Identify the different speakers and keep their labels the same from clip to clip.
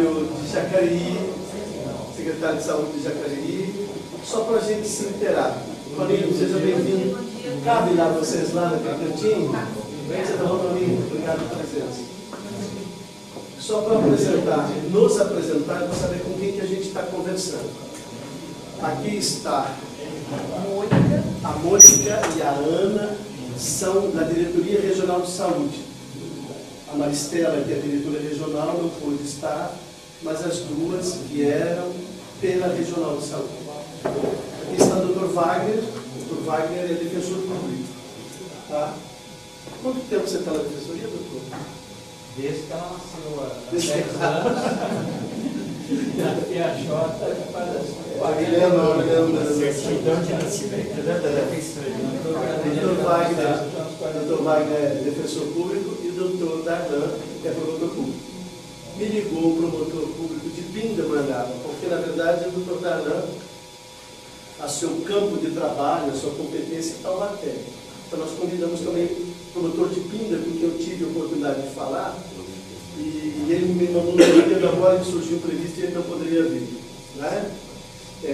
Speaker 1: secretário de Jacareí, secretário de Saúde de Jacareí, só para a gente se inteirar. Toninho, seja bem-vindo. Cabe lá vocês lá naquele cantinho? Vem, você tá bom, Toninho? Obrigado pela presença. Só para apresentar, nos apresentar, para saber com quem que a gente está conversando. Aqui está a Mônica e a Ana, são da Diretoria Regional de Saúde. A Maristela, que é a diretora regional, não pôde estar, mas as duas vieram pela Regional de Saúde. Aqui está o Dr. Wagner. O Dr. Wagner é defensor público. Tá? Quanto tempo você está na defensoria, doutor?
Speaker 2: Desde que ela nasceu há 10 anos. E a Jota
Speaker 3: certidão de nascimento da defensoria.
Speaker 1: Dr. Wagner é defensor público e o Dr. Darlan é promotor público. Me ligou o promotor público de Pindamonhangaba, porque na verdade o Dr. Darlan, a seu campo de trabalho, a sua competência é Taubaté. Então nós convidamos também o promotor de Pinda, com quem eu tive a oportunidade de falar, e ele me mandou no dia agora que surgiu o previsto e ele não poderia vir. Né?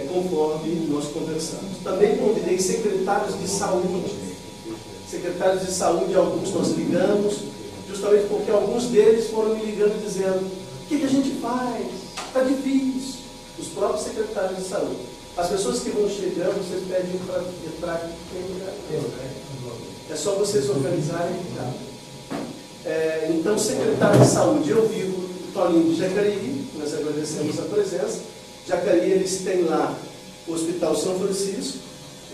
Speaker 1: Conforme nós conversamos. Também convidei secretários de saúde. Secretários de saúde, alguns nós ligamos, justamente porque alguns deles foram me ligando dizendo: o que a gente faz? Está difícil. Os próprios secretários de saúde. As pessoas que vão chegando, vocês pedem para entrar. É só vocês organizarem. Tá? Então, secretário de saúde, eu vivo o Toninho de Jacareí, nós agradecemos a presença. Jacareí, eles têm lá o Hospital São Francisco,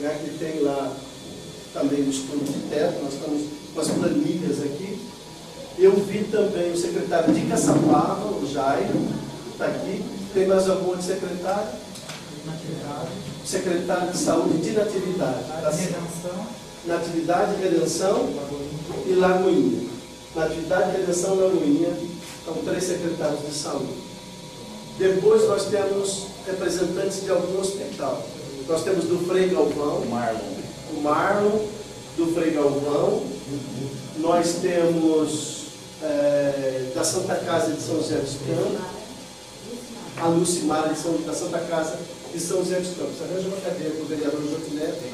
Speaker 1: né, que tem lá também o estudo de teto, nós estamos com as planilhas aqui. Eu vi também o secretário de Caçapava, o Jairo, está aqui. Tem mais algum outro secretário? Secretário de Saúde de Natividade. Natividade, Redenção e Lagoinha. Natividade, Redenção e Lagoinha, são 3 secretários de saúde. Depois nós temos representantes de algum hospital. Nós temos do Frei Galvão, o Marlon, do Frei Galvão. Nós temos da Santa Casa de São José dos Campos, a Lucimara da Santa Casa de São José dos Campos. Arranja uma cadeira para o vereador Jotinete,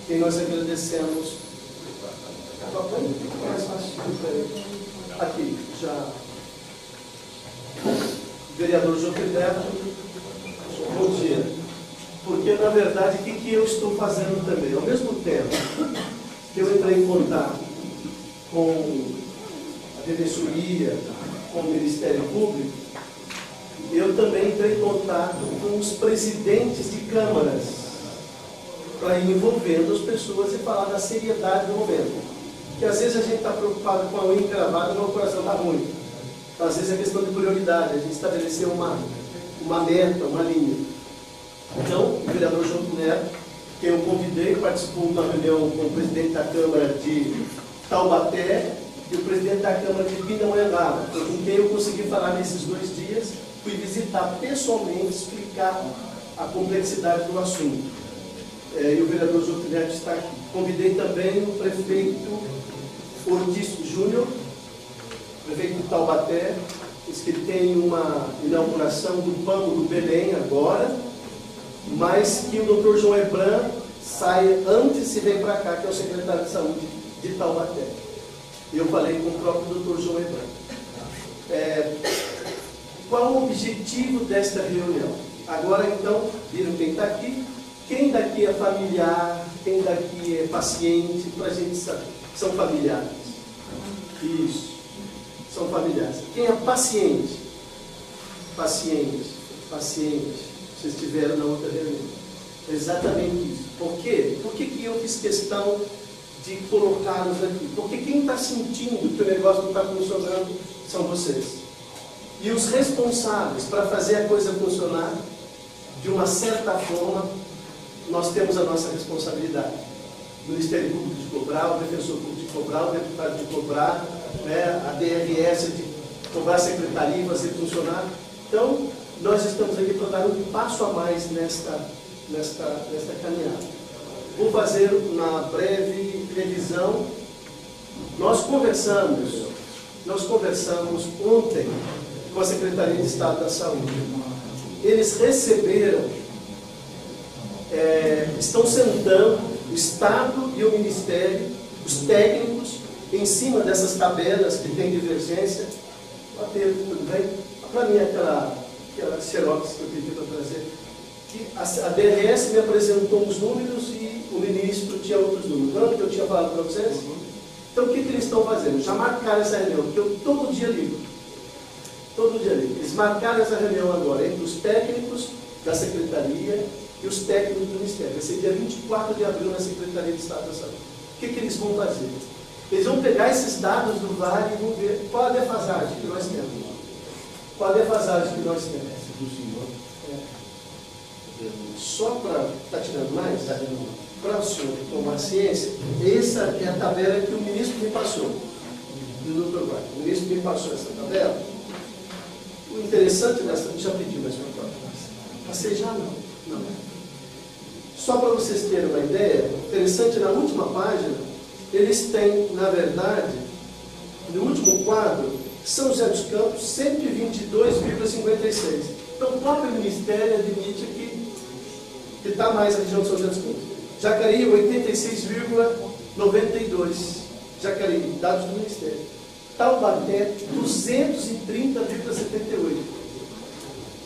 Speaker 1: quem nós agradecemos. Aqui, já. Vereador Jotinete, bom dia. Porque, na verdade, o que eu estou fazendo também? Ao mesmo tempo que eu entrei em contato com a Defensoria, com o Ministério Público, eu também entrei em contato com os presidentes de câmaras, para ir envolvendo as pessoas e falar da seriedade do momento. Porque às vezes a gente está preocupado com a unha encravada e o coração está ruim. Então, às vezes é questão de prioridade, a gente estabelecer uma meta, uma linha. Então, o vereador João Neto, que eu convidei, participou de uma reunião com o presidente da Câmara de Taubaté e o presidente da Câmara de Pindamonhangaba, com quem eu consegui falar nesses 2 dias, fui visitar pessoalmente, explicar a complexidade do assunto. E o vereador João Neto está aqui. Convidei também o prefeito Ortiz Júnior, prefeito de Taubaté, diz que ele tem uma inauguração do PAMO do Belém agora, mas que o doutor João Ebran saia antes e vem para cá, que é o secretário de saúde de Taubaté. Eu falei com o próprio doutor João Ebran. Qual o objetivo desta reunião? Agora, então, viram quem está aqui? Quem daqui é familiar? Quem daqui é paciente? Para a gente saber. São familiares. Isso. São familiares. Quem é paciente? Paciente. Vocês estiveram na outra reunião. Exatamente isso. Por quê? Por que eu fiz questão de colocá-los aqui? Porque quem está sentindo que o negócio não está funcionando são vocês. E os responsáveis para fazer a coisa funcionar, de uma certa forma, nós temos a nossa responsabilidade. O Ministério Público de cobrar, o Defensor Público de cobrar, o deputado de cobrar, né, a DRS de cobrar a secretaria e fazer funcionar. Então, nós estamos aqui para dar um passo a mais nesta caminhada. Vou fazer uma breve revisão. Nós conversamos ontem com a Secretaria de Estado da Saúde. Eles receberam, estão sentando o Estado e o Ministério, os técnicos, em cima dessas tabelas que tem divergência. Tudo bem? Para mim, aquela xerox que eu pedi para trazer, que a DRS me apresentou os números e o ministro tinha outros números. Lembra que eu tinha falado para vocês? Então, o que eles estão fazendo? Já marcaram essa reunião, que eu todo dia ligo. Todo dia ligo. Eles marcaram essa reunião agora entre os técnicos da Secretaria e os técnicos do Ministério. Vai ser dia 24 de abril na Secretaria de Estado da Saúde. O que eles vão fazer? Eles vão pegar esses dados do VAR e vão ver qual a defasagem que nós temos. Qual a defasagem que nós temos. Só para estar tirando mais, para o senhor tomar ciência, essa é a tabela que o ministro me passou, do Dr. Wagner. O ministro me passou essa tabela. O interessante dessa, já pedi, mas não pode. Passei já não. Só para vocês terem uma ideia, interessante, na última página, eles têm, na verdade, no último quadro, São José dos Campos, 122,56. Então, o próprio Ministério admite que está mais a região de São José dos Campos. Jacareí, 86,92. Jacareí, dados do Ministério. Taubaté, 230,78.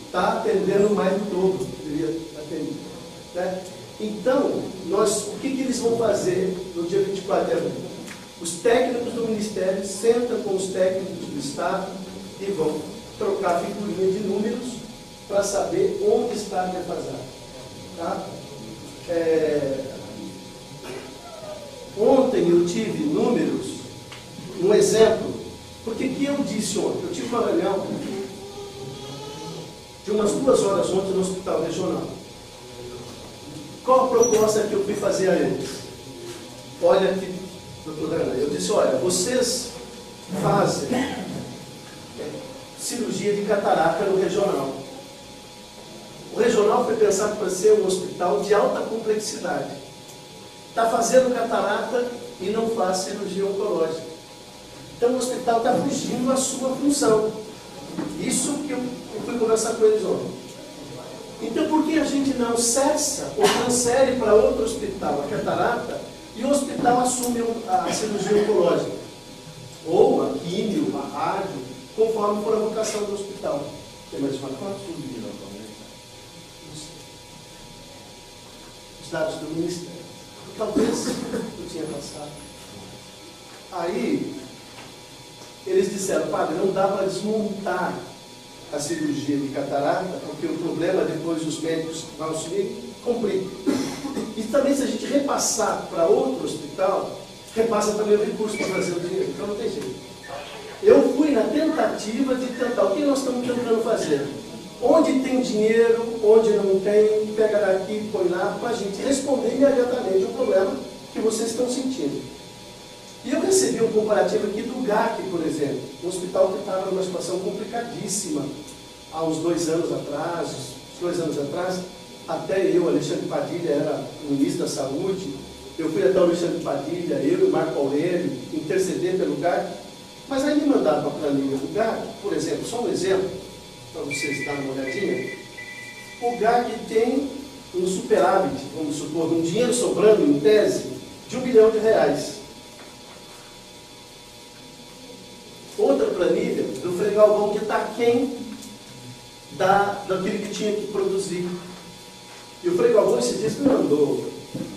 Speaker 1: Está atendendo mais do dobro, deveria atender. Né? Então, o que eles vão fazer no dia 24 de abril? Os técnicos do Ministério sentam com os técnicos do Estado e vão trocar figurinha de números para saber onde está a defasagem. Tá? Ontem eu tive números, um exemplo, porque que eu disse ontem? Eu tive uma reunião de umas 2 horas ontem no Hospital Regional. Qual a proposta que eu fui fazer a eles? Olha aqui, doutor Ana, eu disse, olha, vocês fazem cirurgia de catarata no regional. O regional foi pensado para ser um hospital de alta complexidade. Está fazendo catarata e não faz cirurgia oncológica. Então o hospital está fugindo da sua função. Isso que eu fui conversar com eles ontem. Então por que a gente não cessa ou transfere para outro hospital a catarata e o hospital assume a cirurgia oncológica? Ou a químio, a rádio, conforme for a vocação do hospital. Tem mais uma coisa? Os dados do Ministério. Talvez eu tinha passado. Aí, eles disseram, padre, não dá para desmontar a cirurgia de catarata, porque o problema depois os médicos vão assumir, complica. E também se a gente repassar para outro hospital, repassa também o recurso para fazer o dinheiro. Então não tem jeito. Eu fui na tentativa de tentar. O que nós estamos tentando fazer? Onde tem dinheiro, onde não tem, pega daqui, põe lá, para a gente responder imediatamente o problema que vocês estão sentindo. E eu recebi um comparativo aqui do GAC, por exemplo, um hospital que estava numa situação complicadíssima há uns 2 anos atrás, até eu, Alexandre Padilha, era ministro da Saúde, eu fui até o Alexandre Padilha, eu e o Marco Aurélio, interceder pelo GAC, mas aí me mandaram para a planilha do GAC, por exemplo, só um exemplo, para vocês darem uma olhadinha. O GAC tem um superávit, vamos supor, um dinheiro sobrando em tese de R$1 bilhão. Outra planilha do Frei Galvão que está aquém daquilo que tinha que produzir. E o Frei Galvão esses dias me mandou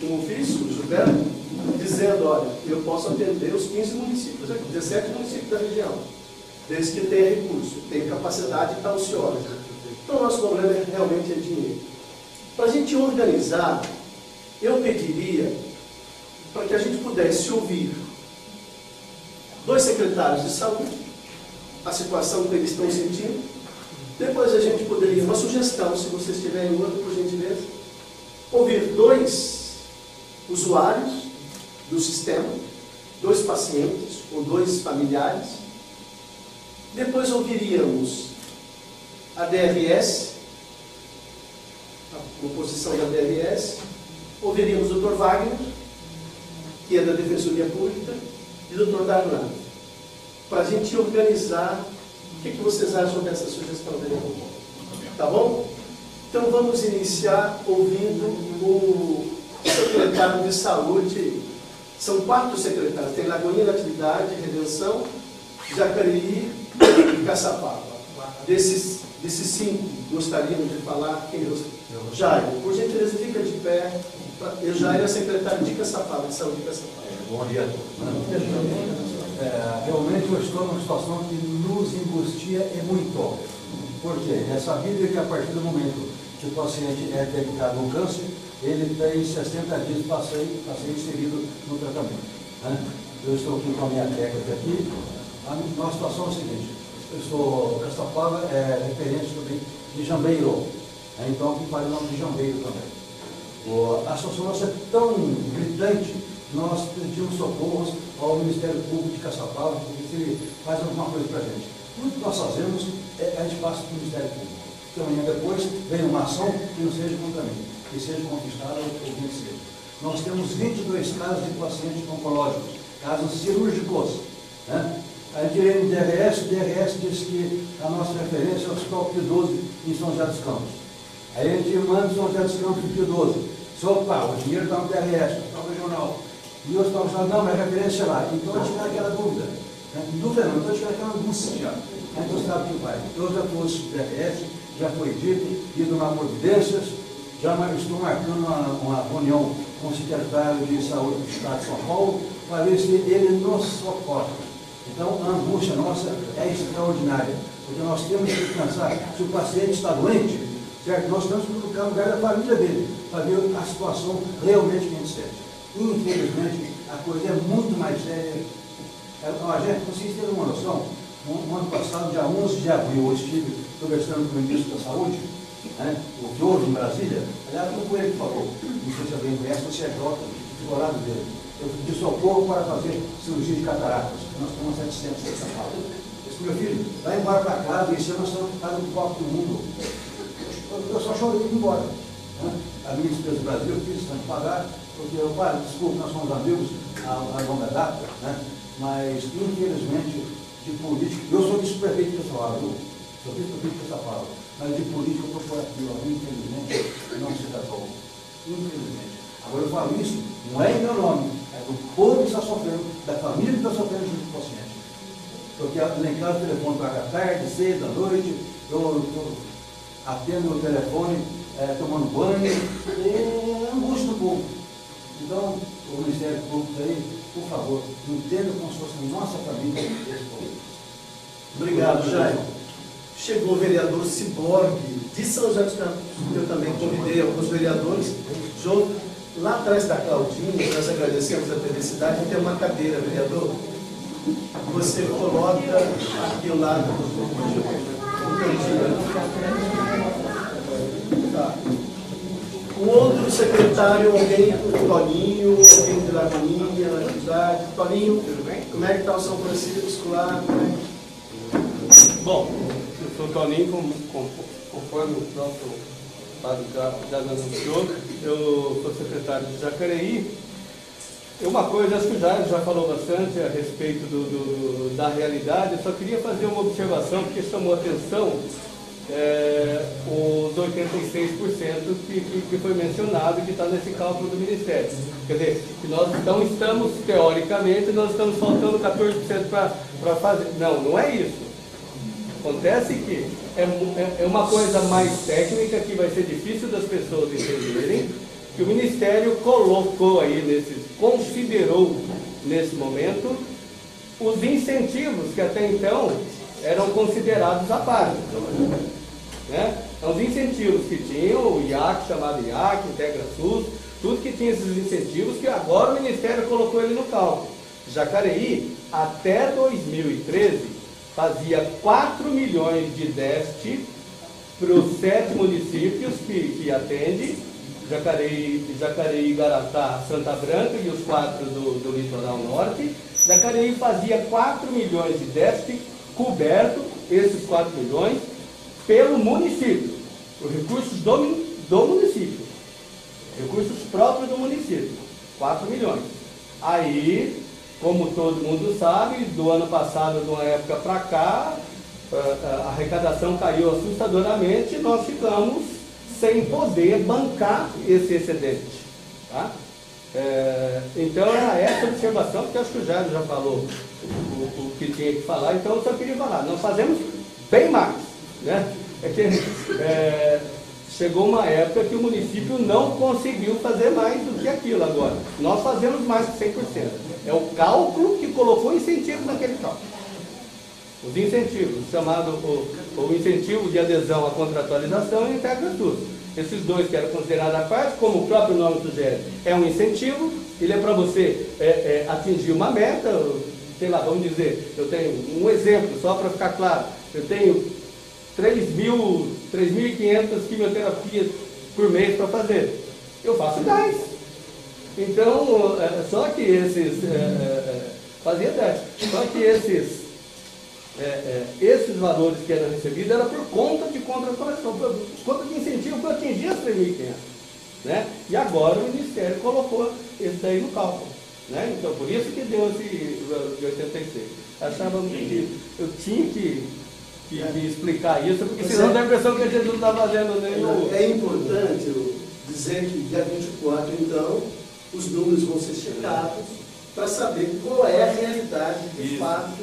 Speaker 1: um ofício, o Gilberto, dizendo, olha, eu posso atender os 15 municípios aqui, 17 municípios da região, desde que tenha recurso, tenha capacidade e está ociosa. Então o nosso problema realmente é dinheiro. Para a gente organizar, eu pediria para que a gente pudesse ouvir 2 secretários de saúde, a situação que eles estão sentindo. Depois a gente poderia, uma sugestão, se vocês tiverem outra, por gentileza, ouvir 2 usuários do sistema, 2 pacientes ou 2 familiares. Depois ouviríamos a DRS, a composição da DRS, ouviríamos o Dr. Wagner, que é da Defensoria Pública, e o Dr. Darlan, para a gente organizar que vocês acham dessa sugestão, vereador? Tá bom? Então vamos iniciar ouvindo o secretário de saúde. São 4 secretários, tem Lagoinha, Natividade, Redenção, Jacareí e Caçapava. Desses 5, gostaríamos de falar quem eu... Jair, por gentileza, fica de pé. Eu Jair é secretário de Caçapava, de saúde de Caçapava.
Speaker 4: Bom dia a todos. Realmente eu estou numa situação que nos angustia e muito. Por quê? É sabido que a partir do momento que o paciente é detectado com câncer, ele tem 60 dias para ser inserido no tratamento. Eu estou aqui com a minha técnica aqui. A nossa situação é a seguinte: Caçapava é referente também de Jambeiro. Então aqui faz o nome de Jambeiro também. A situação nossa é tão gritante que nós pedimos socorros ao Ministério Público de Caçapava, porque se ele faz alguma coisa para a gente. Tudo que nós fazemos, a gente passa para o Ministério Público. Que amanhã depois vem uma ação que não seja contra mim, que seja conquistada ou que seja. Nós temos 22 casos de pacientes oncológicos, casos cirúrgicos. A gente irá no DRS, o DRS diz que a nossa referência é o Hospital Pio 12 em São José dos Campos. Aí a gente manda São José dos Campos para o Pio 12. Opa, o dinheiro está no DRS, no Hospital Regional. E o Hospital Regional, não, mas a referência é lá. Então a gente fica aquela dúvida. Dúvida não, então a gente fica aquela angústia. Então sabe o que vai. Eu já trouxe o DRS, já foi dito, ido na providências, já estou marcando uma reunião com o secretário de saúde do Estado de São Paulo, para ver se ele nos socorre. Então, a angústia nossa é extraordinária, porque nós temos que pensar, se o paciente está doente, certo? Nós temos que colocar no lugar da família dele, para ver a situação realmente que a gente sente. Infelizmente, a coisa é muito mais séria. Gente, vocês terem uma noção, no ano passado, dia 11 de abril, eu estive conversando com o ministro da Saúde, o que houve em Brasília. Aliás, não foi ele que falou, não sei se alguém conhece, o CJ, ficou ao lado dele. Eu pedi socorro para fazer cirurgia de cataratas. Nós temos 700 em São Paulo. Eu disse, meu filho, vai embora para casa, e nós estamos ficando no copo do mundo. Eu só chorei de ir embora. A minha despesa do Brasil, eu fiz tanto pagar, porque eu, desculpa, nós somos amigos a longa data, mas infelizmente de política, eu sou vice-prefeito de Caçapava, sou vice-prefeito de Caçapava, mas de política eu estou por aqui, infelizmente não se tratou. Infelizmente. Agora eu falo isso, não é em meu nome, é do povo que está sofrendo, da família que está sofrendo junto com o paciente. Porque lá em casa o telefone toca à tarde, 6 da noite, eu atendo o telefone, tomando banho, é angústia do povo. Então, o Ministério Público aí, por favor, entenda como se fosse a nossa família esse povo.
Speaker 1: Obrigado, Jair. Chegou o vereador Ciborgue, de São José dos Campos. Eu também convidei alguns vereadores. João, lá atrás da Claudinha, nós agradecemos a felicidade, tem uma cadeira, vereador. Você coloca aqui ao lado do cantinho. Tá. Um outro secretário, alguém, o Toninho, alguém de Lagoinha, atividade. Toninho, como é que está o São Francisco lá?
Speaker 5: Bom, eu sou o Toninho, conforme o próprio Padre já anunciou, eu sou secretário de Jacareí. Uma coisa, acho que o Jair já falou bastante a respeito da realidade, eu só queria fazer uma observação, porque chamou a atenção os 86% que foi mencionado, que está nesse cálculo do Ministério. Quer dizer, que nós estamos teoricamente, nós estamos faltando 14% para fazer. Não, não é isso. Acontece que é uma coisa mais técnica, que vai ser difícil das pessoas entenderem, que o Ministério colocou aí, considerou nesse momento, os incentivos que até então eram considerados à parte. Então, os incentivos que tinham, o IAC, chamado IAC, IntegraSUS, tudo que tinha esses incentivos, que agora o Ministério colocou ele no cálculo. Jacareí, até 2013, fazia 4 milhões de déficit para os 7 municípios que atende, Jacareí, Igaratá, Santa Branca e os 4 do litoral norte. Jacareí fazia 4 milhões de déficit coberto, esses 4 milhões, pelo município, os recursos do município, recursos próprios do município, 4 milhões. Aí, como todo mundo sabe, do ano passado, de uma época para cá, a arrecadação caiu assustadoramente e nós ficamos sem poder bancar esse excedente. Tá? Então era essa observação, porque acho que o Jairo já falou o que tinha que falar, então eu só queria falar, nós fazemos bem mais. Né? Chegou uma época que o município não conseguiu fazer mais do que aquilo agora. Nós fazemos mais que 100%. É o cálculo que colocou incentivo naquele cálculo. Os incentivos, chamado o incentivo de adesão à contratualização e a Integratus. Esses dois que eram considerados à parte, como o próprio nome sugere, é um incentivo, ele é para você atingir uma meta, sei lá, vamos dizer, eu tenho um exemplo, só para ficar claro, eu tenho 3.500 quimioterapias por mês para fazer. Eu faço 10. Então, só que esses... fazia 10. Só que esses valores que eram recebidos eram por conta de contratação, por conta de incentivo para atingir as 3.500. Né? E agora o Ministério colocou esse daí no cálculo. Né? Então, por isso que deu esse de 86. Achava que eu tinha que explicar isso, porque senão dá a impressão que a gente não está fazendo nem o...
Speaker 1: É importante eu dizer que dia 24, então, os números vão ser checados para saber qual é a realidade de fato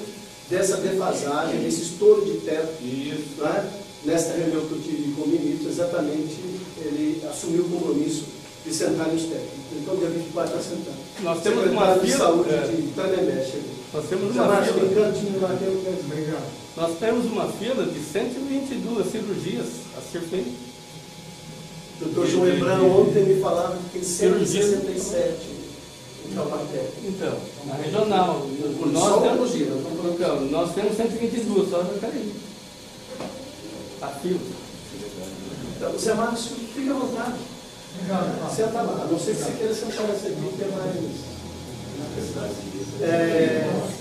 Speaker 1: dessa defasagem, desse estouro de teto. Né? Nesta reunião que eu tive com o ministro, exatamente, ele assumiu o compromisso de sentar nos técnicos. Então, dia 24 está sentado.
Speaker 5: Nós temos uma fila...
Speaker 1: de saúde de Tremembé chegou.
Speaker 5: Nós temos uma fila...
Speaker 1: Obrigado.
Speaker 5: Nós temos uma fila de 122 cirurgias a ser feitas.
Speaker 1: O doutor João Hebrão ontem me falava que tem 167 em Taubaté.
Speaker 5: Então, na regional. Nós temos 122, só na Caribe. A fila.
Speaker 1: Então, Zé Márcio, fica à vontade. Senta lá. A não ser que você queira sentar nessa aqui, que é mais...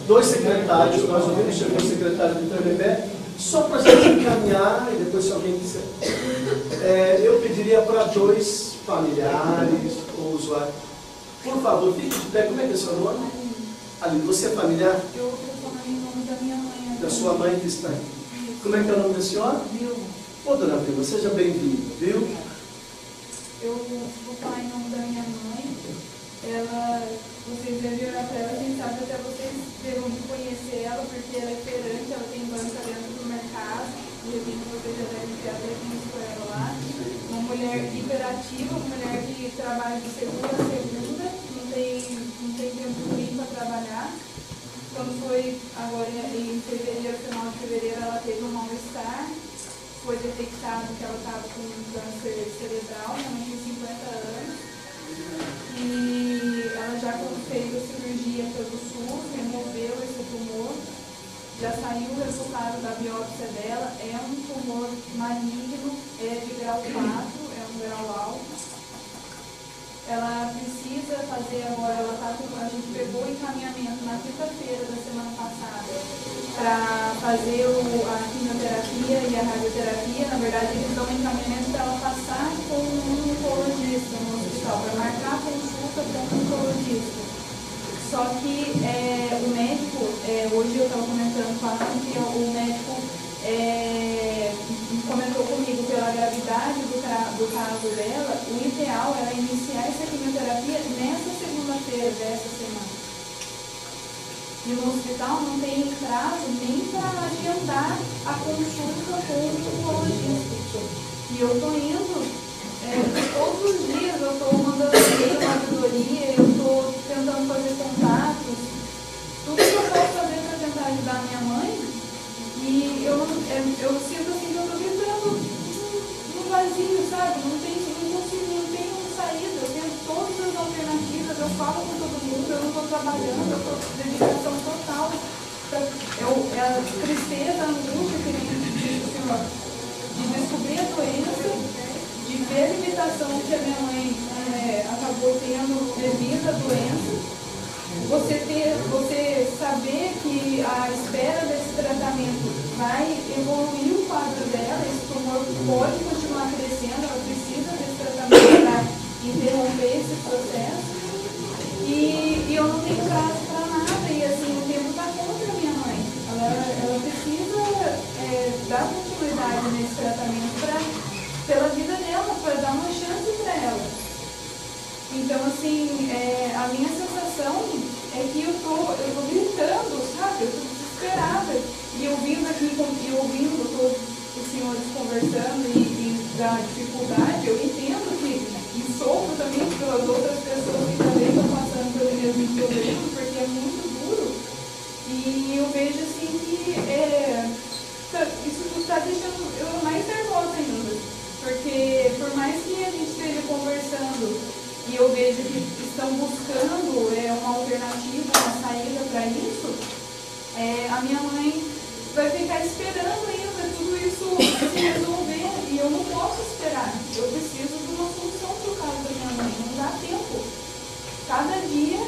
Speaker 1: dois secretários, nós ouvimos, chegou o secretário do Tremembé, só para a gente encaminhar, e depois se alguém quiser. Eu pediria para dois familiares ou usuários, por favor, fique de pé. Como é que é o seu nome? Aline, você é familiar?
Speaker 6: Eu estou falando em nome da minha mãe.
Speaker 1: Da sua mãe que está aí. Como é que é o nome da senhora?
Speaker 6: Vilma.
Speaker 1: Ô, dona Vilma, seja bem-vinda, viu?
Speaker 6: Eu vou falar em nome da minha mãe. Vocês devem olhar para ela, quem sabe até vocês devem conhecer ela, porque ela é feirante, ela tem banca dentro do mercado, de repente vocês já devem ter até visto ela lá. Uma mulher hiperativa, uma mulher que trabalha de segunda a segunda, não tem tempo ruim para trabalhar. Quando foi agora em fevereiro, final de fevereiro, ela teve um mal-estar, foi detectado que ela estava com um câncer cerebral, minha mãe tem 50 anos. E ela já fez a cirurgia pelo SUS, removeu esse tumor, já saiu o resultado da biópsia dela, é um tumor maligno, é de grau 4, é um grau alto. Ela precisa fazer agora, a gente pegou o encaminhamento na quinta-feira da semana passada para fazer a quimioterapia e a radioterapia. Na verdade, eles dão um encaminhamento para ela passar com um oncologista no hospital, para marcar a consulta com um oncologista. Só que o médico, hoje eu estava comentando com a Ana, que o médico comentou comigo pela gravidade do caso dela, o ideal era iniciar essa quimioterapia nessa segunda-feira dessa semana. E no hospital não tem prazo nem para adiantar a consulta com o oncologista. E eu estou indo, todos os dias eu estou mandando e-mail na auditoria, eu estou tentando fazer contatos, tudo que eu posso fazer para tentar ajudar a minha mãe. E eu sinto assim que eu estou vibrando no vazio, sabe? Não tem saída, eu tenho todas as alternativas, eu falo com todo mundo, eu não estou trabalhando, eu estou com dedicação total. É a tristeza, a angústia que nem disse o senhor, de descobrir a doença, de ver a limitação que a minha mãe acabou tendo devido à doença. Você saber que a espera desse tratamento vai evoluir o quadro dela, esse tumor pode continuar crescendo, ela precisa desse tratamento para interromper esse processo. E eu não tenho prazo para nada, e assim, o tempo está contra a minha mãe. Ela precisa dar continuidade nesse tratamento pela vida dela, para dar uma chance para ela. Então, assim, a minha sensação é que eu tô gritando, sabe? Eu tô desesperada. E ouvindo aqui, e ouvindo todos os senhores conversando e da dificuldade, eu entendo que, e sofro também pelas outras pessoas que também estão passando pelo mesmo problema, porque é muito duro. E eu vejo, assim, que isso está deixando eu mais nervosa ainda. Porque, por mais que a gente esteja conversando e eu vejo que estão buscando uma alternativa, uma saída para isso, a minha mãe vai ficar esperando ainda tudo isso se resolver, e eu não posso esperar. Eu preciso de uma solução para o caso da minha mãe, não dá tempo. Cada dia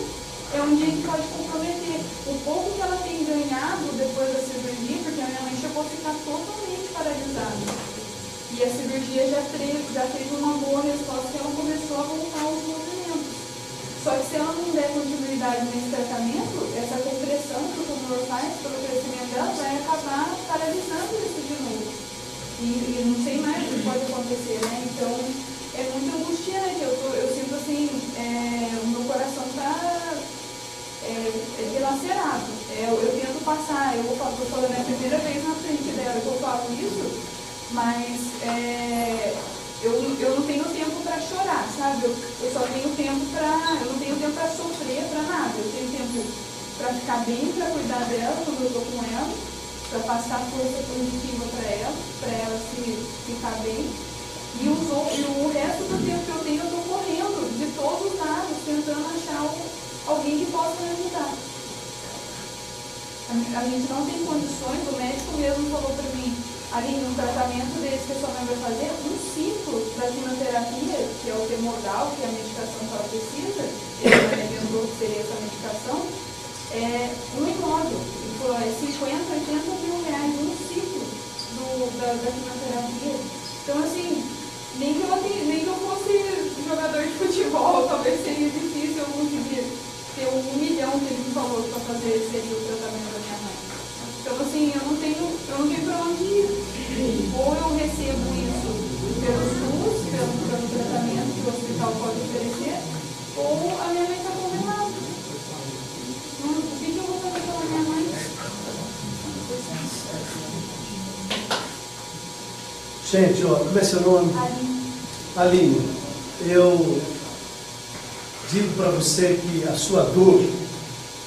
Speaker 6: é um dia que pode comprometer. O pouco que ela tem ganhado depois da cirurgia, porque a minha mãe chegou a ficar totalmente paralisada. E a cirurgia já teve uma boa resposta e ela começou a voltar aos movimentos. Só que se ela não der continuidade nesse tratamento, essa compressão que o tumor faz pelo crescimento dela vai acabar paralisando isso de novo. E não sei mais o que pode acontecer, né? Então, é muito angustiante. Eu sinto assim, o meu coração está dilacerado. Eu tento passar, eu estou falando a primeira vez na frente dela que eu falo isso, mas eu não tenho tempo para chorar, sabe? Eu só tenho tempo eu não tenho tempo para sofrer, para nada. Eu tenho tempo para ficar bem, para cuidar dela quando eu estou com ela, para passar força positiva para ela ficar bem. E o resto do tempo que eu tenho, eu estou correndo de todos os lados, tentando achar alguém que possa me ajudar. A gente não tem condições, o médico mesmo falou para mim, ali no tratamento desse que a sua mãe vai fazer, um ciclo da quimioterapia, que é o temodal, que é a medicação que ela precisa, ele lembrou que seria essa medicação, um imóvel. Ele falou, 50, 80 mil reais, um ciclo da quimioterapia. Então, assim, nem que eu fosse jogador de futebol, talvez seria difícil eu conseguir ter 1 milhão que ele me falou que para fazer seria o tratamento da minha mãe. Então, assim, eu não tenho para onde ir. Ou eu recebo isso pelo SUS, pelo tratamento que o hospital pode oferecer, ou a minha mãe está condenada. O que eu vou fazer pela minha mãe?
Speaker 1: Gente, ó, como é seu nome? Aline. Eu digo para você que a sua dor,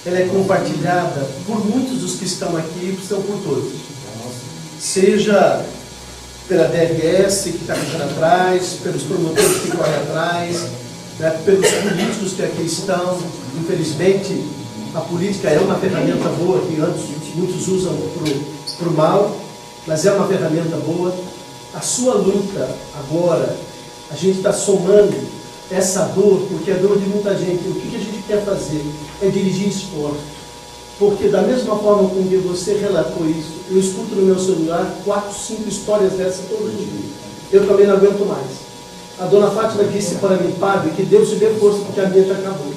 Speaker 1: ela é compartilhada por muitos dos que estão aqui, estão por todos. Seja pela DRS que está correndo atrás, pelos promotores que correm atrás, né, pelos políticos que aqui estão. Infelizmente, a política é uma ferramenta boa, que antes muitos usam para o mal, mas é uma ferramenta boa. A sua luta agora, a gente está somando essa dor, porque é dor de muita gente. O que a gente quer fazer é dirigir esforço. Porque da mesma forma com que você relatou isso, eu escuto no meu celular 4, 5 histórias dessas todos os dias. Eu também não aguento mais. A dona Fátima disse para mim, padre, que Deus te dê força porque a minha já acabou.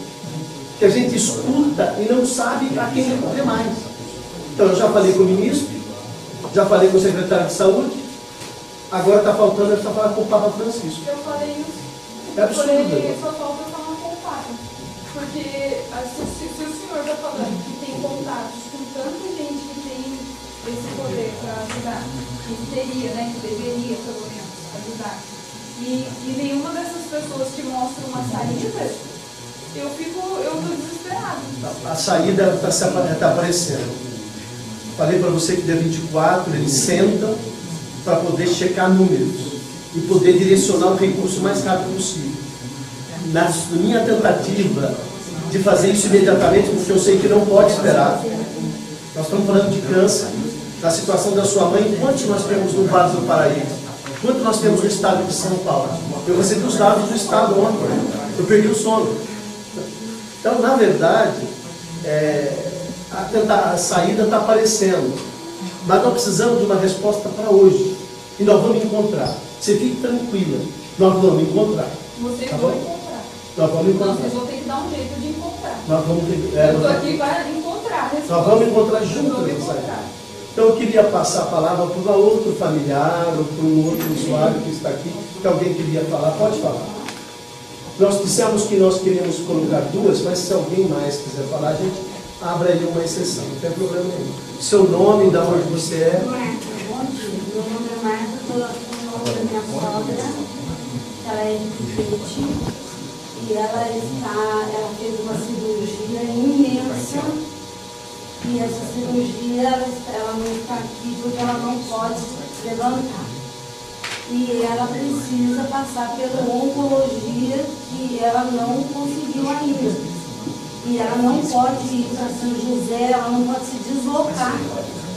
Speaker 1: Que a gente escuta e não sabe a quem recorrer mais. Então eu já falei com o ministro, já falei com o secretário de saúde, agora está faltando essa falar com o Papa Francisco.
Speaker 6: Eu falei isso.
Speaker 1: É absurdo.
Speaker 6: Só falta eu falar com o Papa. Porque se o senhor está falando que tem contatos com tanta gente que tem esse poder para ajudar, que teria, né, que deveria pelo menos ajudar, e nenhuma dessas pessoas te mostra uma saída, eu estou desesperado.
Speaker 1: A saída está aparecendo. Falei para você que dia 24 eles sentam para poder checar números e poder direcionar o recurso o mais rápido possível. Na minha tentativa de fazer isso imediatamente, porque eu sei que não pode esperar, nós estamos falando de câncer, da situação da sua mãe, quantos nós temos no Vale do Paraíba, quanto nós temos no estado de São Paulo. Eu recebi os dados do estado ontem, eu perdi o sono. Então, na verdade, a saída está aparecendo, mas nós precisamos de uma resposta para hoje, e nós vamos encontrar. Você fique tranquila, nós vamos encontrar.
Speaker 6: Vocês
Speaker 1: tá
Speaker 6: vão
Speaker 1: bom?
Speaker 6: encontrar.
Speaker 1: Nós vamos encontrar.
Speaker 6: Vocês vão ter que dar um jeito de encontrar.
Speaker 1: Nós vamos ter,
Speaker 6: eu estou aqui para encontrar.
Speaker 1: nós vamos encontrar
Speaker 6: Vamos
Speaker 1: juntos essa
Speaker 6: encontrar.
Speaker 1: saída. Então eu queria passar a palavra para um outro familiar ou para um outro usuário que está aqui, que alguém queria falar. Pode falar. Nós dissemos que nós queríamos colocar 2, mas se alguém mais quiser falar, a gente abre aí uma exceção, não tem problema nenhum. Seu nome, da onde você é?
Speaker 7: Marta, bom dia. Meu nome é Marta, estou aqui no nome da minha sogra, ela é de Pipete, e ela fez uma cirurgia imensa, e essa cirurgia, ela não está aqui porque ela não pode levantar. E ela precisa passar pela oncologia que ela não conseguiu ainda. E ela não pode ir para São José, ela não pode se deslocar.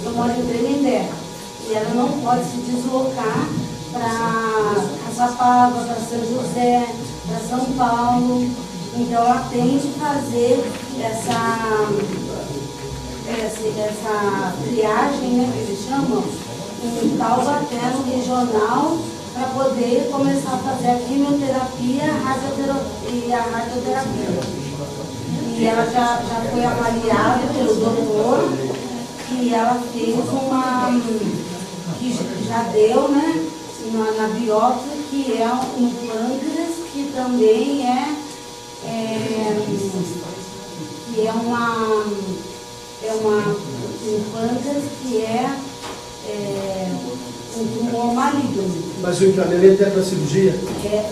Speaker 7: Eu moro em Tremembé. E ela não pode se deslocar para Caçapava, para São José, para São Paulo. Então ela tem que fazer essa triagem, né, que eles chamam, em Taubaté, no regional, para poder começar a fazer a quimioterapia e a radioterapia. E ela já foi avaliada pelo doutor e ela fez que já deu, né, na biópsia, que é um pâncreas, que também um pâncreas que é um tumor maligno.
Speaker 1: Mas o encaminhamento é para a cirurgia?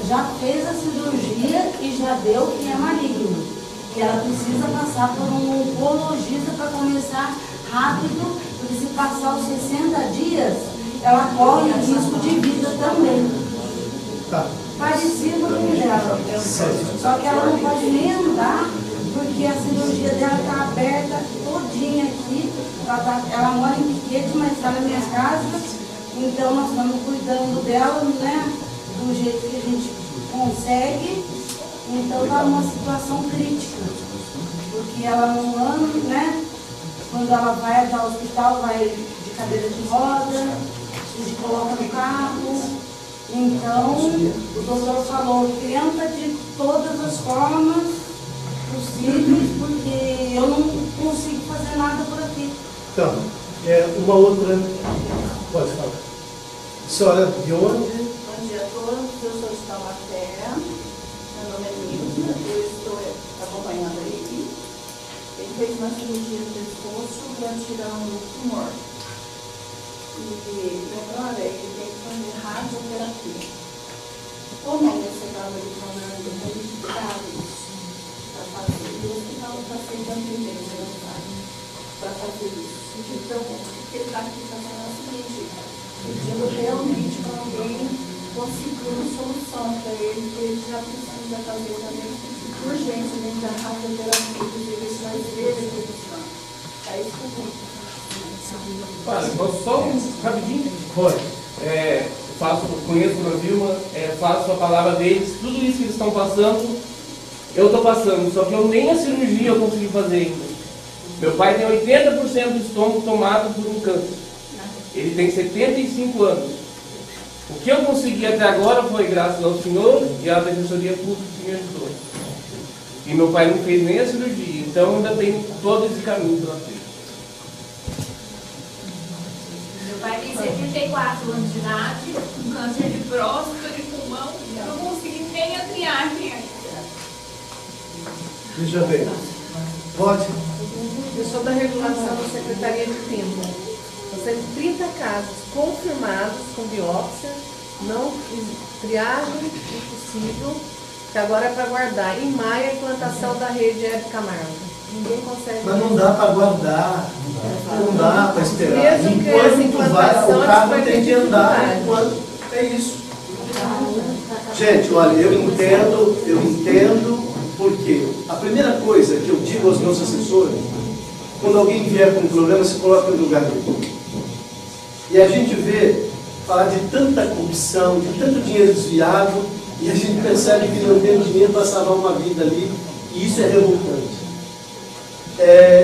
Speaker 7: Já fez a cirurgia e já deu que é maligno. E ela precisa passar por um oncologista para começar rápido, porque se passar os 60 dias, ela corre risco de vida também.
Speaker 1: Tá.
Speaker 7: Parecido com dela. Só que ela não pode nem andar, porque a cirurgia dela está aberta todinha aqui. Ela mora em Piquete, mas está na minha casa. Então nós estamos cuidando dela, né, do jeito que a gente consegue. Então está numa situação crítica. Porque ela não anda, né? Quando ela vai ao hospital, vai de cadeira de roda, a gente coloca no carro. Então, o doutor falou, tenta de todas as formas possíveis, porque eu não consigo fazer nada por aqui.
Speaker 1: Então, uma outra... Pode falar. Senhora, de onde?
Speaker 8: Bom dia a todos, eu sou de Taubaté, meu nome é Nilda, eu estou acompanhando a equipe. Ele fez uma cirurgia no pescoço para tirar um tumor. E agora ele tem que fazer radioterapia. Como é necessário ele mandando qualificados para fazer? E o hospital está sendo atendendo para fazer isso. Então, o que ele está aqui fazendo é o seguinte, pedindo realmente para alguém conseguir uma solução para ele, que ele já precisa fazer também urgentemente a radioterapia, porque isso vai ver a evolução. É isso que eu vou.
Speaker 5: Olha, posso só rapidinho?
Speaker 1: Pode.
Speaker 5: Conheço a Vilma, faço a palavra deles, tudo isso que eles estão passando, eu estou passando, só que eu nem a cirurgia eu consegui fazer ainda. Meu pai tem 80% do estômago tomado por um câncer. Ele tem 75 anos. O que eu consegui até agora foi graças ao senhor e à defensoria pública que me ajudou. E meu pai não fez nem a cirurgia, então ainda tem todo esse caminho pela frente.
Speaker 9: Meu pai tem 74 anos de idade, um câncer de próstata, de pulmão, eu não consegui nem a triagem ainda.
Speaker 1: Veja bem. Pode?
Speaker 10: Eu sou da regulação da Secretaria de Tempo. Nós temos 30 casos confirmados com biópsia, não triagem impossível, que agora é para guardar. Em maio, a implantação da rede Hebe Camargo. Ninguém consegue.
Speaker 1: Mas não dá para guardar, não dá para esperar.
Speaker 10: Mesmo que essa
Speaker 1: Enquanto vai,
Speaker 10: implantação,
Speaker 1: o carro
Speaker 10: vai
Speaker 1: tem
Speaker 10: ter
Speaker 1: que andar.
Speaker 10: dificuldade.
Speaker 1: Enquanto, é isso. Gente, olha, eu entendo porque a primeira coisa que eu digo aos meus assessores, quando alguém vier com um problema, se coloca no lugar dele. E a gente vê falar de tanta corrupção, de tanto dinheiro desviado, e a gente percebe que não tem dinheiro para salvar uma vida ali, e isso é revoltante.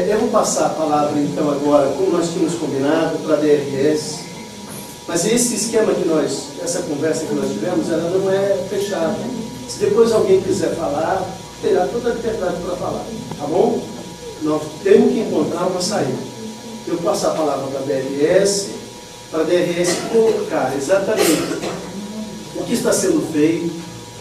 Speaker 1: Eu vou passar a palavra então agora, como nós tínhamos combinado, para a DRS, mas esse esquema que essa conversa que nós tivemos, ela não é fechada. Se depois alguém quiser falar, terá toda a liberdade para falar, tá bom? Nós temos que encontrar uma saída. eu passo a palavra para a DRS colocar exatamente o que está sendo feito,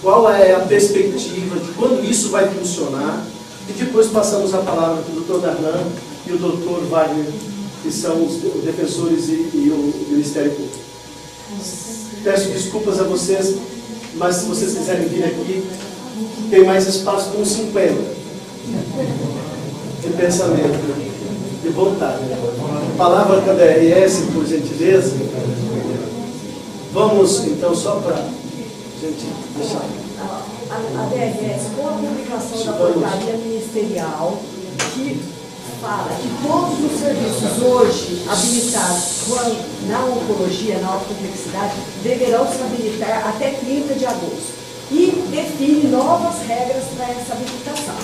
Speaker 1: qual é a perspectiva de quando isso vai funcionar, e depois passamos a palavra para o Dr. Darlan e o Dr. Wagner, que são os defensores e o Ministério Público. Peço desculpas a vocês, mas se vocês quiserem vir aqui, tem mais espaço com 50 de pensamento, de vontade. Palavra para a DRS, por gentileza. Vamos, então, só para a gente deixar.
Speaker 11: A DRS, com a publicação da portaria ministerial, que fala que todos os serviços hoje habilitados na oncologia, na alta complexidade, deverão se habilitar até 30 de agosto. E define novas regras para essa habilitação.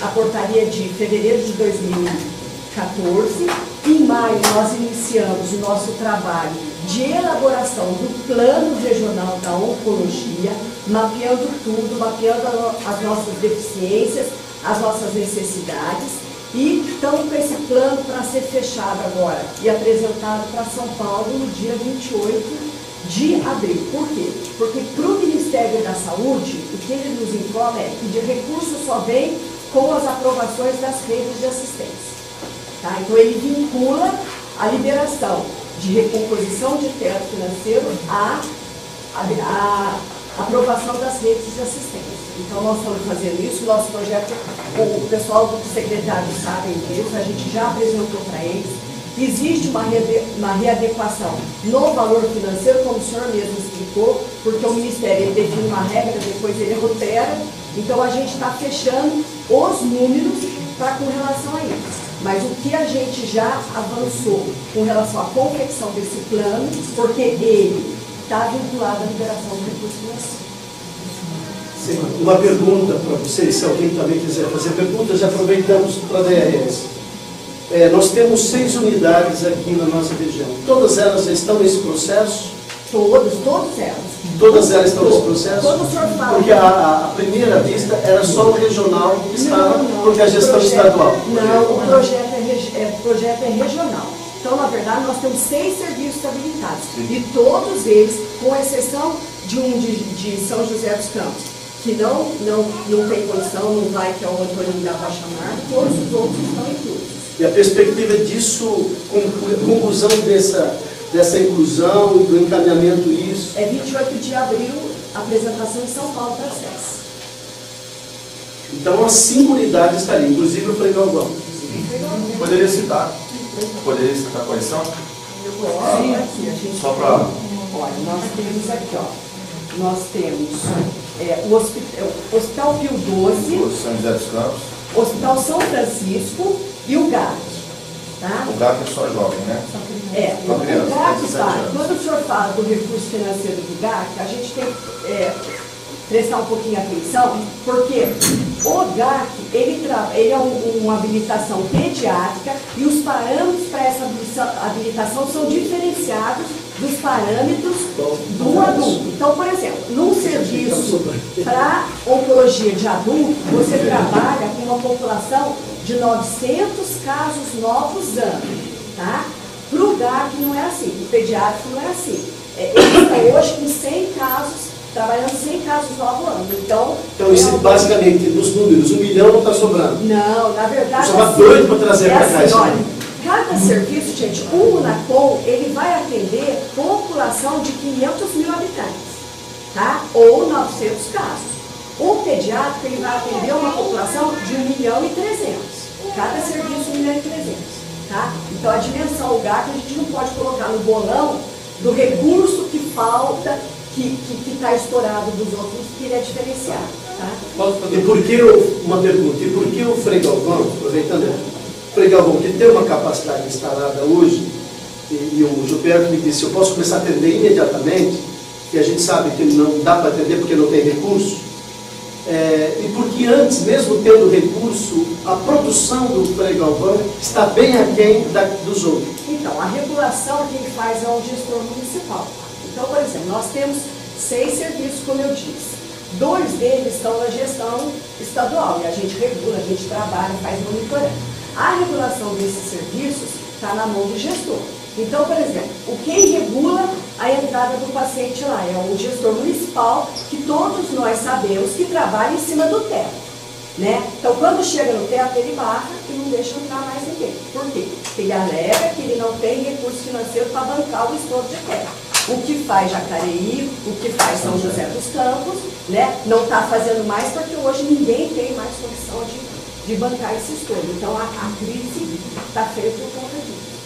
Speaker 11: A portaria de fevereiro de 2014, em maio nós iniciamos o nosso trabalho de elaboração do plano regional da oncologia, mapeando tudo, mapeando as nossas deficiências, as nossas necessidades, e estamos com esse plano para ser fechado agora e apresentado para São Paulo no dia 28 de abril. Por quê? Porque para o Ministério da Saúde, o que ele nos informa é que de recurso só vem com as aprovações das redes de assistência. Tá? Então ele vincula a liberação de recomposição de teto financeiro à aprovação das redes de assistência. Então nós estamos fazendo isso, o nosso projeto, o pessoal do secretário sabe disso, a gente já apresentou para eles. Existe uma readequação no valor financeiro, como o senhor mesmo explicou, porque o Ministério ele define uma regra, depois ele rotera, então a gente está fechando os números com relação a isso. Mas o que a gente já avançou com relação à confecção desse plano, porque ele está vinculado à liberação do recurso financeiro.
Speaker 1: Sim, uma pergunta para vocês, se alguém também quiser fazer perguntas, já aproveitamos para a DRS. Nós temos 6 unidades aqui na nossa região. Todas elas já estão nesse processo?
Speaker 11: Todas elas.
Speaker 1: Todas elas estão nesse processo?
Speaker 11: Quando o senhor fala...
Speaker 1: Porque a primeira vista era só o regional que estava, porque a gestão estadual.
Speaker 11: Não, o projeto é regional. Então, na verdade, nós temos 6 serviços habilitados. E todos eles, com exceção de um de São José dos Campos, que não tem condição, não vai, que é o Antônio da Baixa Mar, todos os outros estão inclusos.
Speaker 1: E a perspectiva disso, conclusão dessa inclusão e do encaminhamento isso?
Speaker 11: É 28 de abril, apresentação em São Paulo para a SES.
Speaker 1: Então as 5 unidades estariam, inclusive o Frei Galvão.
Speaker 12: Poderia citar a coleção?
Speaker 11: Sim, aqui, a gente
Speaker 12: só para...
Speaker 11: Olha, nós temos aqui, ó. Nós temos o Hospital Pio XII,
Speaker 12: o São José dos Campos,
Speaker 11: o Hospital São Francisco e o GAC. Tá?
Speaker 12: O GAC é só jovem, né?
Speaker 11: O GAC está. Quando o senhor fala do recurso financeiro do GAC, a gente tem que prestar um pouquinho atenção, porque o GAC, ele é uma habilitação pediátrica e os parâmetros para essa habilitação são diferenciados dos parâmetros do adulto. Então, por exemplo, num serviço para oncologia de adulto, você trabalha com uma população de 900 casos novos ano. Tá? Para o GAC não é assim, o pediátrico não é assim. Ele está hoje com 100 casos, trabalhando 100 casos novos ano. Então
Speaker 1: isso, basicamente, nos números, 1 milhão não está sobrando.
Speaker 11: Não, na verdade...
Speaker 1: Eu estava doido para trazer para cá isso.
Speaker 11: Cada serviço, gente, o UNACOM, ele vai atender população de 500 mil habitantes, tá? Ou 900 casos. O pediátrico, ele vai atender uma população de 1,3 milhão. Cada serviço, 1,3 milhão, tá? Então, a dimensão, o GAC, a gente não pode colocar no bolão do recurso que falta, que está estourado dos outros, que ele é diferenciado, tá?
Speaker 1: E por que, uma pergunta, e por que o Frei Galvão, aproveitando... Frei Galvão, que tem uma capacidade instalada hoje, e o Gilberto me disse, eu posso começar a atender imediatamente, e a gente sabe que não dá para atender porque não tem recurso, e porque antes, mesmo tendo recurso, a produção do Frei Galvão está bem aquém dos outros.
Speaker 11: Então, a regulação quem faz é o gestor municipal. Então, por exemplo, nós temos 6 serviços, como eu disse. 2 deles estão na gestão estadual, e a gente regula, a gente trabalha, faz monitoramento. A regulação desses serviços está na mão do gestor. Então, por exemplo, quem regula a entrada do paciente lá é o gestor municipal, que todos nós sabemos que trabalha em cima do teto. Né? Então, quando chega no teto, ele barra e não deixa entrar mais ninguém. Por quê? Porque ele alega que ele não tem recurso financeiro para bancar o estouro de teto. O que faz Jacareí, o que faz São José dos Campos, né? Não está fazendo mais porque hoje ninguém tem mais condição de bancar esse estouro. Então, a crise está feita por conta disso.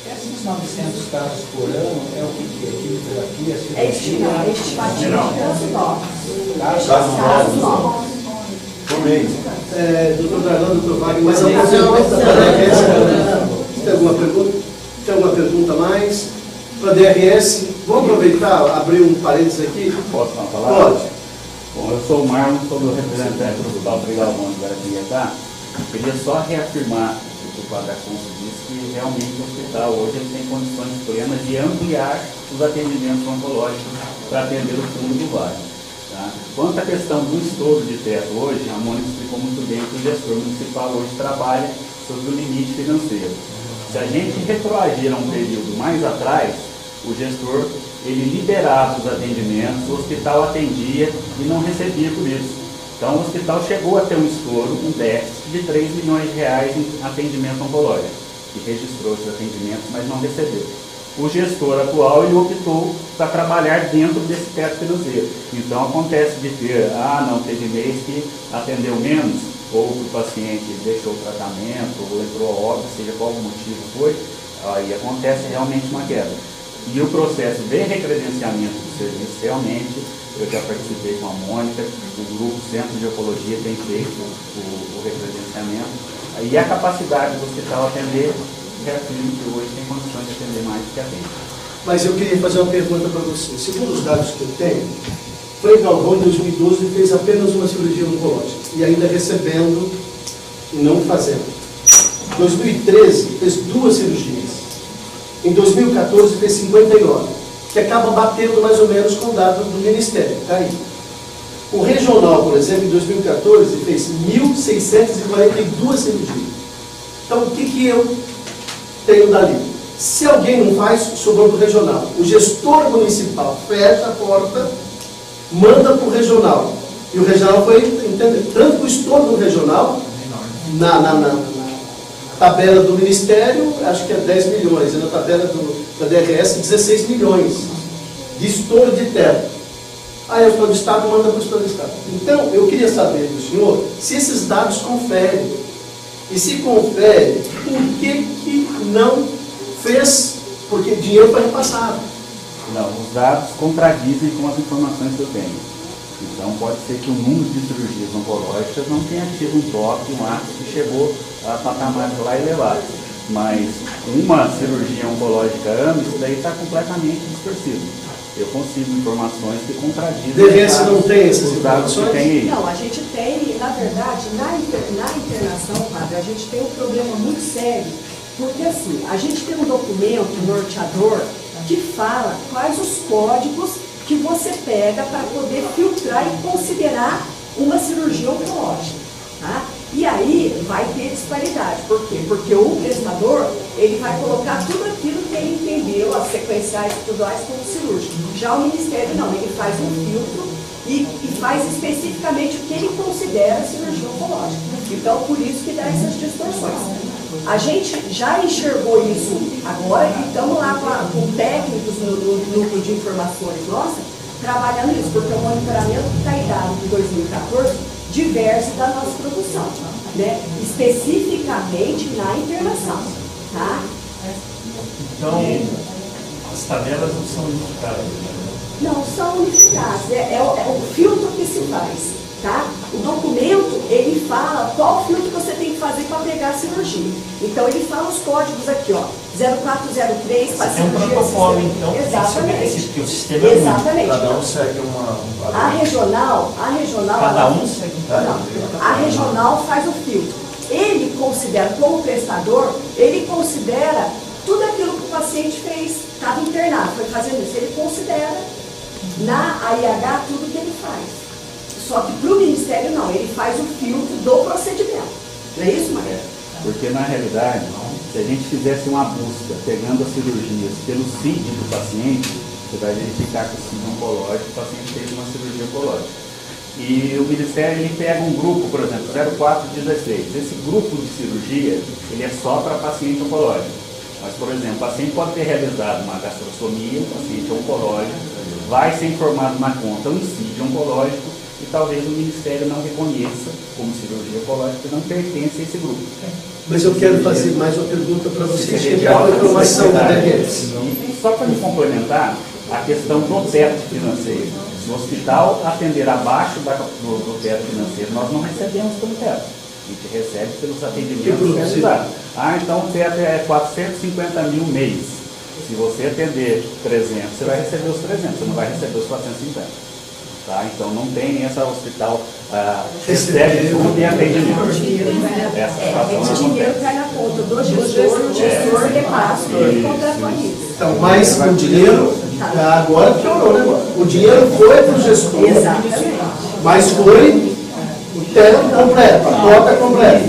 Speaker 3: Esses 900 casos por ano é o que é? Quimioterapia, cirurgia?
Speaker 11: É estimativa de casos novos.
Speaker 12: Casos novos. Por mês.
Speaker 1: Doutor Darlan, doutor Wagner, mais alguma pergunta para a DRS? Tem alguma pergunta? Tem alguma pergunta mais? Para a DRS, vamos aproveitar, abrir um parênteses aqui?
Speaker 13: Posso dar uma palavra?
Speaker 1: Pode.
Speaker 13: Bom, eu sou o Marlon, sou o representante do Hospital Trigal Monte Guaratinguetá. Queria só reafirmar o que o Padre Afonso disse, que realmente o hospital hoje ele tem condições plenas de ampliar os atendimentos oncológicos para atender o fundo do vale. Tá? Quanto à questão do estouro de teto hoje, a Mônica explicou muito bem que o gestor municipal hoje trabalha sobre o limite financeiro. Se a gente retroagir a um período mais atrás, o gestor ele liberava os atendimentos, o hospital atendia e não recebia por isso. Então o hospital chegou a ter um estouro, um déficit de 3 milhões de reais em atendimento oncológico, que registrou esses atendimentos, mas não recebeu. O gestor atual ele optou para trabalhar dentro desse teto financeiro. Então acontece de ter, não, teve mês que atendeu menos, ou que o paciente deixou o tratamento, ou entrou a óbito, seja qual o motivo foi, aí acontece realmente uma queda. E o processo de recredenciamento do serviço, realmente, eu já participei com a Mônica, o grupo Centro de Oncologia tem feito o recredenciamento, e a capacidade do hospital atender, reafirmo que hoje tem condições de atender mais do que atende.
Speaker 1: Mas eu queria fazer uma pergunta para você. Segundo os dados que eu tenho, Frei Galvão, em 2012, fez apenas uma cirurgia oncológica, e ainda recebendo e não fazendo. Em 2013, fez 2 cirurgias. Em 2014, fez 59, que acaba batendo mais ou menos com o dado do Ministério. Tá aí. O regional, por exemplo, em 2014, fez 1.642 cirurgias. Então, o que eu tenho dali? Se alguém não faz, sobrou para o regional. O gestor municipal fecha a porta, manda para o regional. E o regional foi, entendeu? Tanto que o estouro do regional, na tabela do Ministério, acho que é 10 milhões, e na tabela da DRS, 16 milhões de estouro de teto. Aí o Estado do Estado manda para o Estado do Estado. Então, eu queria saber do senhor se esses dados conferem. E se confere, por que não fez? Porque dinheiro foi repassado.
Speaker 13: Não, os dados contradizem com as informações que eu tenho. Então pode ser que o número de cirurgias oncológicas não tenha tido um toque, um ápice que chegou a patamares lá elevados. Mas uma cirurgia oncológica ano, isso daí está completamente distorcido. Eu consigo informações que contradizem.
Speaker 1: DRS não tem essas
Speaker 13: informações?
Speaker 11: Não, a gente tem, na verdade, na internação, padre, a gente tem um problema muito sério, porque assim, a gente tem um documento norteador que fala quais os códigos que você pega para poder filtrar e considerar uma cirurgia oncológica. Tá? E aí vai ter disparidade. Por quê? Porque o prestador ele vai colocar tudo aquilo que ele entendeu, as sequenciais e tudo mais, como cirúrgico. Já o Ministério não, ele faz um filtro e faz especificamente o que ele considera cirurgia oncológica. Então, por isso que dá essas distorções. A gente já enxergou isso agora e estamos lá com técnicos no núcleo de informações nossa, trabalhando isso, porque o monitoramento que está em dado de 2014 diverge da nossa produção, né? Especificamente na internação. Tá?
Speaker 3: Então, as tabelas não são unificadas?
Speaker 11: Não, são unificadas. É o filtro que se faz. Tá? O documento, ele fala qual filtro você tem que fazer para pegar a cirurgia. Então, ele fala os códigos aqui, ó, 0403 para
Speaker 3: cirurgia. Tem um protocolo, então,
Speaker 11: exatamente.
Speaker 3: Porque o sistema é
Speaker 11: exatamente.
Speaker 12: Cada um segue uma...
Speaker 11: A regional...
Speaker 3: Cada um segue
Speaker 11: não, a regional faz o filtro. Ele considera, como prestador, ele considera tudo aquilo que o paciente fez, estava internado, foi fazendo isso. Ele considera na AIH tudo que ele faz. Só que para o Ministério não, ele faz o filtro do procedimento. Não é isso, Maria?
Speaker 13: Porque na realidade, se a gente fizesse uma busca pegando as cirurgias pelo CID do paciente, você vai verificar que o CID oncológico, o paciente fez uma cirurgia oncológica. E o Ministério ele pega um grupo, por exemplo, 0416. Esse grupo de cirurgia, ele é só para paciente oncológico. Mas, por exemplo, o paciente pode ter realizado uma gastrostomia, um paciente oncológico, vai ser informado na conta um CID oncológico e talvez o Ministério não reconheça como cirurgia oncológica, porque não pertence a esse grupo.
Speaker 1: Mas eu quero fazer mais uma pergunta para vocês, que é a informação da DRS.
Speaker 13: Só para me complementar, a questão do teto financeiro. Se o hospital atender abaixo do teto financeiro, nós não recebemos pelo teto. A gente recebe pelos atendimentos realizados. Então o teto é 450 mil mês. Se você atender 300, você vai receber os 300, você não vai receber os 450. Tá? Então não tem essa hospital recebe tudo em atendimento.
Speaker 11: Esse dinheiro cai na conta do gestor, o gestor repassa e contrata isso.
Speaker 1: Então, mas o dinheiro, agora piorou, né? O dinheiro foi para o gestor.
Speaker 11: Exatamente.
Speaker 1: Mas foi o teto completo, a cota completa.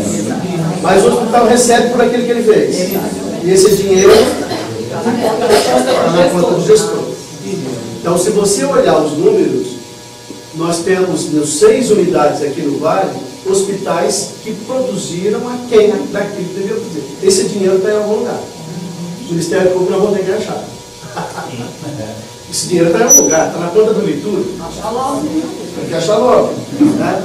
Speaker 1: Mas o hospital recebe por aquilo que ele fez. E esse dinheiro está na conta do gestor. Então, se você olhar os números, nós temos 6 unidades aqui no Vale, hospitais que produziram aquém daquilo que deviam fazer. Esse dinheiro está em algum lugar. O Ministério Público não vai ter que achar. Esse dinheiro está em algum lugar, está na conta do leitura. Tem que achar logo. Né?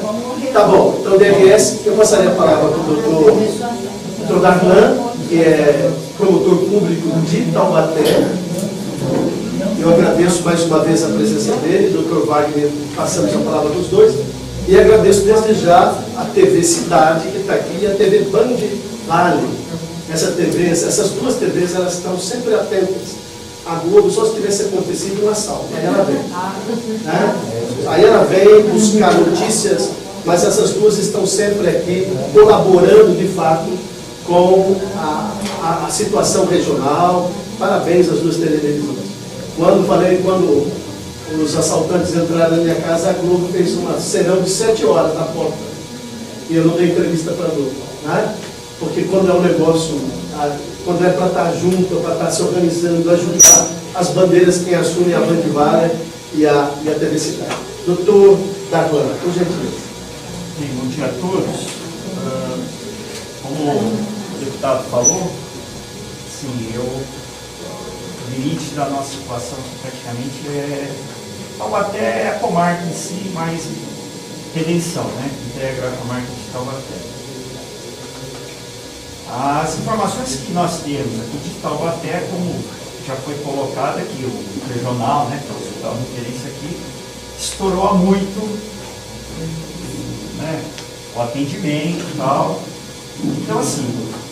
Speaker 1: Tá bom, então DRS, eu passaria a palavra para o doutor Darlan, que é promotor público de Taubaté. Eu agradeço mais uma vez a presença dele, doutor Wagner, passamos a palavra dos dois, e agradeço desde já a TV Cidade, que está aqui, e a TV Band Vale. Essas duas TVs, elas estão sempre atentas. A Globo, só se tivesse acontecido um assalto, aí ela vem. Né? Aí ela vem buscar notícias, mas essas duas estão sempre aqui, colaborando de fato com a situação regional. Parabéns às duas televisões. Quando os assaltantes entraram na minha casa, a Globo fez uma serão de 7 horas na porta. E eu não dei entrevista para a Globo. Né? Porque quando é um negócio, quando é para estar junto, para estar se organizando, ajudar as bandeiras, quem assume é a Band Vale e a TV Cidade. Doutor Darlan, por gentileza.
Speaker 14: Bom dia a todos. Como o deputado falou, sim, o limite da nossa situação praticamente é Taubaté, a comarca em si, mais redenção, né? Integra a comarca de Taubaté. As informações que nós temos aqui de Taubaté, como já foi colocado aqui, o regional, né, que é o hospital de referência aqui, estourou muito, né, o atendimento e tal. Então, assim,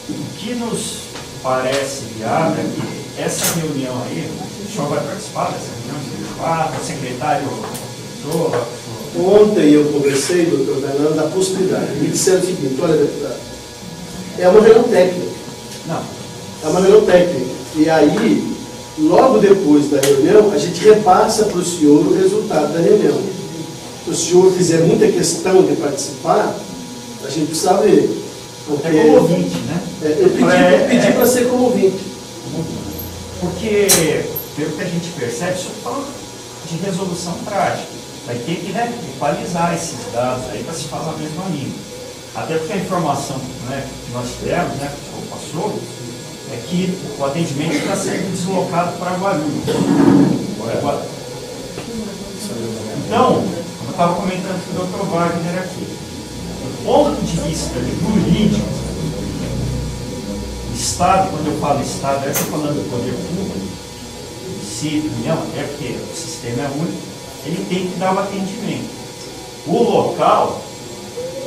Speaker 14: o que nos parece viável é que essa reunião aí, o senhor vai participar dessa reunião, o secretário
Speaker 1: Ontem eu conversei, doutor Fernando, da possibilidade. Me disseram o seguinte: olha, deputado, é uma reunião técnica.
Speaker 14: Não.
Speaker 1: É uma reunião técnica. E aí, logo depois da reunião, a gente repassa para o senhor o resultado da reunião. Se o senhor fizer muita questão de participar, a gente precisa ver. Porque,
Speaker 14: é como ouvinte, né?
Speaker 1: Eu pedi para ser como ouvinte.
Speaker 14: Porque, pelo que a gente percebe, isso fala de resolução prática. Vai ter que, né, equalizar esses dados aí para se falar a mesma língua. Até porque a informação, né, que nós tivemos, né, que o senhor passou, é que o atendimento está sendo deslocado para Guarulhos. Então, como eu estava comentando com o Dr. Wagner aqui, do ponto de vista jurídico, o Estado, quando eu falo Estado, eu estou falando do poder público, município, União, até porque o sistema é único, ele tem que dar o atendimento. O local,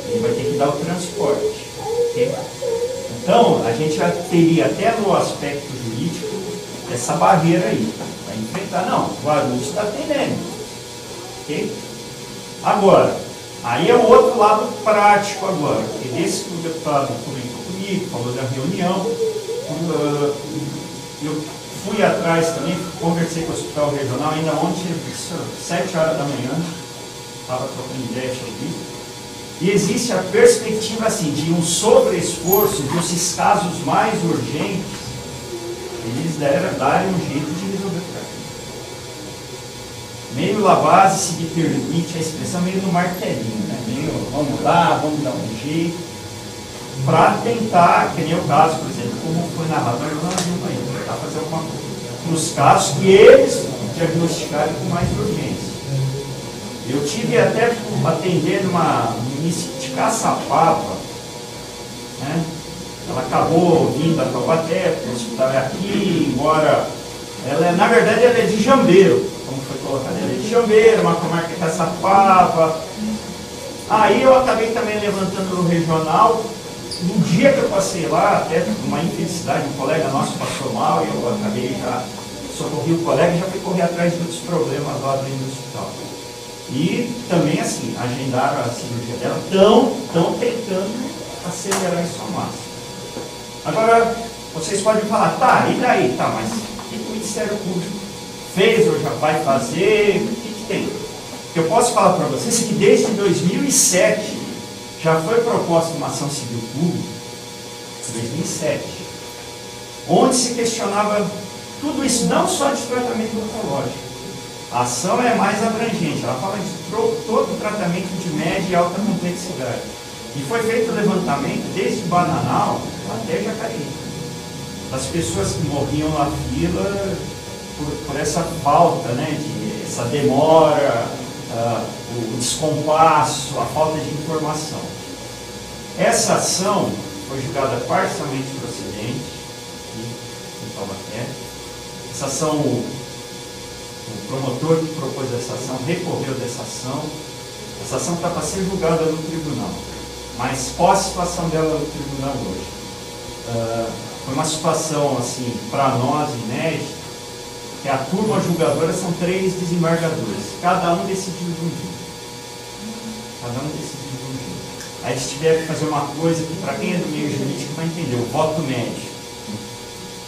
Speaker 14: ele vai ter que dar o transporte. Okay? Então, a gente já teria até no aspecto jurídico essa barreira aí, para enfrentar. Não, o Guarulhos está atendendo. Okay? Agora, aí é o outro lado prático agora. E desse que o deputado comentou comigo, falou da reunião, eu fui atrás também, conversei com o Hospital Regional, ainda ontem, 7 horas da manhã, estava trocando ideia sobre isso. E existe a perspectiva assim, de um sobre-esforço, desses casos mais urgentes, eles darem um jeito de resolver o problema. Meio Lavazzi, se me permite a expressão, meio no martelinho, né? Meio, vamos lá, vamos dar um jeito, para tentar, que nem o caso, por exemplo, como foi narrado na jornalismo aí, tentar fazer alguma coisa. Nos casos que eles diagnosticaram com mais urgência. Eu tive até atendendo uma município de Caçapava, né? Ela acabou vindo a Taubaté, o hospital é aqui, embora ela, na verdade, ela é de Jambeiro, como foi colocado, ela é de Jambeiro, uma comarca de Caçapava. Aí eu acabei também levantando no regional. No dia que eu passei lá, até uma infelicidade, um colega nosso passou mal e eu acabei já socorri o colega e já fui correr atrás de outros problemas lá dentro do hospital. E também, assim, agendaram a cirurgia dela, estão tentando acelerar isso ao máximo. Agora, vocês podem falar, tá, e daí? Tá, mas o que o Ministério Público fez ou já vai fazer? O que tem? O que eu posso falar para vocês é que desde 2007 já foi proposta uma ação civil pública, 2007, onde se questionava tudo isso, não só de tratamento oncológico. A ação é mais abrangente, ela fala de todo o tratamento de média e alta complexidade. E foi feito o levantamento desde Bananal até Jacareí. Das pessoas que morriam na fila por essa falta, né, essa demora, o descompasso, a falta de informação. Essa ação foi julgada parcialmente procedente em Taubaté. Essa ação, o promotor que propôs essa ação recorreu dessa ação. Essa ação está para ser julgada no tribunal, mas qual a situação dela no tribunal hoje? Foi uma situação, assim, para nós, inédita, que a turma julgadora são 3 desembargadores, cada um decidiu de um jeito. Cada um decidiu de um jeito. Aí eles tiveram que fazer uma coisa que, para quem é do meio jurídico, vai entender, o voto médio.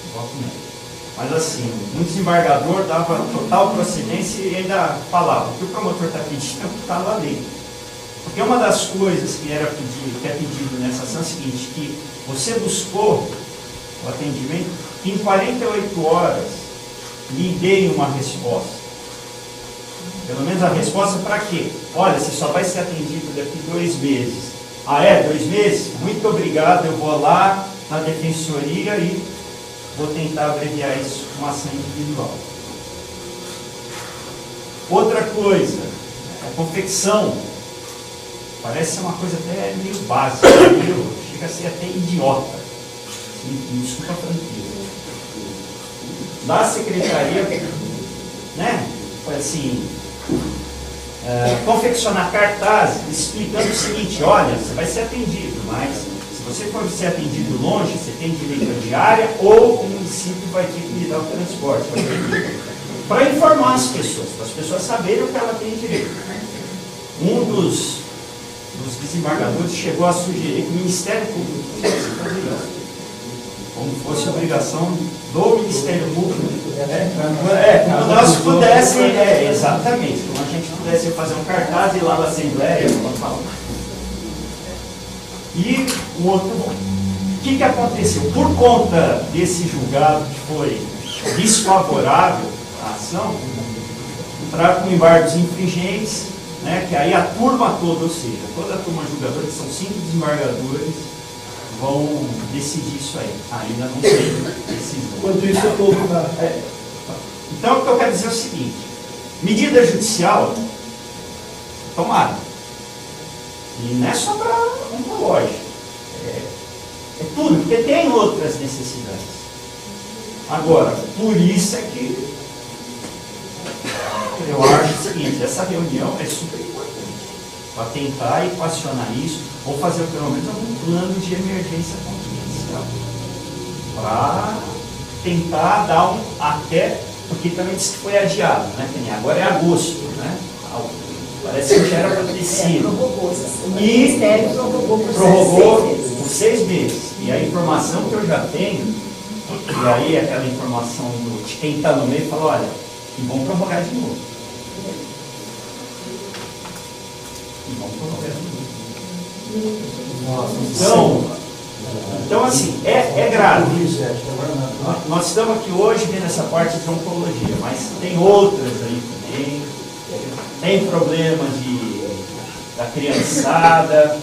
Speaker 14: O voto médio. Mas assim, um desembargador dava total procedência e ainda falava, o que o promotor está pedindo é o que está na lei. Porque uma das coisas que é pedido nessa ação é o seguinte, que você buscou o atendimento, que em 48 horas lhe deem uma resposta. Pelo menos a resposta para quê? Olha, você só vai ser atendido daqui 2 meses. Ah, é? 2 meses? Muito obrigado, eu vou lá na defensoria e vou tentar abreviar isso com uma ação individual. Outra coisa, a confecção. Parece ser uma coisa até meio básica, chega a ser até idiota. Me desculpa a franqueza. Da secretaria, né? Foi assim, confeccionar cartazes explicando o seguinte, olha, você vai ser atendido, mas se você for ser atendido longe, você tem direito à diária ou o município vai ter que lhe dar o transporte. Para informar as pessoas saberem o que ela tem direito. Um dos desembargadores chegou a sugerir que o Ministério Público tivesse que fazer isso. Como fosse obrigação do Ministério Público. Como nós pudéssemos, exatamente, como a gente pudesse fazer um cartaz e ir lá na Assembleia, E o outro, o que aconteceu? Por conta desse julgado que foi desfavorável à ação, entraram com embargos infringentes, né, que aí a turma toda, ou seja, toda a turma julgadora, que são 5 desembargadores, vão decidir isso aí. Ainda não sei decisão.
Speaker 1: Enquanto isso, eu estou na...
Speaker 14: Então, o que eu quero dizer é o seguinte, medida judicial, tomada. E não é só para oncológico. É tudo, porque tem outras necessidades. Agora, por isso é que eu acho o seguinte, essa reunião é super importante para tentar equacionar isso, ou fazer pelo menos algum plano de emergência contingencial. Para tentar dar até, porque também disse que foi adiado, né? Agora é agosto, né? Parece que já era para ter sido.
Speaker 11: O Ministério prorrogou
Speaker 14: por 6 meses. E a informação que eu já tenho, e aí aquela informação de quem está no meio, fala, olha, que vão prorrogar de novo. Então assim, é grave. Nós estamos aqui hoje vendo essa parte de oncologia, mas tem outras aí também. Tem problemas da criançada,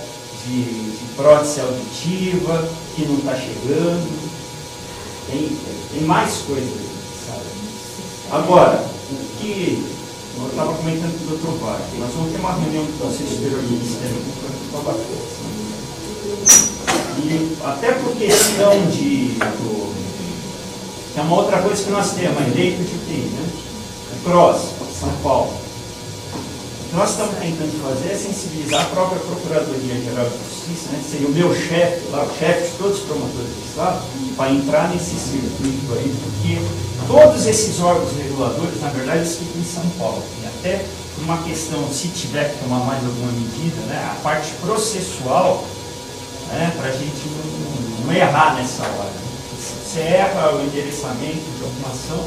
Speaker 14: de prótese auditiva, que não está chegando. Tem mais coisas, sabe? Agora, o que eu estava comentando com o Dr. Wagner, nós vamos ter uma reunião do Conselho Superior do Ministério Público. E até por questão é uma outra coisa que nós temos, a lei que tem, né? O CROSS, São Paulo. O que nós estamos tentando fazer é sensibilizar a própria Procuradoria-Geral de Justiça, né? Seria o meu chefe, lá, o chefe de todos os promotores do Estado, para entrar nesse circuito aí, porque todos esses órgãos reguladores, na verdade, eles ficam em São Paulo. E até por uma questão, se tiver que tomar mais alguma medida, né? A parte processual, né? Para a gente não errar nessa hora. Você erra o endereçamento de alguma ação,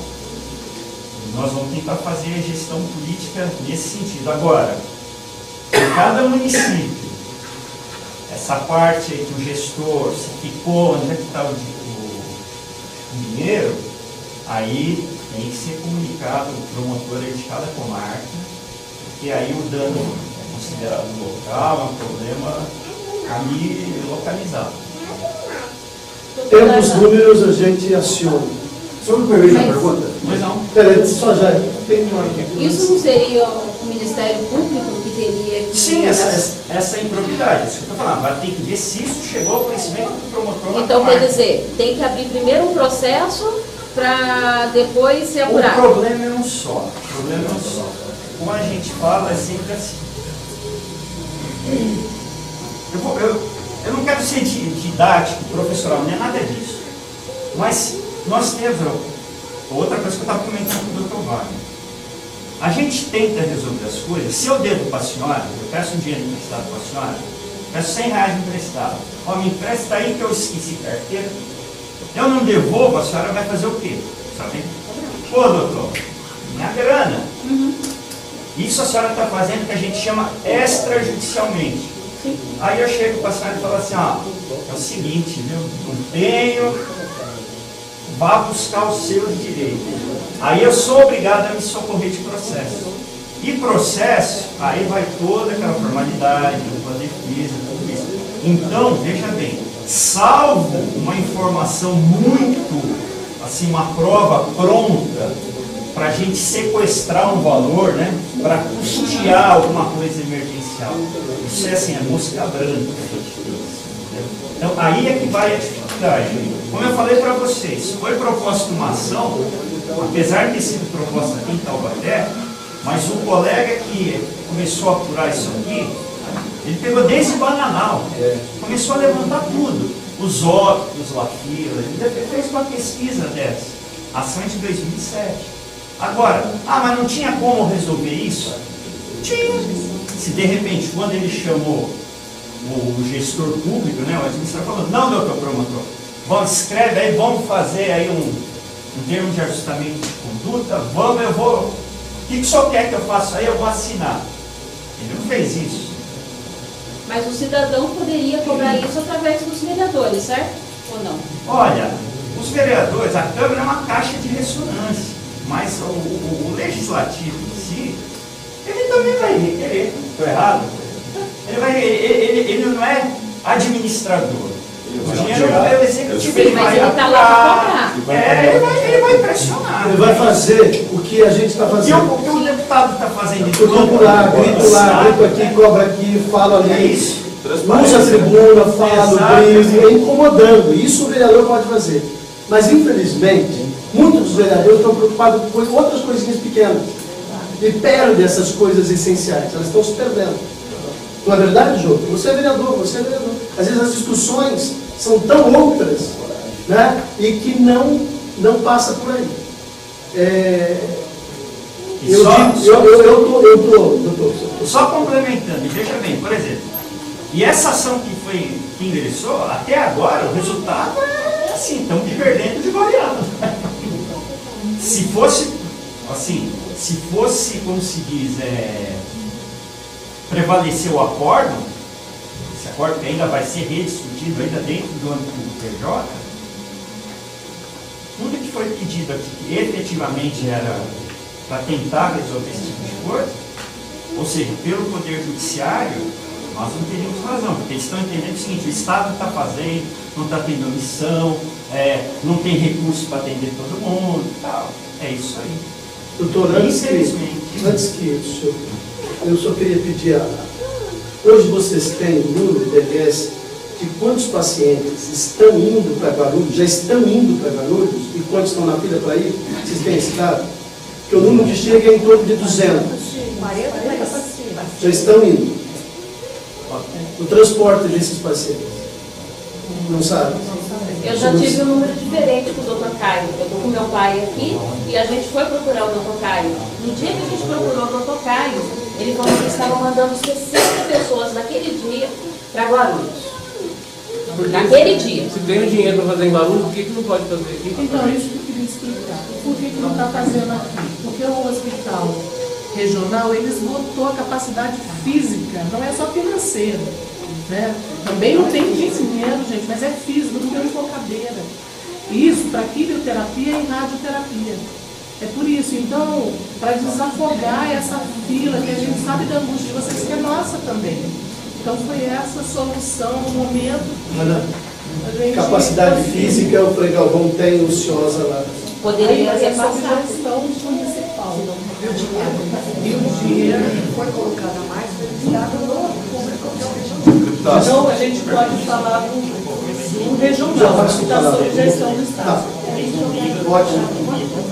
Speaker 14: nós vamos tentar fazer a gestão política nesse sentido. Agora, em cada município, essa parte aí que o gestor se ficou, onde é que está o dinheiro, aí tem que ser comunicado o promotor aí de cada comarca, porque aí o dano é considerado local, é um problema ali localizado.
Speaker 1: Tendo os números, a gente aciona.
Speaker 4: Só me permite uma pergunta?
Speaker 14: Pois não.
Speaker 1: Peraí, só já tem uma...
Speaker 7: Isso não seria o Ministério Público que teria que...
Speaker 14: Sim, essa é a improbidade, isso que eu estou falando. Vai ter que ver se isso chegou ao conhecimento do promotor.
Speaker 7: Então, quer dizer, tem que abrir primeiro um processo para depois ser apurado.
Speaker 14: O problema é um só. Como a gente fala, é sempre assim. Eu não quero ser didático, professoral, não é nada disso. Mas nós temos outra coisa que eu estava comentando com o Dr. Wagner. A gente tenta resolver as coisas. Se eu devo para a senhora, eu peço um dinheiro emprestado para a senhora, peço R$100 emprestado. Ó, me empresta aí que eu esqueci carteira. Eu não devolvo, a senhora vai fazer o quê? Sabe? Pô, doutor, minha grana. Isso a senhora está fazendo que a gente chama extrajudicialmente. Aí eu chego para a senhora e falo assim, ó, é o seguinte, viu? Não tenho, vá buscar os seus direitos. Aí eu sou obrigado a me socorrer de processo. E processo, aí vai toda aquela formalidade, a defesa, tudo isso. Então, veja bem, salvo uma informação muito, assim, uma prova pronta para a gente sequestrar um valor, né, para custear alguma coisa emergencial. Isso é assim, é mosca branca que a gente fez. Então, aí é que vai a dificuldade. Como eu falei para vocês, foi proposta uma ação, apesar de ter sido proposta aqui em Taubaté, mas o colega que começou a apurar isso aqui, ele pegou desde Bananal, começou a levantar tudo, os óbitos, a fila, ele fez uma pesquisa dessa, ação de 2007. Agora, mas não tinha como resolver isso? Tinha. Se de repente, quando ele chamou o gestor público, né, o administrador, falou, não, doutor promotor, vamos, escreve aí, vamos fazer aí um termo de ajustamento de conduta, eu vou, o que o senhor quer que eu faça aí? Eu vou assinar. Ele não fez isso.
Speaker 7: Mas o cidadão poderia cobrar isso através dos vereadores, certo? Ou não?
Speaker 14: Olha, os vereadores, a Câmara é uma caixa de ressonância, mas o legislativo em si, ele também vai requerer. Estou errado? Ele não é administrador. O dinheiro é o executivo.
Speaker 7: Sim, mas ele está lá para cobrar.
Speaker 14: Ele vai pressionar.
Speaker 1: Ele vai fazer o que a gente está fazendo.
Speaker 14: O que o deputado está fazendo?
Speaker 1: Grito lá, grito aqui, cobra aqui, fala ali.
Speaker 14: É isso.
Speaker 1: Usa a tribuna, fala no brilho, é incomodando. Isso o vereador pode fazer. Mas, infelizmente, muitos dos vereadores estão preocupados com outras coisinhas pequenas. E perdem essas coisas essenciais. Elas estão se perdendo. Não é verdade, Jô? Você é vereador, você é vereador. Às vezes as discussões são tão outras, né? E que não passa por aí.
Speaker 14: Só complementando, veja bem, por exemplo, e essa ação que ingressou, até agora, o resultado é assim, estamos perdendo de goleada. Se fosse, assim, como se diz, prevalecer o acórdão, esse acordo que ainda vai ser rediscutido ainda dentro do âmbito do PJ, tudo que foi pedido aqui, que efetivamente era para tentar resolver esse tipo de coisa, ou seja, pelo Poder Judiciário, nós não teríamos razão, porque eles estão entendendo o seguinte: o Estado está fazendo, não está tendo omissão, não tem recurso para atender todo mundo e tal. É isso aí.
Speaker 1: Doutor, antes que eu só queria pedir hoje vocês têm o número de IBS de quantos pacientes estão indo para Guarulhos, já estão indo para Guarulhos, e quantos estão na fila para ir? Vocês têm esse dado? Porque o número que chega é em torno de 200. Já estão indo. O transporte desses pacientes. Não sabe?
Speaker 15: Eu já tive um número diferente com o doutor Caio. Eu estou com meu pai aqui e a gente foi procurar o doutor Caio. No dia que a gente procurou o doutor Caio, ele falou que estavam mandando 60 pessoas naquele dia para Guarulhos. Naquele dia.
Speaker 5: Se tem o dinheiro para fazer em Guarulhos, por que não pode fazer aqui?
Speaker 10: Então, isso que eu queria explicar. Por que não está fazendo aqui? Porque o hospital regional, ele esgotou a capacidade física, não é só financeira. Né? Também não tem dinheiro, gente, mas é físico, não tem cadeira. Isso para quimioterapia e radioterapia. É por isso, então, para desafogar essa fila, que a gente sabe da angústia de vocês, que é nossa também. Então foi essa a solução no momento que
Speaker 1: capacidade física, o Frei Galvão tem ociosa lá.
Speaker 15: Poderia
Speaker 10: fazer
Speaker 15: passar.
Speaker 10: gestão municipal. E o dinheiro
Speaker 11: foi colocado a mais pelo Estado no público.
Speaker 10: Então a gente pode falar do regional, que está sob gestão do Estado.
Speaker 1: Ótimo.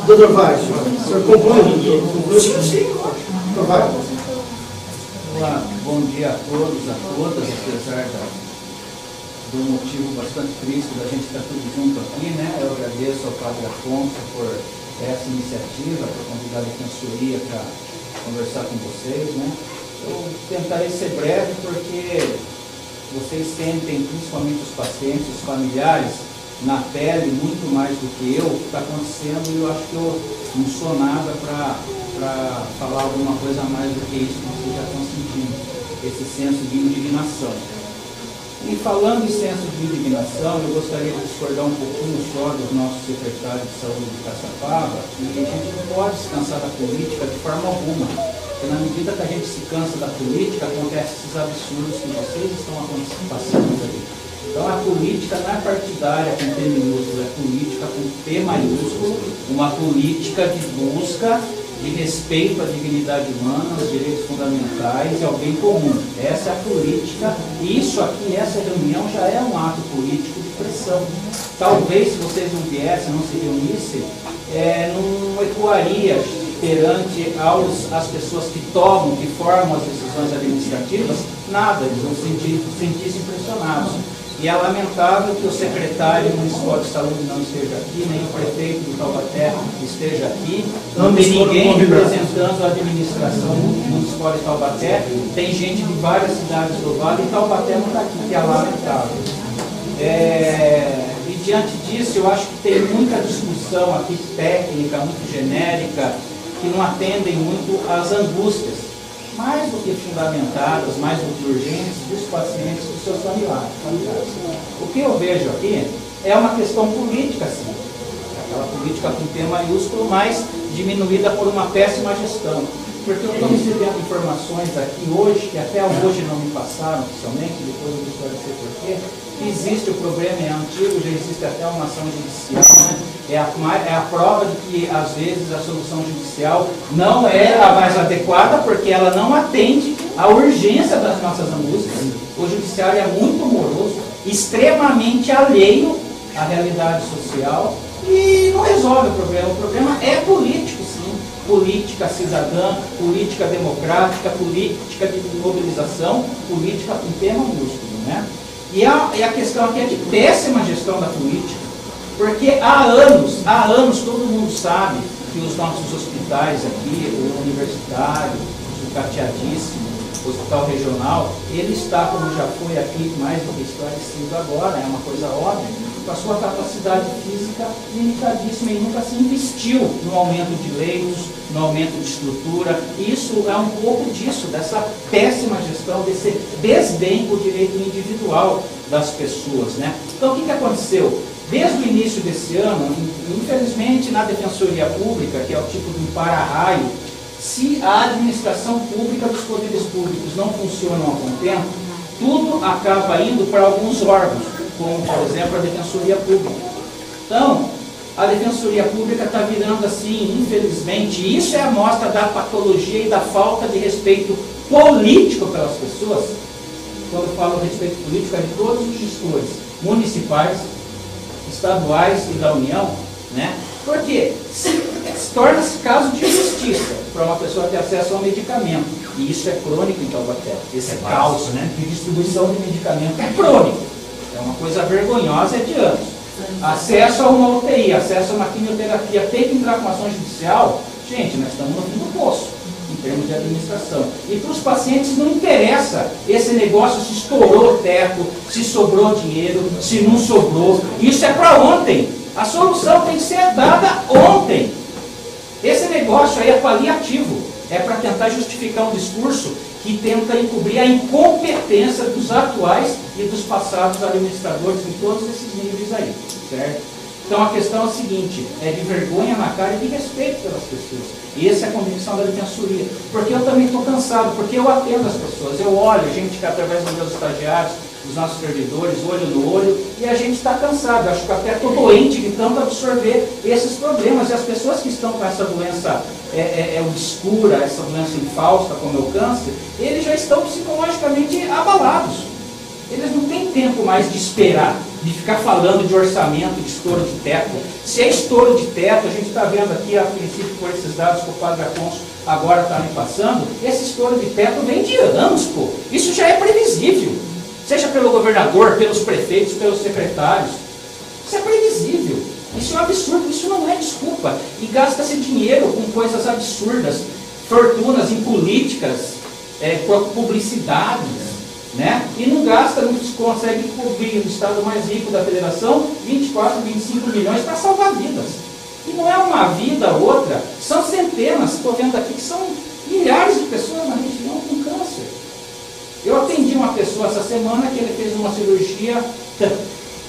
Speaker 1: Doutor Vargas, o senhor conclui? Sim. Doutor Vargas.
Speaker 3: Olá, bom dia a todos, a todas, apesar do motivo bastante triste da gente estar tudo junto aqui, né? Eu agradeço ao Padre Afonso por essa iniciativa, por convidar a defensoria para conversar com vocês, né? Eu tentarei ser breve porque vocês sentem, principalmente os pacientes, os familiares, na pele muito mais do que eu, o que está acontecendo, e eu acho que eu não sou nada para falar alguma coisa a mais do que isso que vocês já estão sentindo, esse senso de indignação. E falando em senso de indignação, eu gostaria de discordar um pouquinho só do nosso secretário de saúde de Caçapava, que a gente não pode se cansar da política de forma alguma, porque na medida que a gente se cansa da política, acontecem esses absurdos que vocês estão passando aí. Então a política não é partidária com P minúsculo, é política com P maiúsculo, uma política de busca de respeito à dignidade humana, aos direitos fundamentais e ao bem comum. Essa é a política, e isso aqui, essa reunião já é um ato político de pressão. Talvez se vocês não viessem, não se reunissem, não ecoaria perante as pessoas que tomam, que formam as decisões administrativas, nada, eles vão se sentir impressionados. E é lamentável que o secretário municipal de saúde não esteja aqui, nem o prefeito do Taubaté esteja aqui, não tem ninguém representando a administração municipal de Taubaté, tem gente de várias cidades do Vale e Taubaté não está aqui, que é lamentável. E diante disso, eu acho que tem muita discussão aqui técnica, muito genérica, que não atendem muito às angústias, mais do que fundamentadas, mais do que urgentes, dos pacientes e dos seus familiares. O que eu vejo aqui é uma questão política, sim. Aquela política com P maiúsculo, mas diminuída por uma péssima gestão. Porque eu estou recebendo informações aqui hoje, que até hoje não me passaram oficialmente, depois eu vou esclarecer porquê, que existe o problema, é antigo, já existe até uma ação judicial, né? É a prova de que, às vezes, a solução judicial não é a mais adequada, porque ela não atende à urgência das nossas angústias. O judiciário é muito moroso, extremamente alheio à realidade social e não resolve o problema. O problema é político, sim. Política cidadã, política democrática, política de mobilização, política com P maiúsculo, né? E a questão aqui é de péssima gestão da política, porque há anos todo mundo sabe que os nossos hospitais aqui, o universitário, o sucateadíssimo, o hospital regional, ele está, como já foi aqui, mais do que esclarecido agora, é uma coisa óbvia, com a sua capacidade física limitadíssima e nunca se investiu no aumento de leitos, no aumento de estrutura. E isso é um pouco disso, dessa péssima gestão, desse desdém por direito individual das pessoas, né? Então, o que aconteceu? Desde o início desse ano, infelizmente, na Defensoria Pública, que é o tipo de um para-raio, se a administração pública dos poderes públicos não funcionam a contento, tudo acaba indo para alguns órgãos, como, por exemplo, a Defensoria Pública. Então, a Defensoria Pública está virando assim, infelizmente, e isso é a amostra da patologia e da falta de respeito político pelas pessoas. Quando eu falo respeito político, é de todos os gestores municipais, estaduais e da União, né? Porque torna-se caso de justiça para uma pessoa ter acesso ao medicamento. E isso é crônico em Taubaté. Esse é caos, né? De distribuição de medicamento é crônico. É uma coisa vergonhosa, é de anos. Acesso a uma UTI, acesso a uma quimioterapia, tem que entrar com ação judicial. Gente, nós estamos no fim do poço, em termos de administração. E para os pacientes não interessa esse negócio, se estourou o teto, se sobrou dinheiro, se não sobrou. Isso é para ontem. A solução tem que ser dada ontem. Esse negócio aí é paliativo. É para tentar justificar um discurso que tenta encobrir a incompetência dos atuais e dos passados administradores em todos esses níveis aí, certo? Então a questão é a seguinte, é de vergonha na cara e de respeito pelas pessoas. E essa é a convicção da Defensoria. Porque eu também estou cansado, porque eu atendo as pessoas, eu olho, a gente que através dos meus estagiários, dos nossos servidores, olho no olho, e a gente está cansado. Acho que até estou doente de tanto absorver esses problemas. E as pessoas que estão com essa doença obscura, essa doença infausta, como é o câncer, eles já estão psicologicamente abalados. Eles não têm tempo mais de esperar, de ficar falando de orçamento, de estouro de teto. Se é estouro de teto, a gente está vendo aqui, a princípio, por esses dados que o Padre Afonso agora está me passando, esse estouro de teto vem de anos, pô. Isso já é previsível. Seja pelo governador, pelos prefeitos, pelos secretários. Isso é previsível. Isso é um absurdo, isso não é desculpa. E gasta-se dinheiro com coisas absurdas, fortunas em políticas, publicidades, né? E não gasta, não consegue cobrir o estado mais rico da federação 24, 25 milhões para salvar vidas. E não é uma vida ou outra, são centenas, estou vendo aqui que são milhares de pessoas na região com câncer. Eu atendi uma pessoa essa semana que ele fez uma cirurgia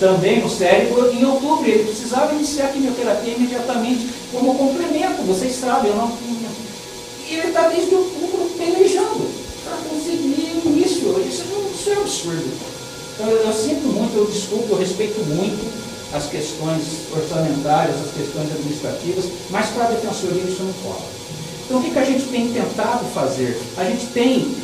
Speaker 3: também no cérebro em outubro. Ele precisava iniciar a quimioterapia imediatamente como complemento, vocês sabem, eu não tinha. E ele está desde outubro pelejando para conseguir o início. Isso é absurdo. Então eu sinto muito, eu desculpo, eu respeito muito as questões orçamentárias, as questões administrativas, mas para a Defensoria isso não cola. Então o que a gente tem tentado fazer? A gente tem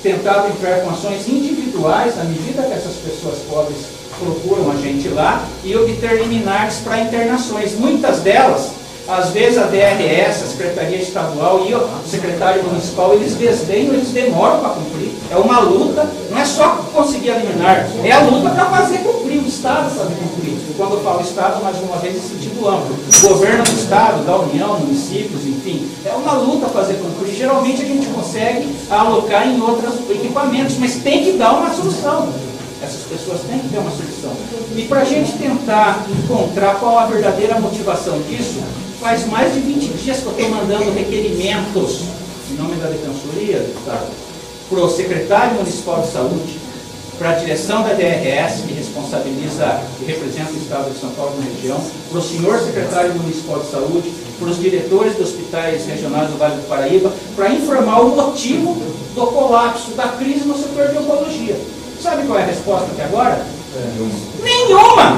Speaker 3: tentado entrar com ações individuais, à medida que essas pessoas pobres procuram a gente lá, e obter liminares para internações. Muitas delas, às vezes a DRS, a Secretaria Estadual e o Secretário Municipal, eles desdenham, eles demoram para cumprir. É uma luta, não é só conseguir a liminar, é a luta para fazer cumprir, o Estado fazer cumprir. Quando eu falo Estado, mais uma vez, em sentido amplo. Governo do Estado, da União, municípios, enfim. É uma luta fazer cumprir. Geralmente a gente consegue alocar em outros equipamentos, mas tem que dar uma solução. Essas pessoas têm que ter uma solução. E para a gente tentar encontrar qual a verdadeira motivação disso, faz mais de 20 dias que eu estou mandando requerimentos, em nome da Defensoria do Estado, para o Secretário Municipal de Saúde, para a direção da DRS, que responsabiliza e representa o Estado de São Paulo na região, para o senhor Secretário Municipal de Saúde, para os diretores dos hospitais regionais do Vale do Paraíba, para informar o motivo do colapso, da crise no setor de oncologia. Sabe qual é a resposta até agora? Nenhuma!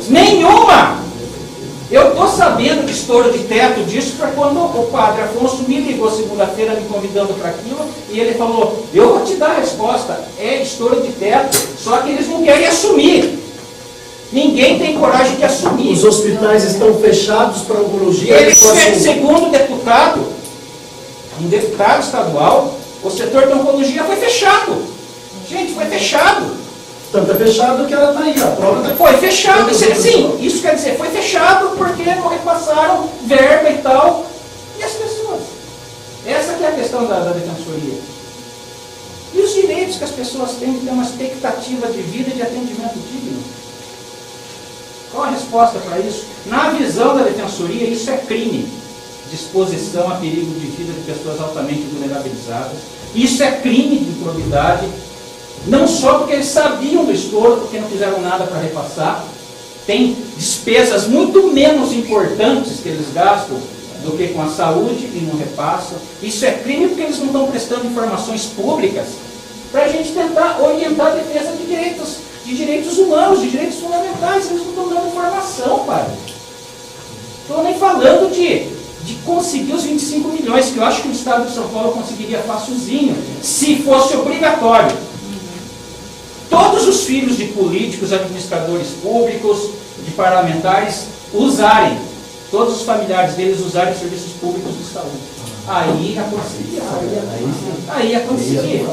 Speaker 3: Nenhuma! Eu estou sabendo de estouro de teto disso para quando o Padre Afonso me ligou segunda-feira me convidando para aquilo e ele falou, eu vou te dar a resposta, é estouro de teto, só que eles não querem assumir. Ninguém tem coragem de assumir.
Speaker 1: Os hospitais estão fechados para oncologia.
Speaker 3: Ele, segundo deputado, um deputado estadual, o setor de oncologia foi fechado. Gente, foi fechado.
Speaker 1: Tanto é fechado que ela está aí, a prova está...
Speaker 3: Foi fechado, sim, isso quer dizer, foi fechado porque não repassaram verba e tal. E as pessoas? Essa que é a questão da Defensoria. E os direitos que as pessoas têm de ter uma expectativa de vida e de atendimento digno. Qual a resposta para isso? Na visão da Defensoria, isso é crime. Disposição a perigo de vida de pessoas altamente vulnerabilizadas. Isso é crime de improbidade, não só porque eles sabiam do estouro, porque não fizeram nada para repassar. Tem despesas muito menos importantes que eles gastam do que com a saúde e não repassam. Isso é crime porque eles não estão prestando informações públicas para a gente tentar orientar a defesa de direitos humanos, de direitos fundamentais. Eles não estão dando informação, pai. Estou nem falando de conseguir os 25 milhões, que eu acho que o Estado de São Paulo conseguiria facilzinho, se fosse obrigatório. Todos os filhos de políticos, administradores públicos, de parlamentares, usarem, todos os familiares deles usarem serviços públicos de saúde. Aí ia conseguir. Aí ia conseguir.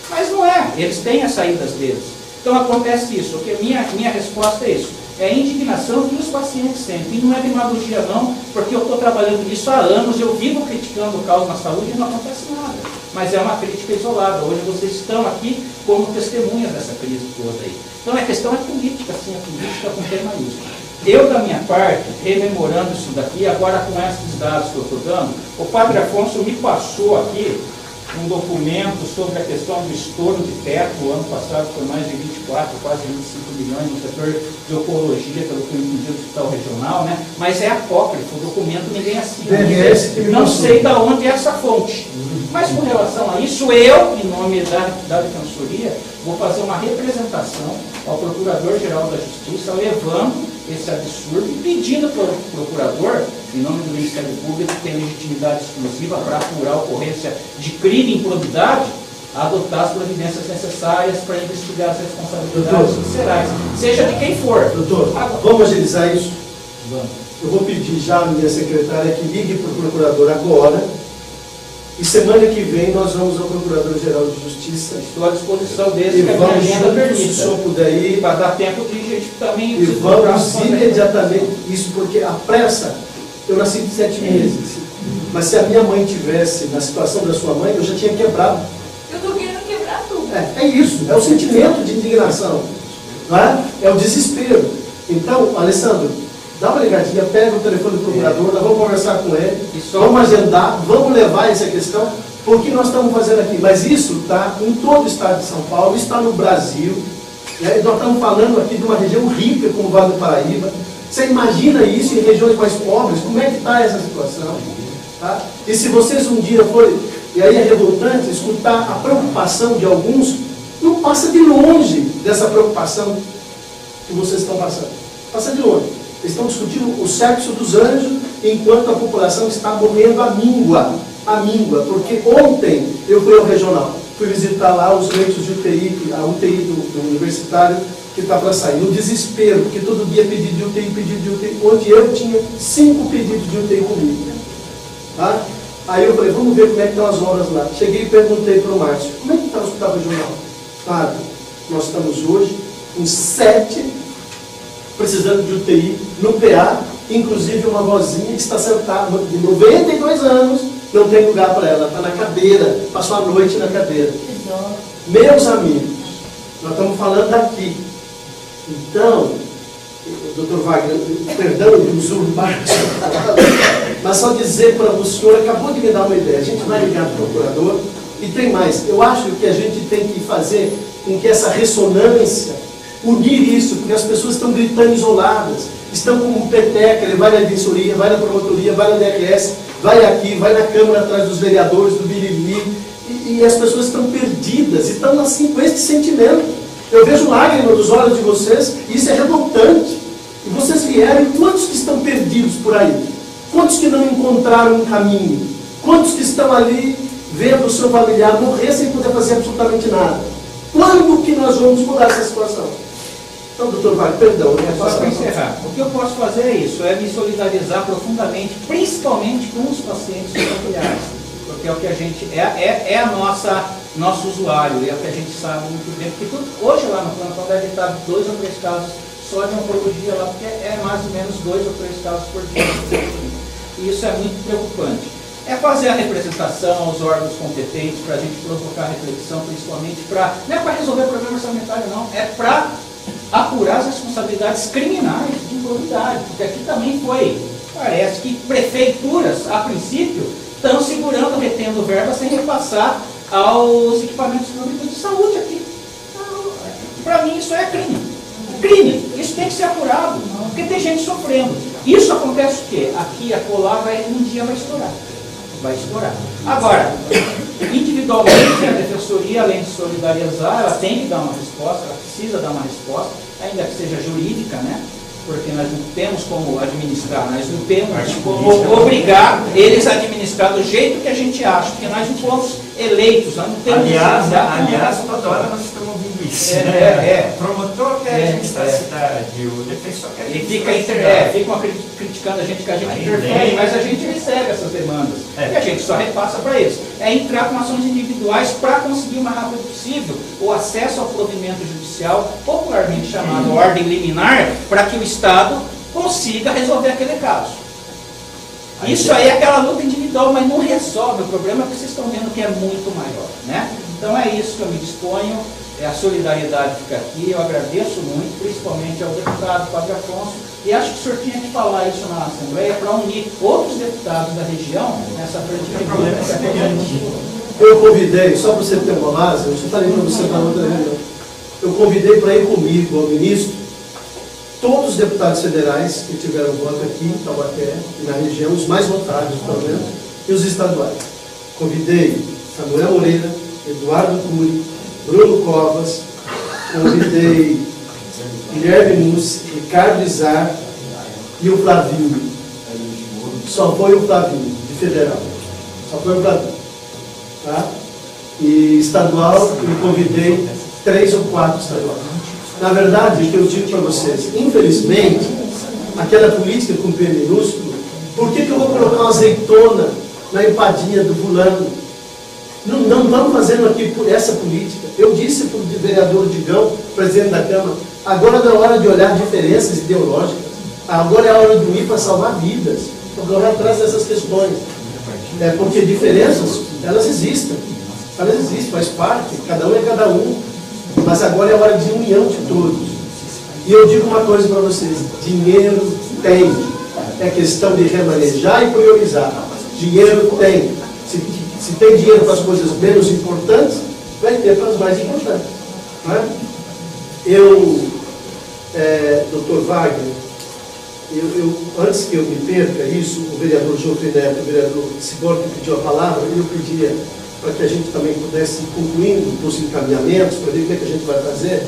Speaker 3: Mas não é, eles têm as saídas deles. Então acontece isso, porque minha resposta é isso. É a indignação que os pacientes sentem. E não é demagogia não, porque eu estou trabalhando nisso há anos, eu vivo criticando o caos na saúde e não acontece nada. Mas é uma crítica isolada. Hoje vocês estão aqui como testemunhas dessa crise toda aí. Então a questão é política, sim, a política com P maiúsculo. Eu, da minha parte, rememorando isso daqui, agora com esses dados que eu estou dando, o Padre Afonso me passou aqui um documento sobre a questão do estouro de teto. O ano passado foi mais de 24, quase 25 milhões no setor de oncologia, pelo que eu entendi, do hospital regional, né? Mas é apócrifo, o documento ninguém assina. Não sei de onde é essa fonte. Mas com relação a isso, eu, em nome da Defensoria, vou fazer uma representação ao Procurador-Geral da Justiça, levando esse absurdo e pedindo para o Procurador, em nome do Ministério Público, que tem legitimidade exclusiva para apurar a ocorrência de crime e improbidade, a adotar as providências necessárias para investigar as responsabilidades viscerais, seja de quem for.
Speaker 1: Doutor, vamos agilizar isso? Vamos. Eu vou pedir já à minha secretária que ligue para o Procurador agora, e semana que vem nós vamos ao Procurador-Geral de Justiça.
Speaker 3: Estou à disposição dele,
Speaker 1: e
Speaker 3: que a
Speaker 1: vamos
Speaker 3: minha agenda permita.
Speaker 1: Se o senhor puder ir,
Speaker 3: para dar tempo de gente também...
Speaker 1: E vamos imediatamente, isso porque a pressa, eu nasci de 7 meses, mas se a minha mãe tivesse na situação da sua mãe, eu já tinha quebrado.
Speaker 9: Eu estou querendo quebrar tudo.
Speaker 1: É isso, é o sentimento de indignação, não é? É o desespero. Então, Alessandro, dá uma ligadinha, pega o telefone do procurador, nós vamos conversar com ele, vamos agendar, vamos levar essa questão, porque nós estamos fazendo aqui. Mas isso está em todo o estado de São Paulo, está no Brasil, né? Nós estamos falando aqui de uma região rica como o Vale do Paraíba. Você imagina isso em regiões mais pobres, como é que está essa situação? Tá? E se vocês um dia forem, e aí é revoltante escutar a preocupação de alguns, não passa de longe dessa preocupação que vocês estão passando. Passa de longe. Eles estão discutindo o sexo dos anjos, enquanto a população está morrendo à míngua. À míngua. Porque ontem eu fui ao regional, fui visitar lá os leitos de UTI, a UTI do universitário, que está para sair. No desespero, porque todo dia pedido de UTI, onde eu tinha 5 pedidos de UTI comigo. Tá? Aí eu falei, vamos ver como é que estão as obras lá. Cheguei e perguntei para o Márcio, como é que está o hospital regional? Padre, nós estamos hoje com 7 precisando de UTI no PA, inclusive uma vozinha que está sentada, de 92 anos, não tem lugar para ela, está na cadeira, passou a noite na cadeira. Meus amigos, nós estamos falando aqui. Então, doutor Wagner, perdão de usurpar, mas só dizer para o senhor, acabou de me dar uma ideia, a gente vai ligar para o procurador, e tem mais, eu acho que a gente tem que fazer com que essa ressonância, unir isso, porque as pessoas estão gritando isoladas, estão como peteca, ele vai na defensoria, vai na promotoria, vai na DRS, vai aqui, vai na Câmara atrás dos vereadores, do Biriri, e as pessoas estão perdidas, e estão assim com esse sentimento. Eu vejo lágrimas nos olhos de vocês, e isso é revoltante. E vocês vieram, quantos que estão perdidos por aí? Quantos que não encontraram um caminho? Quantos que estão ali vendo o seu familiar morrer sem poder fazer absolutamente nada? Quando que nós vamos mudar essa situação? Então, doutor Wagner, perdão, né?
Speaker 3: Só para encerrar, o que eu posso fazer é isso, é me solidarizar profundamente, principalmente com os pacientes familiares, porque é o que a gente, é a nosso usuário, é o que a gente sabe muito bem, porque hoje lá no plantão deve estar 2 ou 3 casos só de oncologia lá, porque é mais ou menos 2 ou 3 casos por dia. E isso é muito preocupante. É fazer a representação aos órgãos competentes para a gente provocar reflexão, principalmente para, não é para resolver o problema orçamentário não, é para apurar as responsabilidades criminais de improbidade, porque aqui também parece que prefeituras, a princípio, estão segurando, retendo verba sem repassar aos equipamentos públicos de saúde aqui. Para mim isso é crime. Crime. Isso tem que ser apurado, porque tem gente sofrendo. Isso acontece o quê? Aqui, acolá, um dia vai estourar. Vai estourar. Agora, individualmente, a defensoria, além de solidarizar, ela tem que dar uma resposta, ela precisa dar uma resposta, ainda que seja jurídica, né? Porque nós não temos como administrar, nós não temos como obrigar eles a administrar do jeito que a gente acha, porque nós não fomos eleitos, nós não temos...
Speaker 14: Aliás, toda hora nós estamos ouvindo isso. O promotor quer administrar a cidade, o defensor quer administrar a cidade.
Speaker 3: Ficam criticando a gente que a gente interfere, mas a gente recebe essas demandas. E a gente só repassa para eles. É entrar com ações individuais para conseguir o mais rápido possível o acesso ao provimento judicial, popularmente chamado ordem liminar, para que o Estado consiga resolver aquele caso. Isso aí é aquela luta individual, mas não resolve o problema, que vocês estão vendo que é muito maior, né? Então é isso que eu me disponho, a solidariedade fica aqui, eu agradeço muito, principalmente ao deputado Padre Afonso, e acho que o senhor tinha que falar isso na Assembleia para unir outros deputados da região nessa frente de problema.
Speaker 1: Eu convidei, só para você ter uma base, eu já falei para você na outra reunião, eu convidei para ir comigo ao ministro todos os deputados federais que tiveram voto aqui em Taubaté e na região, os mais votados, pelo menos, e os estaduais. Convidei Samuel Moreira, Eduardo Cury, Bruno Covas, convidei Guilherme Mussi, Ricardo Izar e o Flavinho. Só foi o Flavinho, de federal. Só foi o Flavinho. Tá? E estadual, eu convidei 3 ou 4 estaduais. Na verdade, o que eu digo para vocês, infelizmente, aquela política com P minúsculo, por que eu vou colocar uma azeitona na empadinha do fulano? Não estamos fazendo aqui por essa política. Eu disse para o vereador Digão, presidente da Câmara, agora não é hora de olhar diferenças ideológicas, agora é a hora de ir para salvar vidas, para correr atrás dessas questões. Porque diferenças, elas existem, faz parte, cada um é cada um, mas agora é a hora de união de todos. E eu digo uma coisa para vocês, dinheiro tem, é questão de remanejar e priorizar. Dinheiro tem. Se tem dinheiro para as coisas menos importantes, vai ter para as mais importantes. Não é? Dr. Wagner, antes que eu me perca isso, o vereador Joffre Neto, o vereador Sigor que pediu a palavra, eu pedia para que a gente também pudesse ir concluindo os encaminhamentos, para ver o que a gente vai fazer,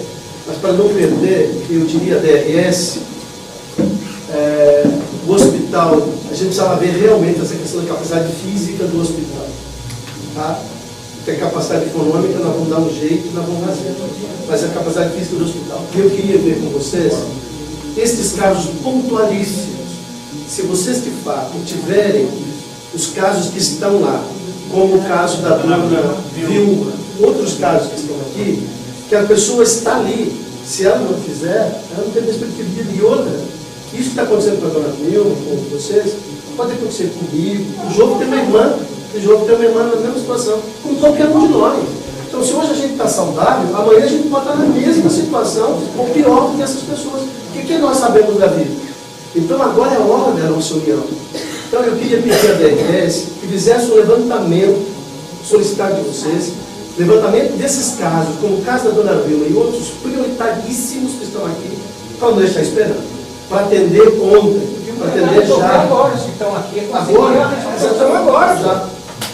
Speaker 1: mas para não perder, eu diria DRS, o hospital, a gente precisava ver realmente essa questão da capacidade física do hospital. Tá? Tem capacidade econômica, nós vamos dar um jeito, nós vamos fazer. Mas a capacidade física do hospital. E eu queria ver com vocês estes casos pontualíssimos. Se vocês de fato tiverem os casos que estão lá, como o caso da dona Vilma, outros casos que estão aqui, que a pessoa está ali, se ela não fizer, ela não tem perspectiva de vida. E outra, isso que está acontecendo com a dona Vilma, com vocês, pode acontecer comigo. O jogo tem uma irmã na mesma situação, com qualquer um de nós. Então, se hoje a gente está saudável, amanhã a gente pode estar na mesma situação, ou pior do que essas pessoas. O que nós sabemos da vida? Então, agora é a hora da nossa união. Então, eu queria pedir a DRS que fizesse um levantamento, solicitar de vocês, levantamento desses casos, como o caso da dona Vilma e outros prioritadíssimos que estão aqui, para não deixar esperando, para atender ontem, para atender já.
Speaker 3: Agora, se estão aqui,
Speaker 1: agora,
Speaker 3: já.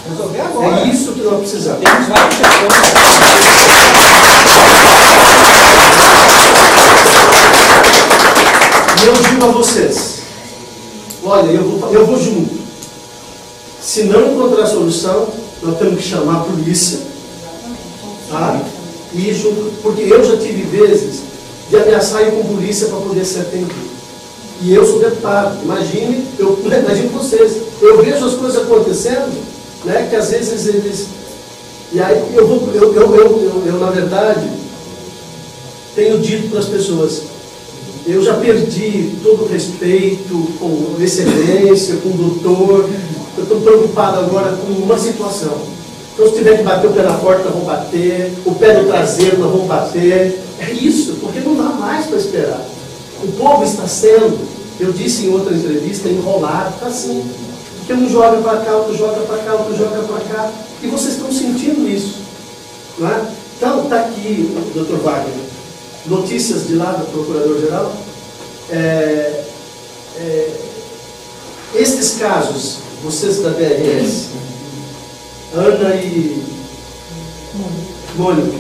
Speaker 3: Resolver agora.
Speaker 1: É isso que nós precisamos.
Speaker 3: Temos vários setores.
Speaker 1: E eu digo a vocês, olha, eu vou junto. Se não encontrar solução, nós temos que chamar a polícia. Tá? E junto, porque eu já tive vezes de ameaçar ir com polícia para poder ser atendido. E eu sou deputado. Imagine vocês. Eu vejo as coisas acontecendo, né, que às vezes eles... E aí eu na verdade, tenho dito para as pessoas, eu já perdi todo o respeito com excelência, com o doutor, eu estou preocupado agora com uma situação. Então, se tiver que bater o pé na porta, nós vamos bater, o pé no traseiro, nós vamos bater. É isso, porque não dá mais para esperar. O povo está sendo, eu disse em outra entrevista, enrolado, está assim. Porque um joga para cá, outro joga para cá, outro joga para cá, e vocês estão sentindo isso. Não é? Então, está aqui, Dr. Wagner, notícias de lá do Procurador-Geral. Estes casos, vocês da DRS, Ana e Mônica,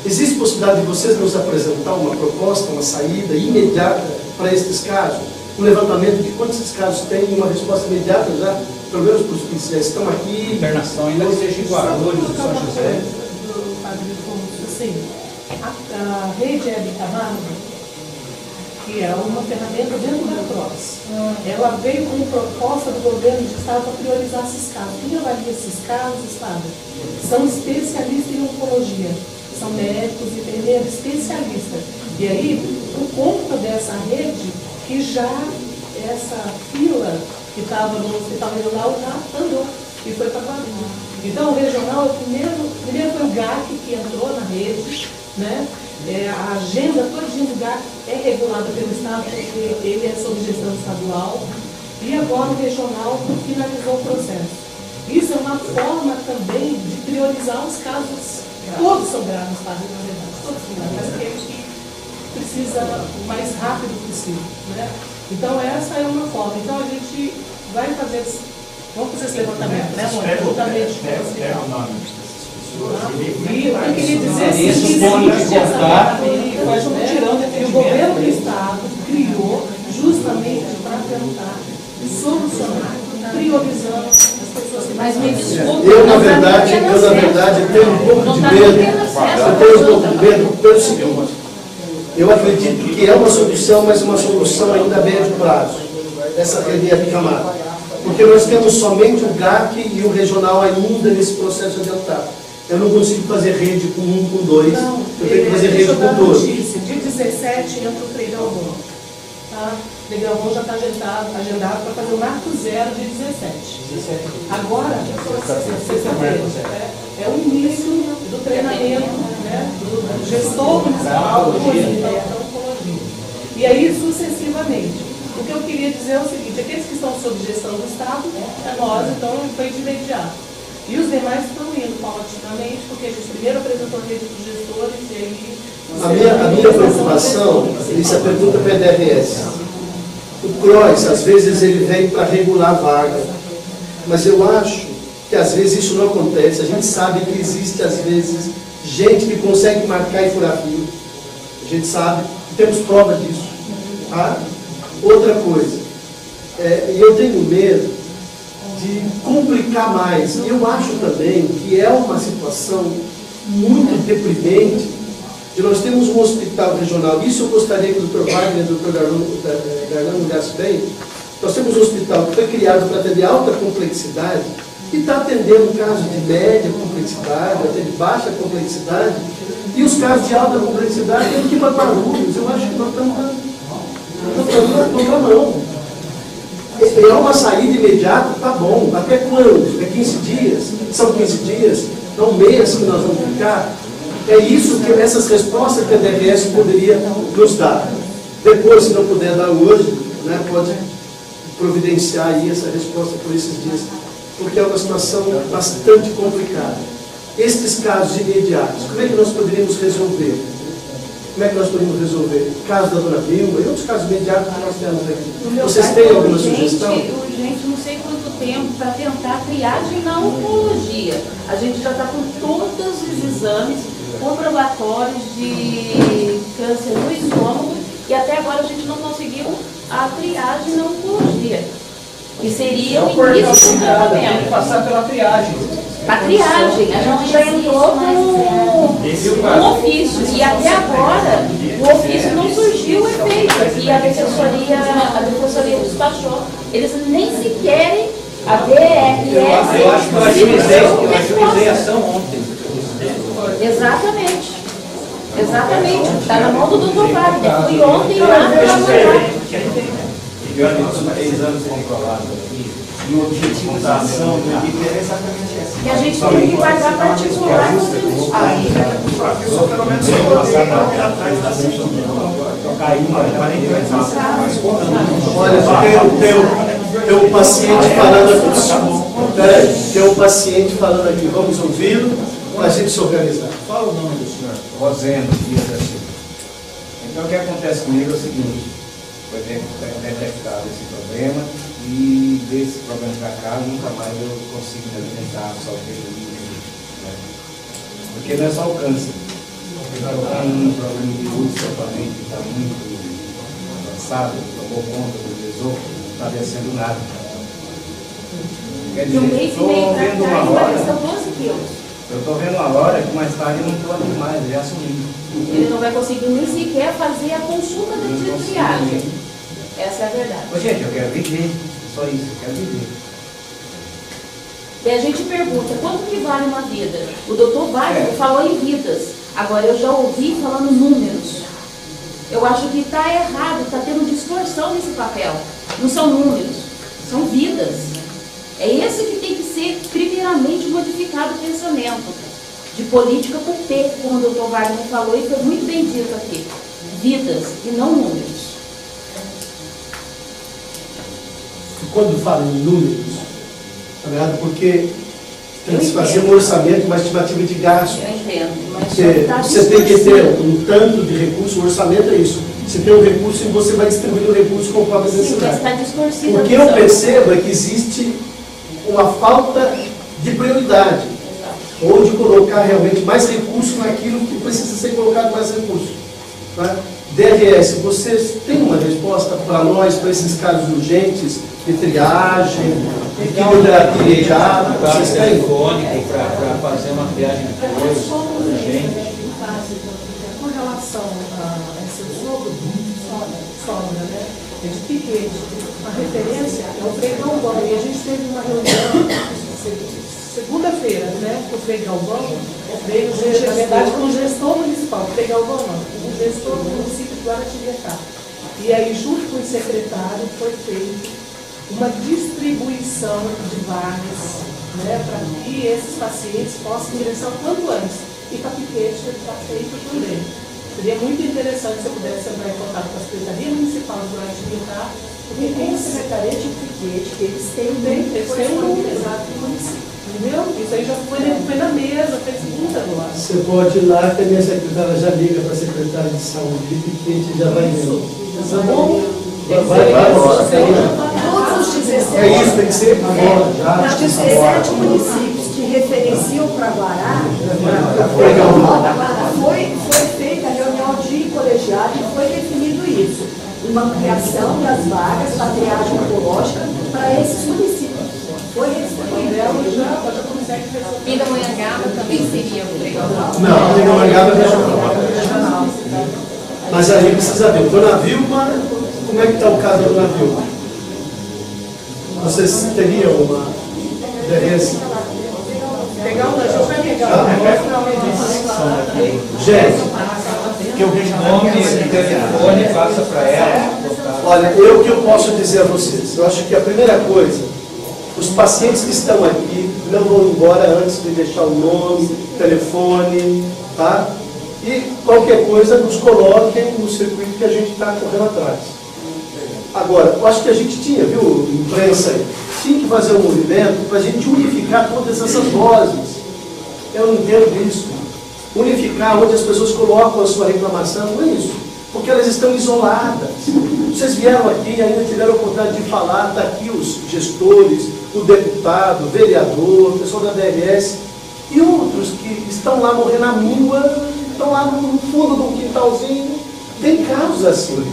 Speaker 1: existe possibilidade de vocês nos apresentar uma proposta, uma saída imediata para estes casos? Um levantamento de quantos esses casos têm e uma resposta imediata já, pelo menos para os que já estão aqui.
Speaker 3: Internação ainda que seja em Guarulhos, em São José.
Speaker 10: Assim, a rede Hebe Camargo, que é uma ferramenta dentro da PROS, ela veio como proposta do governo de estado para priorizar esses casos. Quem avalia esses casos, Estado? São especialistas em oncologia, são médicos, enfermeiros, especialistas. E aí, por conta dessa rede, que já essa fila que estava no hospital regional já andou e foi para Guarulhos. Então, o regional, primeiro foi o GAC que entrou na rede, né? A agenda todinha do GAC é regulada pelo Estado, porque ele é sob gestão estadual, e agora o regional finalizou o processo. Isso é uma forma também de priorizar os casos, todos são graves, na verdade, todos são graves, mas aquele que precisa o mais rápido possível, né? Então essa é uma forma. Então a gente vai fazer, vamos fazer esse levantamento, né, Mônica? Juntamente com o hospital. E eu queria dizer que existe o governo do Estado criou justamente para tentar solucionar, priorizando as pessoas que mais me desculpem.
Speaker 1: Eu, na verdade, tenho um pouco de medo. Eu tenho um pouco de medo pelo seguinte. Eu acredito que é uma solução, mas uma solução ainda a médio prazo. Essa rede é Camargo. Porque nós temos somente o GAC e o regional ainda nesse processo adiantado. Eu não consigo fazer rede com um, com dois.
Speaker 10: Não,
Speaker 1: eu tenho que fazer rede com dois.
Speaker 10: Dia 17 entra o Frei Galvão. Tá? O Frei Galvão já está agendado para fazer o marco zero de 17. Agora, sexta-feira, é o início do treinamento, né, do gestor municipal da oncologia. E aí, sucessivamente. O que eu queria dizer é o seguinte: aqueles que estão sob gestão do Estado, nós, então, foi de imediato. E os demais estão indo paulatinamente, porque a gente primeiro apresentou a rede dos gestores e aí...
Speaker 1: A minha preocupação, isso é a pergunta para a DRS. O CROIS, às vezes, ele vem para regular a vaga. Mas eu acho que, às vezes, isso não acontece. A gente sabe que existe, às vezes, gente que consegue marcar e furar fio. A gente sabe, temos prova disso. Tá? Outra coisa, e eu tenho medo de complicar mais. E eu acho também que é uma situação muito deprimente de nós temos um hospital regional. Isso eu gostaria que o Dr. Wagner e o Dr. Garlando olhassem bem. Nós temos um hospital que foi criado para atender alta complexidade e está atendendo casos de média complexidade, até de baixa complexidade, e os casos de alta complexidade têm que ir para Guarulhos. Eu acho que nós estamos na contramão. É uma saída imediata, tá bom. Até quando? É 15 dias? São 15 dias? É um mês que nós vamos ficar? É isso que essas respostas que a DRS poderia nos dar. Depois, se não puder dar hoje, né, pode providenciar aí essa resposta por esses dias, porque é uma situação bastante complicada. Estes casos imediatos, como é que nós poderíamos resolver? Como é que nós podemos resolver? O caso da dona Vilma e outros casos imediatos que nós temos aqui. Vocês têm alguma sugestão?
Speaker 15: Urgente, não sei quanto tempo, para tentar triagem na oncologia. A gente já está com todos os exames comprobatórios de câncer no estômago e até agora a gente não conseguiu a triagem na oncologia. Que seria o início do tratamento.
Speaker 3: Tem que passar pela triagem.
Speaker 15: A triagem, a gente já entrou com ofício. E até agora, o ofício não surgiu o efeito. E a defensoria despachou. Eles nem sequer, a DRS...
Speaker 3: Eu acho que eu agilizei a ação ontem.
Speaker 15: Exatamente. Exatamente. Está na mão do Dr. Wagner. Fui ontem lá para mandar.
Speaker 3: Exames comprovados aqui, E o objetivo da ação do MP é exatamente essa.
Speaker 15: E a gente tem que pagar particular quando eles
Speaker 14: Aí, a pessoa pelo menos se poder atrás da
Speaker 1: Olha, tem um paciente falando aqui. Peraí, tem um paciente falando aqui. Vamos ouvi-lo para a gente se organizar.
Speaker 3: Fala o nome do senhor. Rosendo Dias da Silva. Então o que acontece comigo é o seguinte, foi detectado esse problema e desse problema para cá nunca mais eu consigo me alimentar só pelo livro. Né? Porque não é só o câncer. Eu tenho um problema de úlcera também que está muito avançado, tomou conta do esôfago, não está descendo nada. Quer
Speaker 15: de um
Speaker 3: dizer,
Speaker 15: mês e
Speaker 3: estou
Speaker 15: meio
Speaker 3: vendo
Speaker 15: para cá,
Speaker 3: uma hora.
Speaker 15: emagreceu 12 quilos.
Speaker 3: Eu estou vendo uma hora que mais tarde eu não estou aqui mais, já assumi.
Speaker 15: Ele não vai conseguir nem sequer fazer a consulta de triagem. Essa é a verdade.
Speaker 3: Ô, gente, eu quero viver, só isso, eu quero viver.
Speaker 15: E a gente pergunta, quanto que vale uma vida? O doutor Wagner falou em vidas, agora eu já ouvi falando números. Eu acho que está errado, está tendo distorção nesse papel. Não são números, são vidas. É esse que tem que ser primeiramente modificado o pensamento. De política com P, como o doutor Wagner falou, e foi muito bem dito aqui. Vidas e não números.
Speaker 1: Quando fala em números, tá ligado? Porque tem que se fazer um orçamento, uma estimativa de gasto.
Speaker 15: Eu entendo, mas
Speaker 1: você tem que ter um tanto de recurso, o orçamento é isso. Você tem um recurso e você vai distribuir o recurso conforme as necessidades.
Speaker 15: Sim, mas está distorcido.
Speaker 1: O que eu percebo é que existe uma falta de prioridade. Ou de colocar realmente mais recursos naquilo que precisa ser colocado mais recursos. Tá? DRS, vocês têm uma resposta para nós, para esses casos urgentes, de triagem, de quimioterapia imediata? Vocês têm?
Speaker 3: Telefônico para fazer uma triagem depois, para gente.
Speaker 11: Com relação a esse sogra, né? É de Piquete. A referência é o Frei Galvão. E a gente teve uma reunião segunda-feira, né, com o Frei Galvão, veio, na verdade, com o gestor municipal, o Frei Galvão não, o gestor do município de Guaratinguetá. E aí, junto com o secretário, foi feita uma distribuição de vagas, né, para que esses pacientes possam ingressar o quanto antes. E para Piquete está feito também. Seria muito interessante se eu pudesse entrar em contato com a Secretaria Municipal de Guaratinguetá, porque tem a Secretaria de Piquete, que eles têm um número exato do município. Entendeu? Isso aí já foi na mesa, fez muita agora.
Speaker 1: Você pode ir lá, que a minha secretária já liga para a secretária de saúde e que a gente já vai vendo. Tá bom? Vai agora.
Speaker 11: Todos os 17,
Speaker 1: é isso, tem que ser agora, já.
Speaker 11: Os 17 municípios que referenciam para Guará, foi feita a reunião de colegiado e foi definido isso. Uma ampliação das vagas para triagem oncológica para esses municípios. Foi distribuído.
Speaker 9: Pindamonhangaba também seria legal.
Speaker 1: Não, Pindamonhangaba é regional. Mas aí precisa ver. O Donavilma, como é que está o caso do Donavilma? Vocês teriam uma DRS?
Speaker 10: Pegar uma, a gente vai pegar
Speaker 1: Gente,
Speaker 3: que eu vejo nome de telefone, passa para ela.
Speaker 1: Olha, o que eu posso dizer a vocês? Eu acho que a primeira coisa, os pacientes que estão aqui não vão embora antes de deixar o nome, telefone, tá? E qualquer coisa nos coloquem no circuito que a gente está correndo atrás. Agora, eu acho que a gente tinha, viu, imprensa aí, tinha que fazer um movimento para a gente unificar todas essas vozes. Eu não entendo isso. Unificar onde as pessoas colocam a sua reclamação, não é isso. Porque elas estão isoladas. Vocês vieram aqui e ainda tiveram a oportunidade de falar, está aqui os gestores, o deputado, o vereador, o pessoal da DRS e outros que estão lá morrendo à míngua, estão lá no fundo do quintalzinho. Tem casos assim.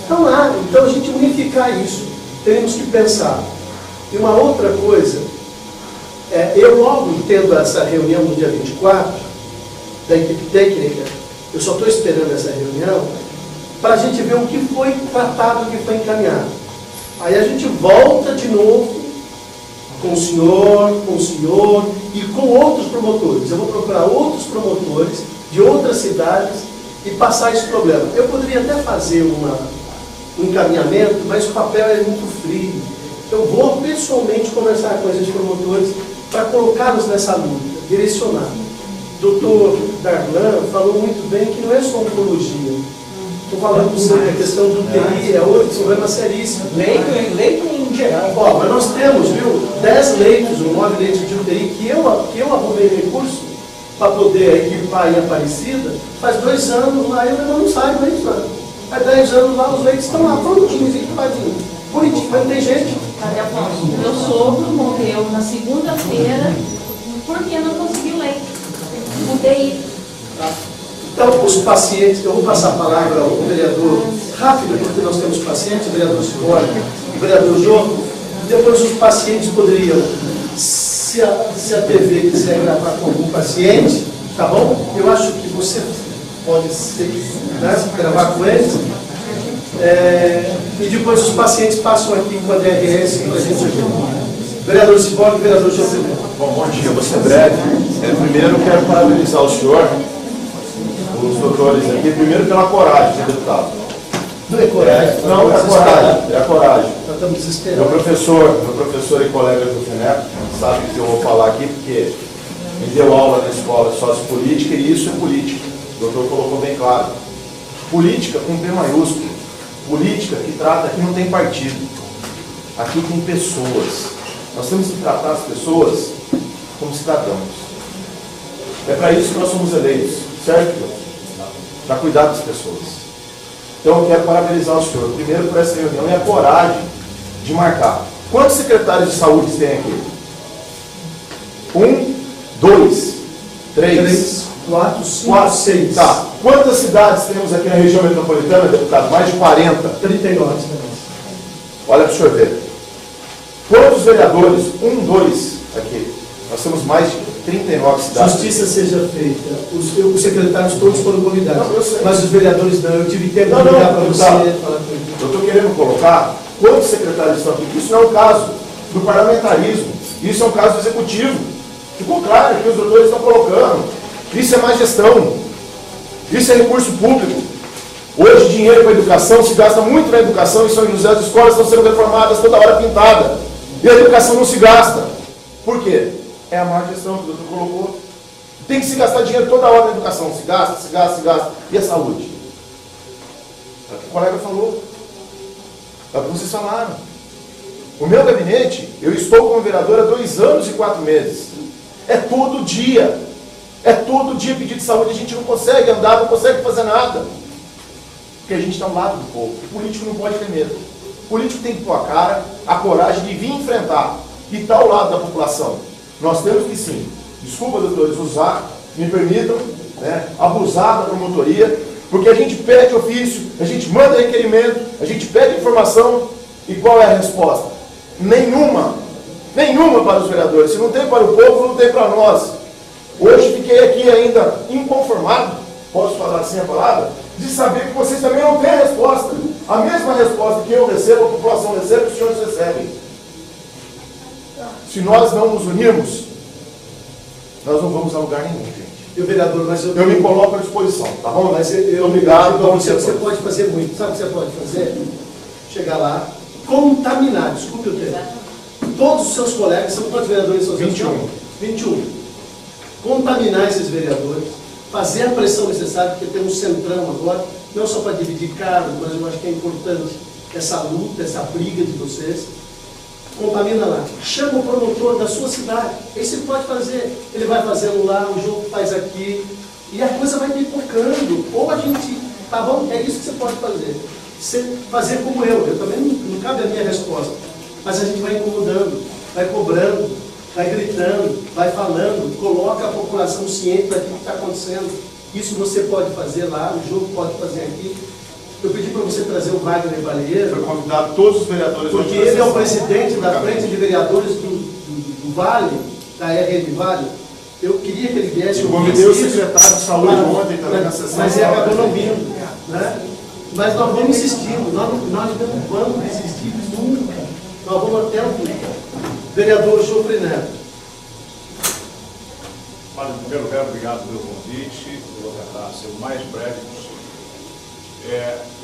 Speaker 1: Estão lá. Então a gente unificar isso, teremos que pensar. E uma outra coisa, eu logo tendo essa reunião no dia 24, da equipe técnica, eu só estou esperando essa reunião, para a gente ver o que foi tratado, o que foi encaminhado. Aí a gente volta de novo com o senhor e com outros promotores. Eu vou procurar outros promotores de outras cidades e passar esse problema. Eu poderia até fazer um encaminhamento, mas o papel é muito frio. Eu vou pessoalmente conversar com esses promotores para colocá-los nessa luta, direcionar. O doutor Darlan falou muito bem que não é só oncologia. Estou falando para você que a questão do UTI é outro problema seríssimo.
Speaker 3: Leito em geral.
Speaker 1: Ó, mas nós temos, viu, 10 leitos ou 9 leitos de UTI que eu arrumei recurso para poder equipar em Aparecida, faz 2 anos lá e eu não saio mais anos. Há 10 anos lá, os leitos estão lá, prontinhos, equipadinhos. Bonitinho, mas não tem gente.
Speaker 15: Cadê Afonso? Meu sogro morreu na segunda-feira porque não conseguiu leite. UTI.
Speaker 1: Então, os pacientes, eu vou passar a palavra ao vereador rápido, porque nós temos pacientes, o vereador Cibora, o vereador Jô, depois os pacientes poderiam, se a TV quiser gravar com algum paciente, tá bom? Eu acho que você pode ser, né, gravar com eles. E depois os pacientes passam aqui com a DRS para a gente aqui. Vereador Cibora e vereador Jô.
Speaker 12: Bom dia, vou ser breve. Primeiro eu quero parabenizar o senhor, os doutores aqui, primeiro pela coragem, senhor deputado.
Speaker 1: Não é coragem.
Speaker 12: Não, é a coragem, é a coragem.
Speaker 1: Nós estamos desesperados.
Speaker 12: Meu professor e colega do FENEP sabe que eu vou falar aqui porque me deu aula na escola de sociopolítica e isso é política. O doutor colocou bem claro. Política com P maiúsculo. Política que trata, aqui não tem partido. Aqui tem pessoas. Nós temos que tratar as pessoas como cidadãos. É para isso que nós somos eleitos, certo? Para cuidar das pessoas. Então eu quero parabenizar o senhor, primeiro por essa reunião e a coragem de marcar. Quantos secretários de saúde tem aqui? 1, 2, 3,
Speaker 1: 4, 5, 6.
Speaker 12: Tá. Quantas cidades temos aqui na região metropolitana, deputado? Mais de 40.
Speaker 1: 39.
Speaker 12: Olha para o senhor ver. Quantos vereadores? 1, 2 aqui. Nós temos mais de 39 cidades.
Speaker 1: Justiça seja feita. Os secretários todos foram convidados. Mas os vereadores não. Eu tive tempo de ligar para você.
Speaker 12: Eu estou querendo colocar quantos secretários estão aqui. Isso não é um caso do parlamentarismo. Isso é um caso do executivo. Ficou claro que os doutores estão colocando. Isso é má gestão. Isso é recurso público. Hoje, dinheiro para a educação se gasta muito na educação e São José, as escolas estão sendo reformadas toda hora pintada. E a educação não se gasta. Por quê? É a má gestão que o doutor colocou. Tem que se gastar dinheiro toda hora na educação. Se gasta, se gasta, se gasta. E a saúde? É o que o colega falou. É o que vocês falaram. O meu gabinete, eu estou como vereador há 2 anos e 4 meses. É todo dia. É todo dia pedido de saúde. A gente não consegue andar, não consegue fazer nada. Porque a gente está ao lado do povo. O político não pode ter medo. O político tem que pôr a cara, a coragem de vir enfrentar. E está ao lado da população. Nós temos que sim, desculpa, doutores, usar, me permitam, né, abusar da promotoria, porque a gente pede ofício, a gente manda requerimento, a gente pede informação, e qual é a resposta? Nenhuma. Nenhuma para os vereadores. Se não tem para o povo, não tem para nós. Hoje fiquei aqui ainda inconformado, posso falar assim a palavra, de saber que vocês também não têm a resposta. A mesma resposta que eu recebo, a população recebe, os senhores recebem. Se nós não nos unirmos, nós não vamos a lugar nenhum, gente.
Speaker 1: E o vereador, mas eu
Speaker 12: me coloco à disposição, tá bom?
Speaker 1: Mas eu
Speaker 12: obrigado.
Speaker 1: Você pode fazer muito. Sabe o que você pode fazer? Chegar lá, contaminar, desculpe o termo. Todos os seus colegas, são quantos vereadores? 21. Contaminar esses vereadores, fazer a pressão necessária, porque temos um centrão agora, não só para dividir cargos, mas eu acho que é importante essa luta, essa briga de vocês. Contamina lá, chama o promotor da sua cidade, esse ele pode fazer, ele vai fazendo lá, o jogo faz aqui, e a coisa vai pipocando, ou a gente, tá bom, é isso que você pode fazer, você fazer como eu também não cabe a minha resposta, mas a gente vai incomodando, vai cobrando, vai gritando, vai falando, coloca a população ciente daquilo que está acontecendo, isso você pode fazer lá, o jogo pode fazer aqui. Eu pedi para você trazer o Wagner Balieiro.
Speaker 12: Foi convidado todos os vereadores.
Speaker 1: Porque ele é o presidente da frente de vereadores do Vale, da RN Vale. Eu queria que ele viesse.
Speaker 12: Eu convidei o secretário de saúde ontem também na sessão.
Speaker 1: Mas ele acabou não vindo. Né? Mas nós vamos insistindo. Nós não vamos desistir nunca. Nós vamos até o fim. Vereador Jofre Neto.
Speaker 16: Em primeiro lugar, obrigado pelo convite. Vou tentar ser o mais breve possível.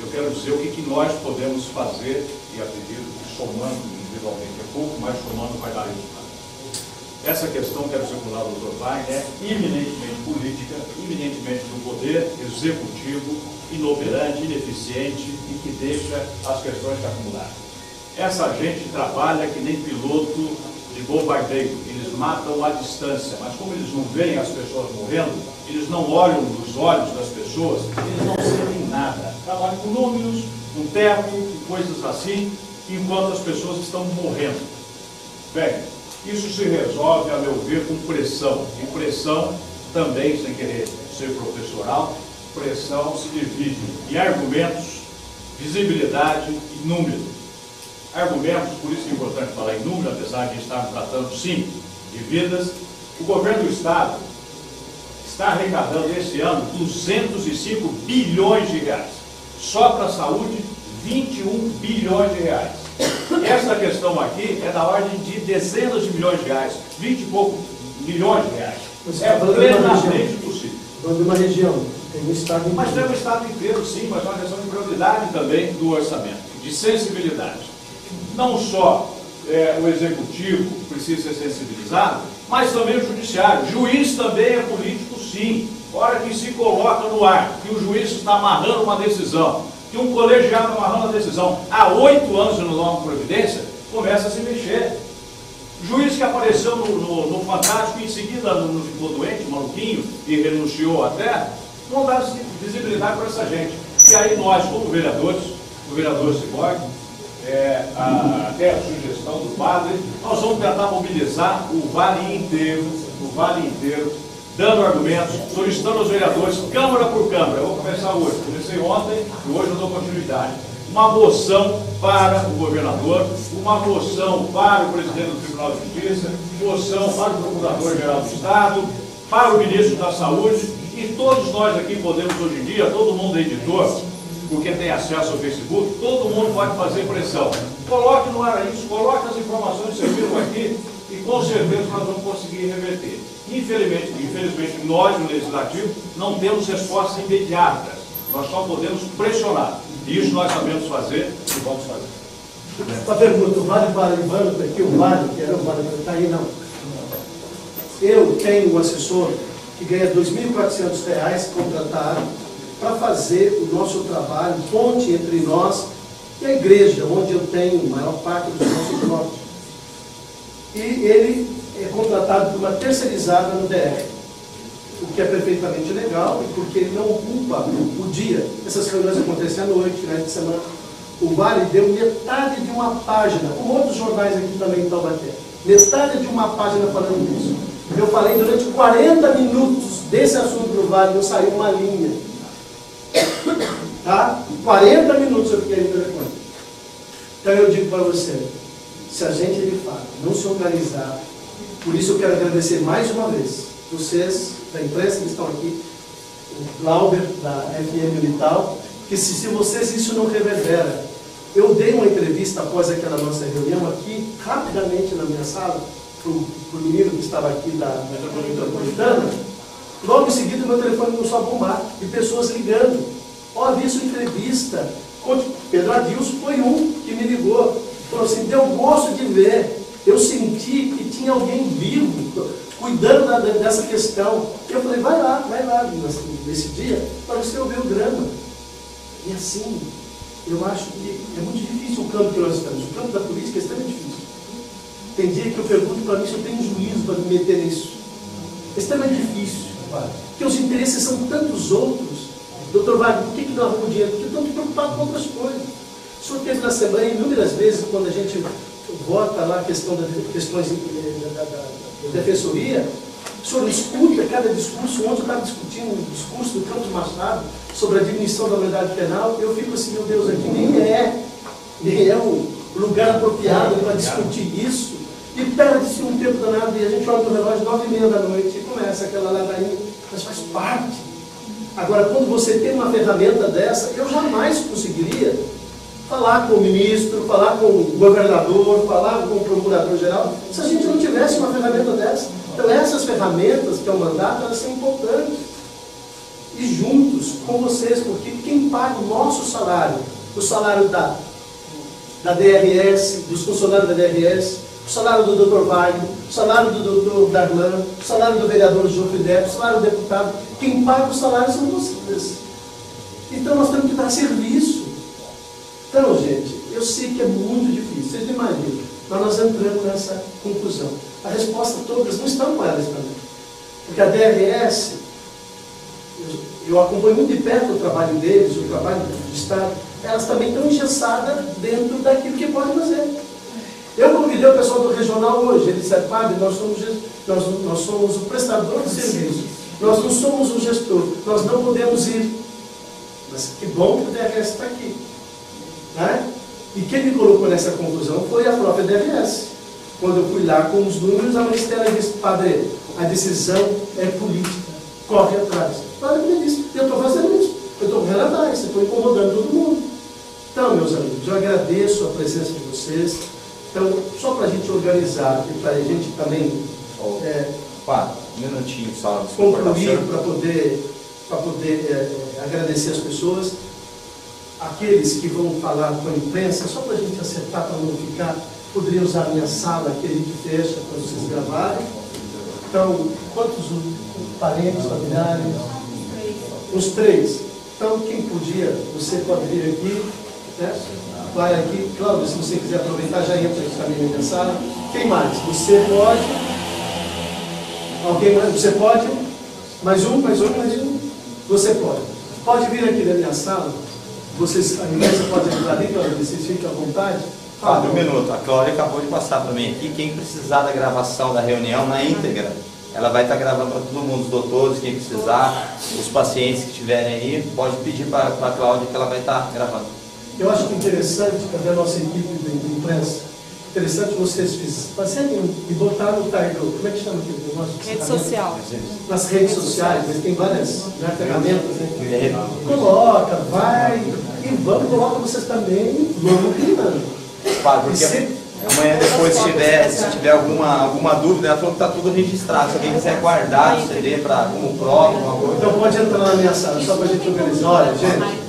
Speaker 16: Eu quero dizer o que nós podemos fazer, e acredito que somando individualmente é pouco, mas somando vai dar resultado. Essa questão, quero circular o doutor Wagner, é eminentemente política, eminentemente do poder executivo, inoperante, ineficiente e que deixa as questões se acumular. Essa gente trabalha que nem piloto de bombardeio, eles matam à distância, mas como eles não veem as pessoas morrendo, eles não olham nos olhos das pessoas, eles não sentem nada. Trabalham com números, com teto, com coisas assim, enquanto as pessoas estão morrendo. Bem, isso se resolve, a meu ver, com pressão. E pressão também, sem querer ser professoral, pressão se divide em argumentos, visibilidade e número. Argumentos, por isso é importante falar em número, apesar de estarmos tratando, sim, de vidas. O governo do Estado está arrecadando esse ano 205 bilhões de reais. Só para a saúde, 21 bilhões de reais. Essa questão aqui é da ordem de dezenas de milhões de reais, 20 e poucos milhões de reais. É plenamente possível.
Speaker 1: Falando de uma região, tem um Estado inteiro.
Speaker 16: Mas tem o Estado inteiro, sim, mas é uma questão de prioridade também do orçamento, de sensibilidade. Não só o Executivo precisa ser sensibilizado, mas também o Judiciário. O juiz também é político, sim. Hora que se coloca no ar, que o juiz está amarrando uma decisão, que um colegiado está amarrando a decisão, há 8 anos de não dar uma providência, começa a se mexer. O juiz que apareceu no Fantástico, em seguida não ficou doente, maluquinho, e renunciou até, não dá visibilidade para essa gente. E aí nós, como vereadores, o vereador Ciborgue, até a sugestão do padre, nós vamos tentar mobilizar o Vale inteiro, dando argumentos, solicitando aos vereadores, Câmara por Câmara. Eu vou começar hoje, comecei ontem e hoje eu dou continuidade. Uma moção para o governador, uma moção para o presidente do Tribunal de Justiça, moção para o Procurador-Geral do Estado, para o Ministro da Saúde, e todos nós aqui podemos hoje em dia, todo mundo é editor, porque tem acesso ao Facebook, todo mundo pode fazer pressão. Coloque no ar isso, coloque as informações que vocês viram aqui e com certeza nós vamos conseguir reverter. Infelizmente, nós no Legislativo não temos respostas imediatas. Nós só podemos pressionar. E isso nós sabemos fazer e vamos fazer.
Speaker 1: Uma pergunta, o Vale Paraibano, aqui o Vale, que era o Vale, está aí não. Eu tenho um assessor que ganha R$ 2.400 contratado para fazer o nosso trabalho, ponte entre nós e a igreja, onde eu tenho a maior parte dos nossos votos. E ele é contratado por uma terceirizada no DR, o que é perfeitamente legal, porque ele não ocupa o dia. Essas reuniões acontecem à noite, finais de semana. O Vale deu metade de uma página, como outros jornais aqui também em Taubaté, metade de uma página falando disso. Eu falei durante 40 minutos desse assunto do Vale, não saiu uma linha. Tá? 40 minutos eu fiquei no telefone. Então eu digo para você, se a gente de fato não se organizar, por isso eu quero agradecer mais uma vez vocês, da imprensa que estão aqui, o Glauber, da FM Unital, que se vocês isso não reverbera. Eu dei uma entrevista após aquela nossa reunião aqui, rapidamente na minha sala, para o menino que estava aqui da Metropolitana. Logo em seguida, meu telefone começou a bombar, de pessoas ligando. Ó, vi sua entrevista. Pedro Adilson foi um que me ligou. Falou assim, deu gosto de ver. Eu senti que tinha alguém vivo, cuidando dessa questão. Eu falei, vai lá, nesse dia, para você ouvir o drama. E assim, eu acho que é muito difícil o campo que nós estamos. O campo da política é extremamente difícil. Tem dia que eu pergunto para mim se eu tenho juízo para me meter nisso. É extremamente difícil. Porque os interesses são tantos outros. Doutor Wagner, por que nós arrumamos dinheiro? Porque estamos preocupados com outras coisas. O senhor teve na semana, inúmeras vezes, quando a gente vota lá a questão das questões da defensoria, o senhor escuta cada discurso. Ontem eu estava discutindo um discurso do Campos Machado sobre a diminuição da maioridade penal. Eu fico assim, meu Deus, aqui nem é um lugar apropriado para discutir isso. E perde-se um tempo danado, e a gente olha no relógio 9h30 da noite e começa aquela ladainha, mas faz parte. Agora, quando você tem uma ferramenta dessa, eu jamais conseguiria falar com o ministro, falar com o governador, falar com o procurador-geral, se a gente não tivesse uma ferramenta dessa. Então, essas ferramentas que é o mandato, elas são importantes. E juntos com vocês, porque quem paga o nosso salário, o salário da DRS, dos funcionários da DRS, o salário do Dr. Wagner, o salário do Dr. Darlan, o salário do vereador João Fidel, o salário do deputado. Quem paga os salários são vocês. Então nós temos que dar serviço. Então, gente, eu sei que é muito difícil, vocês imaginam, mas nós entramos nessa conclusão. A resposta todas não estão com elas também. Porque a DRS, eu acompanho muito de perto o trabalho deles, o trabalho do Estado, elas também estão engessadas dentro daquilo que podem fazer. Eu convidei o pessoal do regional hoje, ele disse, padre, nós somos o prestador de serviço, nós não somos o gestor, nós não podemos ir. Mas que bom que o DRS está aqui. Né? E quem me colocou nessa conclusão foi a própria DRS. Quando eu fui lá com os números, a ministério disse, padre, a decisão é política, corre atrás. O padre me disse, eu estou fazendo isso, eu estou correndo atrás, eu estou incomodando todo mundo. Então, meus amigos, eu agradeço a presença de vocês. Então, só para a gente organizar e para a gente também
Speaker 17: um minutinho só,
Speaker 1: concluir, para poder agradecer as pessoas, aqueles que vão falar com a imprensa, só para a gente acertar, para não ficar, poderia usar a minha sala, que a gente fecha para vocês gravarem. Então, quantos parentes, familiares? Os 3. Então, quem podia, você pode vir aqui, né? Vai aqui, Cláudio, se você quiser aproveitar, já entra aqui também na minha sala. Quem mais? Você pode? Alguém mais? Você pode? Mais um? Você pode. Pode vir aqui na minha sala. Vocês, a imprensa pode ajudar ali, Cláudio, vocês fiquem à vontade.
Speaker 17: Um minuto. A Cláudia acabou de passar para mim aqui. Quem precisar da gravação da reunião na íntegra, ela vai estar gravando para todo mundo, os doutores, quem precisar, os pacientes que estiverem aí, pode pedir para a Cláudia que ela vai estar gravando.
Speaker 1: Eu acho que interessante, cadê a nossa equipe de imprensa? Interessante vocês fazerem e botar no Tiger, como é que chama aqui?
Speaker 10: Rede social.
Speaker 1: Nas redes sociais, mas tem várias ferramentas, né? Coloca, vai, e vamos, coloca vocês também, vamos criando.
Speaker 17: Porque amanhã depois, se tiver alguma dúvida, ela falou que está tudo registrado. Se alguém quiser guardar o CD como prova, alguma coisa.
Speaker 1: Então pode entrar na minha sala, só para a gente organizar. Olha, gente.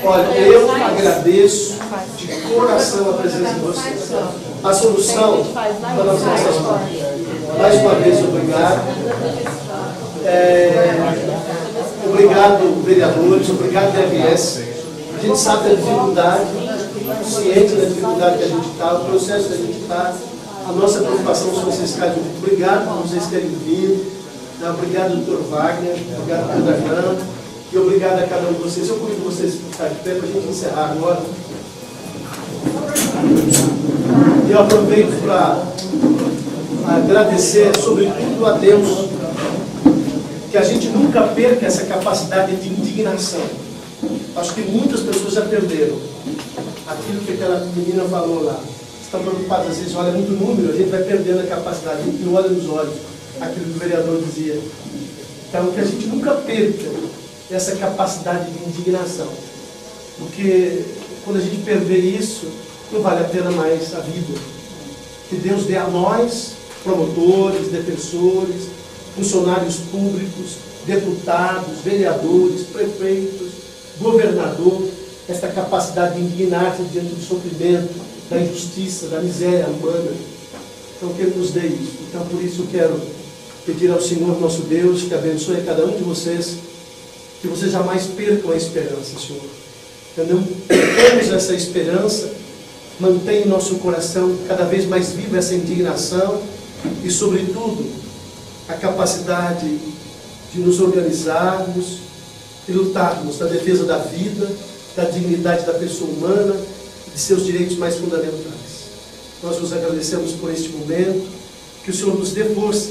Speaker 1: Olha, eu agradeço de coração a presença de vocês. A solução para nós mais uma vez, obrigado. Obrigado, vereadores, obrigado, DRS. A gente sabe da dificuldade, ciente da dificuldade que a gente está, o processo que a gente está. A nossa preocupação são vocês ficarem. Obrigado por vocês terem vindo. Obrigado, doutor Wagner. Obrigado, doutor Darlan. E obrigado a cada um de vocês. Eu convido vocês para ficar de pé para a gente encerrar agora. E eu aproveito para agradecer, sobretudo, a Deus, que a gente nunca perca essa capacidade de indignação. Acho que muitas pessoas já perderam aquilo que aquela menina falou lá. Estão preocupados, às vezes, olha muito número, a gente vai perdendo a capacidade, a gente não olha nos olhos, aquilo que o vereador dizia. Então, que a gente nunca perca essa capacidade de indignação. Porque quando a gente perder isso, não vale a pena mais a vida. Que Deus dê a nós, promotores, defensores, funcionários públicos, deputados, vereadores, prefeitos, governador, essa capacidade de indignar-se diante do sofrimento, da injustiça, da miséria humana. Então que Ele nos dê isso. Então por isso eu quero pedir ao Senhor nosso Deus que abençoe a cada um de vocês, que vocês jamais percam a esperança, Senhor. Entendeu? Temos essa esperança, mantenha em nosso coração cada vez mais viva essa indignação e, sobretudo, a capacidade de nos organizarmos e lutarmos na defesa da vida, da dignidade da pessoa humana, de seus direitos mais fundamentais. Nós nos agradecemos por este momento, que o Senhor nos dê força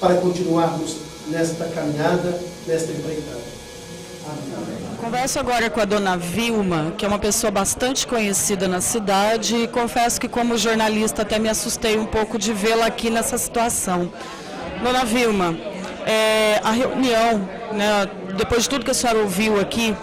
Speaker 1: para continuarmos nesta caminhada, nesta empreitada.
Speaker 18: Converso agora com a dona Vilma, que é uma pessoa bastante conhecida na cidade, e confesso que como jornalista até me assustei um pouco de vê-la aqui nessa situação. Dona Vilma, a reunião, né, depois de tudo que a senhora ouviu aqui,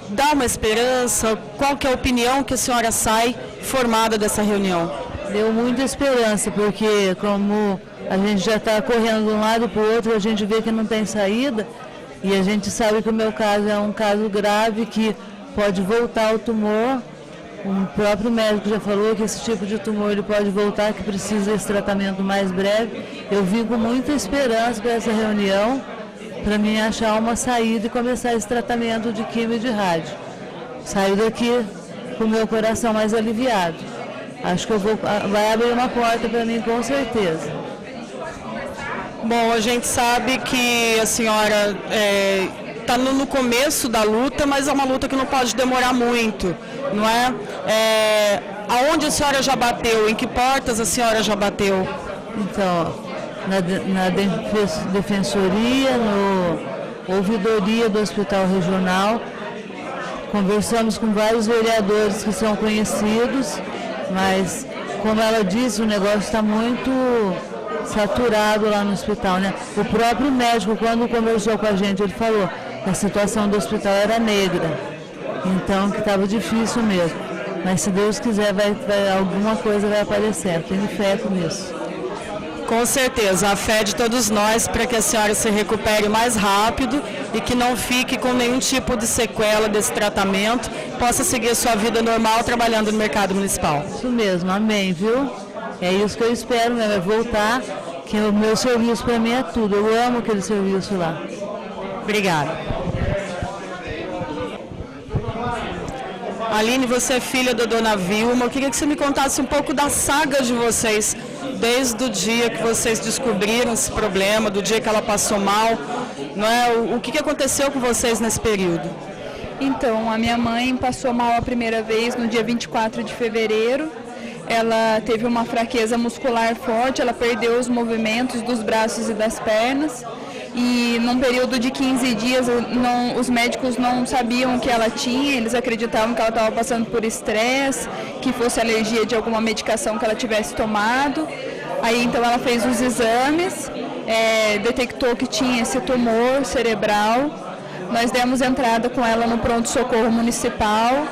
Speaker 18: dá uma esperança? Qual que é a opinião que a senhora sai formada dessa reunião?
Speaker 19: Deu muita esperança, porque como a gente já está correndo de um lado para o outro, a gente vê que não tem saída. E a gente sabe que o meu caso é um caso grave, que pode voltar o tumor O próprio médico já falou que esse tipo de tumor ele pode voltar, que precisa desse tratamento mais breve. Eu vim com muita esperança para essa reunião, para mim achar uma saída e começar esse tratamento de quimio e de rádio. Saio daqui com o meu coração mais aliviado. Acho que vai abrir uma porta para mim com certeza.
Speaker 18: Bom, a gente sabe que a senhora está no começo da luta, mas é uma luta que não pode demorar muito, não é? Aonde a senhora já bateu? Em que portas a senhora já bateu?
Speaker 19: Então, na defensoria, na ouvidoria do Hospital Regional, conversamos com vários vereadores que são conhecidos, mas, como ela disse, o negócio está muito saturado lá no hospital, né? O próprio médico, quando conversou com a gente, ele falou que a situação do hospital era negra, então que estava difícil mesmo. Mas se Deus quiser, alguma coisa vai aparecer, tenho fé com isso.
Speaker 18: Com certeza, a fé de todos nós para que a senhora se recupere mais rápido e que não fique com nenhum tipo de sequela desse tratamento, possa seguir sua vida normal trabalhando no mercado municipal.
Speaker 19: Isso mesmo, amém, viu? É isso que eu espero, né? É voltar, que o meu serviço para mim é tudo. Eu amo aquele serviço lá.
Speaker 18: Obrigada. Aline, você é filha da dona Vilma. Eu queria que você me contasse um pouco da saga de vocês, desde o dia que vocês descobriram esse problema, do dia que ela passou mal, não é? O que aconteceu com vocês nesse período?
Speaker 6: Então, a minha mãe passou mal a primeira vez no dia 24 de fevereiro. Ela teve uma fraqueza muscular forte, ela perdeu os movimentos dos braços e das pernas. E num período de 15 dias, os médicos não sabiam o que ela tinha, eles acreditavam que ela estava passando por estresse, que fosse alergia de alguma medicação que ela tivesse tomado. Aí então ela fez os exames, detectou que tinha esse tumor cerebral. Nós demos entrada com ela no pronto-socorro municipal.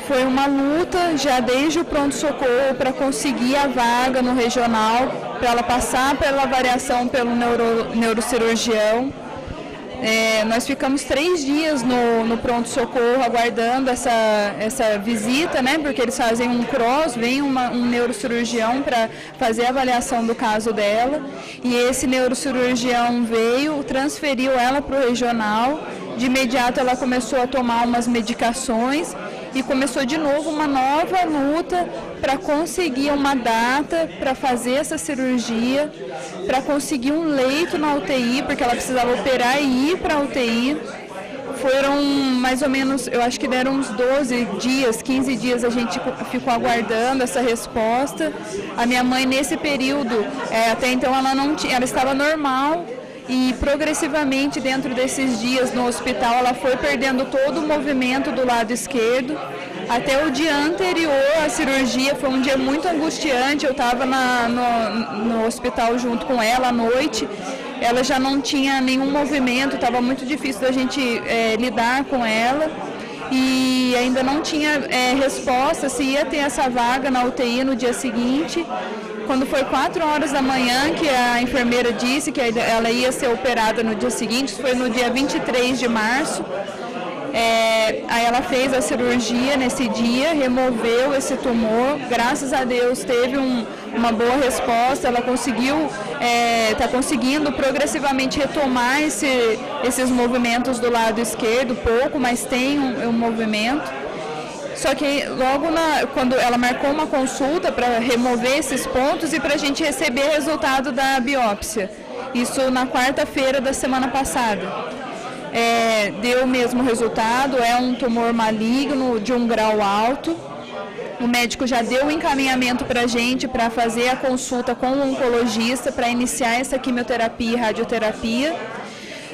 Speaker 6: Foi uma luta já desde o pronto-socorro para conseguir a vaga no regional, para ela passar pela avaliação pelo neurocirurgião. Nós ficamos 3 dias no pronto-socorro aguardando essa visita, né? Porque eles fazem um cross, vem um neurocirurgião para fazer a avaliação do caso dela. E esse neurocirurgião veio, transferiu ela para o regional. De imediato ela começou a tomar umas medicações e começou de novo uma nova luta para conseguir uma data para fazer essa cirurgia, para conseguir um leito na UTI, porque ela precisava operar e ir para a UTI. Foram mais ou menos, eu acho que deram uns 12 dias, 15 dias a gente ficou aguardando essa resposta. A minha mãe nesse período, até então ela estava normal. E progressivamente, dentro desses dias no hospital, ela foi perdendo todo o movimento do lado esquerdo. Até o dia anterior à cirurgia, foi um dia muito angustiante. Eu estava no hospital junto com ela à noite. Ela já não tinha nenhum movimento, estava muito difícil da gente lidar com ela. E ainda não tinha resposta se ia ter essa vaga na UTI no dia seguinte. Quando foi 4 horas da manhã que a enfermeira disse que ela ia ser operada no dia seguinte, foi no dia 23 de março. Aí ela fez a cirurgia nesse dia, removeu esse tumor, graças a Deus teve uma boa resposta, ela está conseguindo progressivamente retomar esses movimentos do lado esquerdo, pouco, mas tem um movimento. Só que logo quando ela marcou uma consulta para remover esses pontos e para a gente receber resultado da biópsia, isso na quarta-feira da semana passada. Deu o mesmo resultado, é um tumor maligno de 1 grau alto. O médico já deu o encaminhamento para a gente para fazer a consulta com o oncologista para iniciar essa quimioterapia e radioterapia.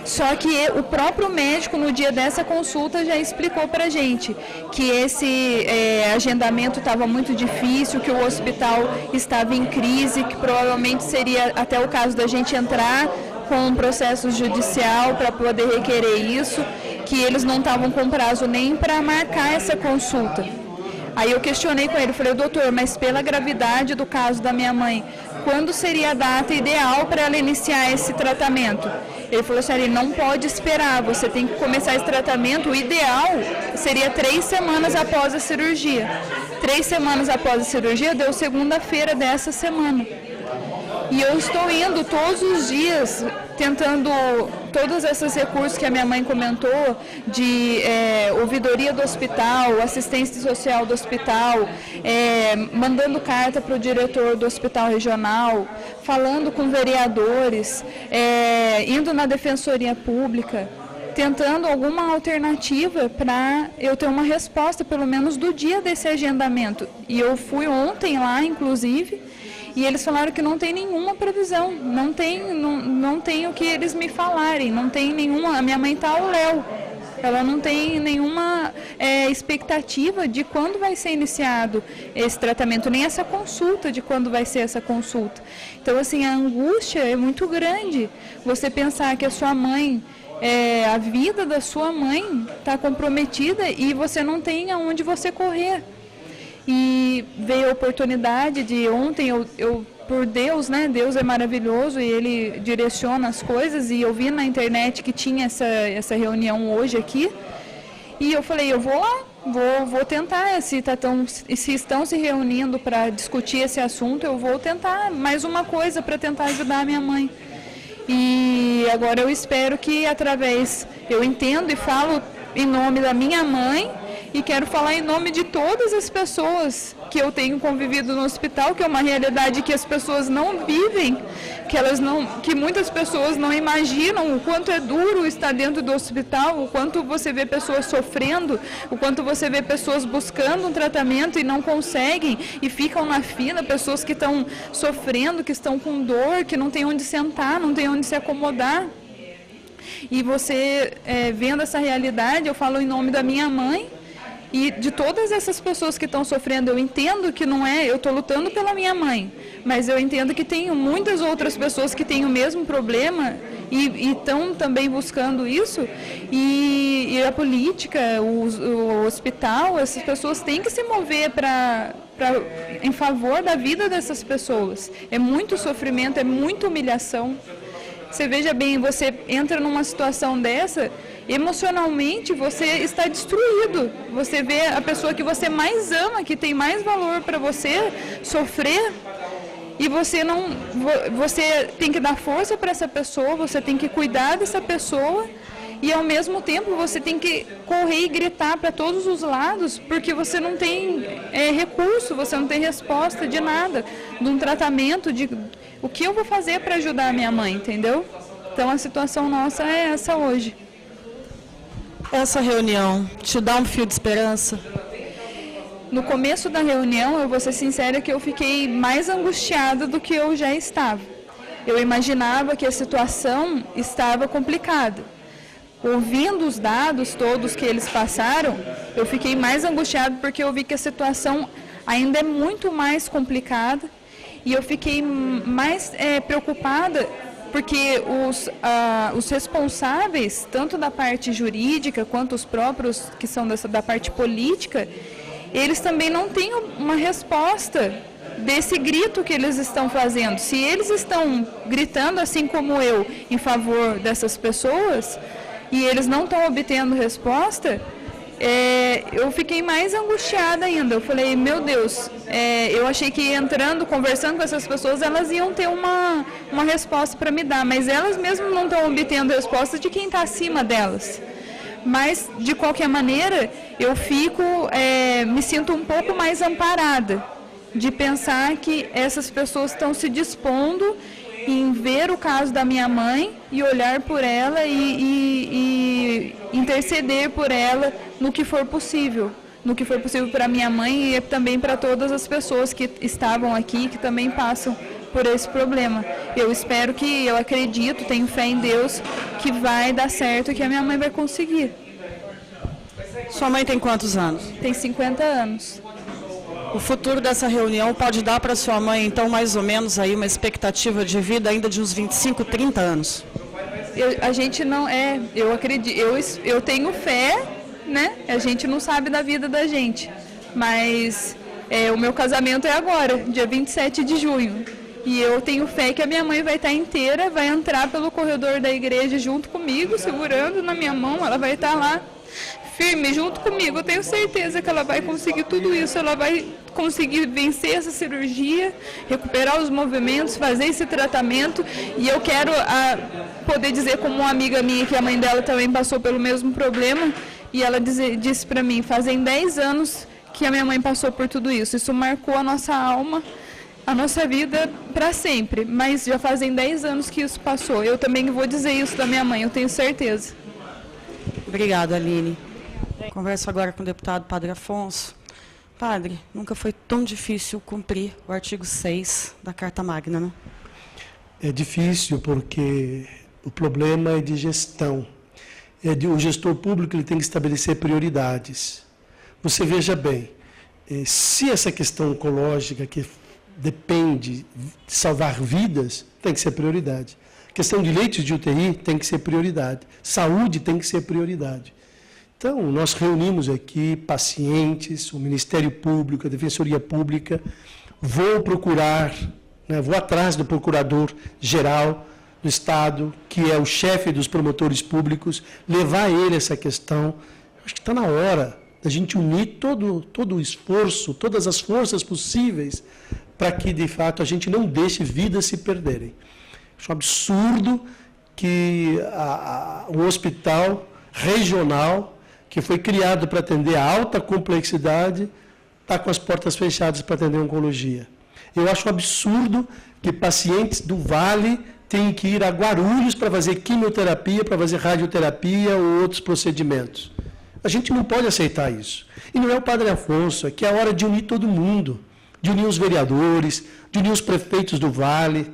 Speaker 6: Só que o próprio médico, no dia dessa consulta, já explicou para a gente que esse agendamento estava muito difícil, que o hospital estava em crise, que provavelmente seria até o caso da gente entrar com um processo judicial para poder requerer isso, que eles não estavam com prazo nem para marcar essa consulta. Aí eu questionei com ele, falei, doutor, mas pela gravidade do caso da minha mãe, quando seria a data ideal para ela iniciar esse tratamento. Ele falou assim, ele não pode esperar, você tem que começar esse tratamento, o ideal seria 3 semanas após a cirurgia. 3 semanas após a cirurgia deu segunda-feira dessa semana. E eu estou indo todos os dias, tentando todos esses recursos que a minha mãe comentou, de ouvidoria do hospital, assistência social do hospital, mandando carta para o diretor do hospital regional, falando com vereadores, indo na defensoria pública, tentando alguma alternativa para eu ter uma resposta, pelo menos do dia desse agendamento. E eu fui ontem lá, inclusive, e eles falaram que não tem nenhuma previsão, não tem o que eles me falarem, não tem nenhuma, a minha mãe está ao léu, ela não tem nenhuma expectativa de quando vai ser iniciado esse tratamento, nem essa consulta, de quando vai ser essa consulta. Então, assim, a angústia é muito grande, você pensar que a sua mãe, a vida da sua mãe está comprometida e você não tem aonde você correr. E veio a oportunidade de ontem, eu por Deus, né? Deus é maravilhoso e Ele direciona as coisas, e eu vi na internet que tinha essa reunião hoje aqui, e eu falei, eu vou lá, vou tentar, se estão se reunindo para discutir esse assunto, eu vou tentar mais uma coisa para tentar ajudar a minha mãe. E agora eu espero que eu entendo e falo em nome da minha mãe, e quero falar em nome de todas as pessoas que eu tenho convivido no hospital, que é uma realidade que as pessoas não vivem, que muitas pessoas não imaginam o quanto é duro estar dentro do hospital, o quanto você vê pessoas sofrendo, o quanto você vê pessoas buscando um tratamento e não conseguem e ficam na fila, pessoas que estão sofrendo, que estão com dor, que não tem onde sentar, não tem onde se acomodar. E você, vendo essa realidade, eu falo em nome da minha mãe, e de todas essas pessoas que estão sofrendo. Eu entendo que não eu estou lutando pela minha mãe, mas eu entendo que tem muitas outras pessoas que têm o mesmo problema e estão também buscando isso, e a política, o hospital, essas pessoas têm que se mover em favor da vida dessas pessoas. É muito sofrimento, é muita humilhação. Você veja bem, você entra numa situação dessa, emocionalmente você está destruído. Você vê a pessoa que você mais ama, que tem mais valor para você, sofrer, e você tem que dar força para essa pessoa, você tem que cuidar dessa pessoa, e ao mesmo tempo você tem que correr e gritar para todos os lados, porque você não tem recurso, você não tem resposta de nada, de um tratamento, o que eu vou fazer para ajudar a minha mãe, entendeu? Então a situação nossa é essa hoje.
Speaker 18: Essa reunião te dá um fio de esperança?
Speaker 6: No começo da reunião, eu vou ser sincera que eu fiquei mais angustiada do que eu já estava. Eu imaginava que a situação estava complicada. Ouvindo os dados todos que eles passaram, eu fiquei mais angustiada porque eu vi que a situação ainda é muito mais complicada. E eu fiquei mais preocupada porque os responsáveis, tanto da parte jurídica quanto os próprios que são da parte política, eles também não têm uma resposta desse grito que eles estão fazendo. Se eles estão gritando, assim como eu, em favor dessas pessoas, e eles não estão obtendo resposta, eu fiquei mais angustiada ainda. Eu falei, meu Deus, eu achei que entrando, conversando com essas pessoas, elas iam ter uma resposta para me dar, mas elas mesmas não estão obtendo resposta de quem está acima delas. Mas, de qualquer maneira, eu me sinto um pouco mais amparada, de pensar que essas pessoas estão se dispondo em ver o caso da minha mãe e olhar por ela e interceder por ela no que for possível para minha mãe e também para todas as pessoas que estavam aqui, que também passam por esse problema. Eu acredito, tenho fé em Deus, que vai dar certo e que a minha mãe vai conseguir.
Speaker 18: Sua mãe tem quantos anos?
Speaker 6: Tem 50 anos.
Speaker 18: O futuro dessa reunião pode dar para sua mãe, então, mais ou menos aí uma expectativa de vida ainda de uns 25, 30 anos?
Speaker 6: A gente não eu acredito, eu tenho fé, né? A gente não sabe da vida da gente, mas o meu casamento é agora, dia 27 de junho. E eu tenho fé que a minha mãe vai estar inteira, vai entrar pelo corredor da igreja junto comigo, segurando na minha mão, ela vai estar lá firme junto comigo. Eu tenho certeza que ela vai conseguir tudo isso, ela vai conseguir vencer essa cirurgia, recuperar os movimentos, fazer esse tratamento. E eu quero poder dizer, como uma amiga minha, que a mãe dela também passou pelo mesmo problema, e ela disse para mim, fazem 10 anos que a minha mãe passou por tudo isso. Isso marcou a nossa alma, a nossa vida para sempre, mas já fazem 10 anos que isso passou. Eu também vou dizer isso da minha mãe, eu tenho certeza.
Speaker 18: Obrigada, Aline. Converso agora com o deputado Padre Afonso. Padre, nunca foi tão difícil cumprir o artigo 6 da Carta Magna, né?
Speaker 1: É difícil porque o problema é de gestão. O gestor público ele tem que estabelecer prioridades. Você veja bem, se essa questão oncológica que depende de salvar vidas, tem que ser prioridade. Questão de leitos de UTI tem que ser prioridade. Saúde tem que ser prioridade. Então, nós reunimos aqui pacientes, o Ministério Público, a Defensoria Pública, vou procurar, vou atrás do Procurador-Geral do Estado, que é o chefe dos promotores públicos, levar a ele essa questão. Acho que está na hora da gente unir todo o esforço, todas as forças possíveis, para que, de fato, a gente não deixe vidas se perderem. Acho um absurdo que um hospital regional, que foi criado para atender a alta complexidade, está com as portas fechadas para atender a oncologia. Eu acho um absurdo que pacientes do Vale tenham que ir a Guarulhos para fazer quimioterapia, para fazer radioterapia ou outros procedimentos. A gente não pode aceitar isso. E não é o Padre Afonso, é que é a hora de unir todo mundo, de unir os vereadores, de unir os prefeitos do Vale,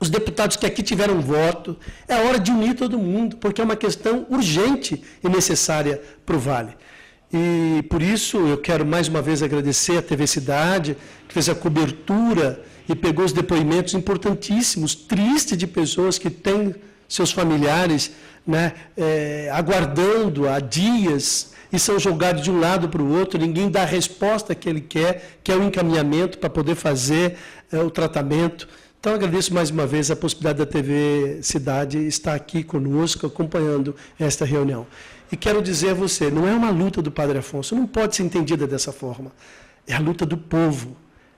Speaker 1: os deputados que aqui tiveram voto. É a hora de unir todo mundo, porque é uma questão urgente e necessária para o Vale. E, por isso, eu quero mais uma vez agradecer a TV Cidade, que fez a cobertura e pegou os depoimentos importantíssimos, tristes, de pessoas que têm seus familiares aguardando há dias e são jogados de um lado para o outro, ninguém dá a resposta que ele quer, que é o encaminhamento para poder fazer o tratamento. Então, agradeço mais uma vez a possibilidade da TV Cidade estar aqui conosco, acompanhando esta reunião. E quero dizer a você, não é uma luta do Padre Afonso, não pode ser entendida dessa forma. É a luta do povo,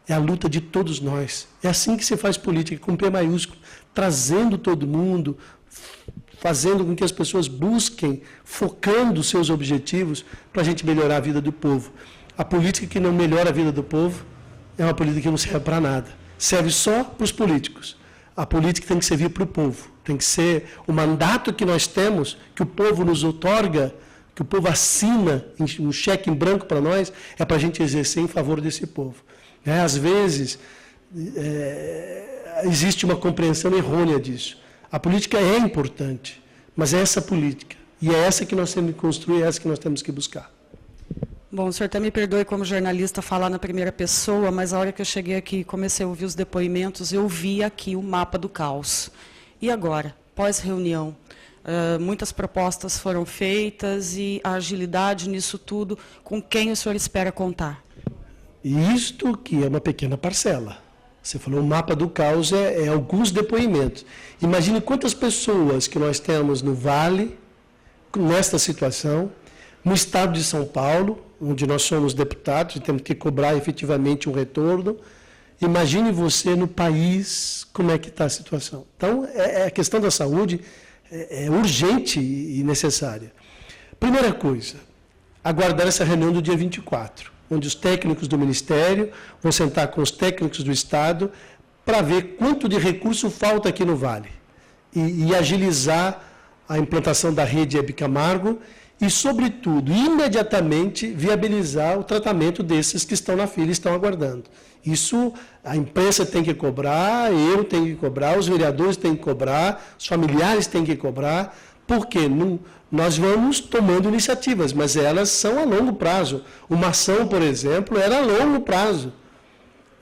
Speaker 1: é a luta de todos nós. É assim que se faz política, com P maiúsculo, trazendo todo mundo, fazendo com que as pessoas busquem, focando os seus objetivos para a gente melhorar a vida do povo. A política que não melhora a vida do povo é uma política que não serve para nada. Serve só para os políticos. A política tem que servir para o povo. Tem que ser o mandato que nós temos, que o povo nos outorga, que o povo assina um cheque em branco para nós, é para a gente exercer em favor desse povo. Às vezes, existe uma compreensão errônea disso. A política é importante, mas é essa política. E é essa que nós temos que construir, é essa que nós temos que buscar.
Speaker 18: Bom, o senhor até me perdoe como jornalista falar na primeira pessoa, mas a hora que eu cheguei aqui e comecei a ouvir os depoimentos, eu vi aqui o mapa do caos. E agora, pós-reunião, muitas propostas foram feitas e a agilidade nisso tudo, com quem o senhor espera contar?
Speaker 1: Isto que é uma pequena parcela. Você falou, o mapa do caos é alguns depoimentos. Imagine quantas pessoas que nós temos no Vale, nesta situação, no estado de São Paulo, onde nós somos deputados e temos que cobrar efetivamente um retorno. Imagine você no país, como é que está a situação. Então, a questão da saúde é urgente e necessária. Primeira coisa, aguardar essa reunião do dia 24, onde os técnicos do Ministério vão sentar com os técnicos do Estado para ver quanto de recurso falta aqui no Vale e agilizar a implantação da rede Hebe Camargo e, sobretudo, imediatamente viabilizar o tratamento desses que estão na fila e estão aguardando. Isso a imprensa tem que cobrar, eu tenho que cobrar, os vereadores têm que cobrar, os familiares têm que cobrar, porque nós vamos tomando iniciativas, mas elas são a longo prazo. Uma ação, por exemplo, era a longo prazo.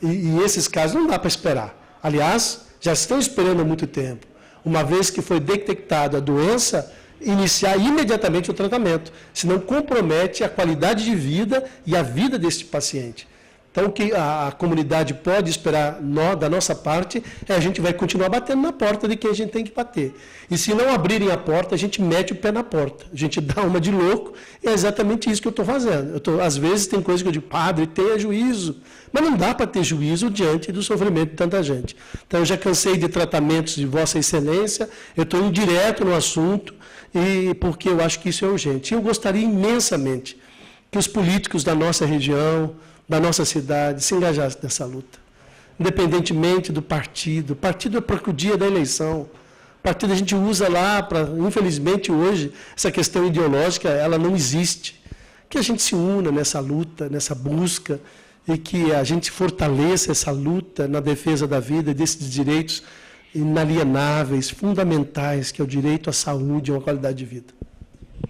Speaker 1: E esses casos não dá para esperar. Aliás, já estão esperando há muito tempo. Uma vez que foi detectada a doença, iniciar imediatamente o tratamento, senão compromete a qualidade de vida e a vida deste paciente.
Speaker 20: Então, o que a comunidade pode esperar da nossa parte é a gente vai continuar batendo na porta de quem a gente tem que bater. E se não abrirem a porta, a gente mete o pé na porta. A gente dá uma de louco, e é exatamente isso que eu estou fazendo. Às vezes tem coisa que eu digo, padre, tenha juízo. Mas não dá para ter juízo diante do sofrimento de tanta gente. Então, eu já cansei de tratamentos de Vossa Excelência, eu estou indo direto no assunto, porque eu acho que isso é urgente. E eu gostaria imensamente que os políticos da nossa região, da nossa cidade, se engajassem nessa luta. Independentemente do partido. O partido é para o dia da eleição. O partido a gente usa lá para, infelizmente hoje, essa questão ideológica, ela não existe. Que a gente se una nessa luta, nessa busca, e que a gente fortaleça essa luta na defesa da vida e desses direitos inalienáveis, fundamentais, que é o direito à saúde e a uma qualidade de vida.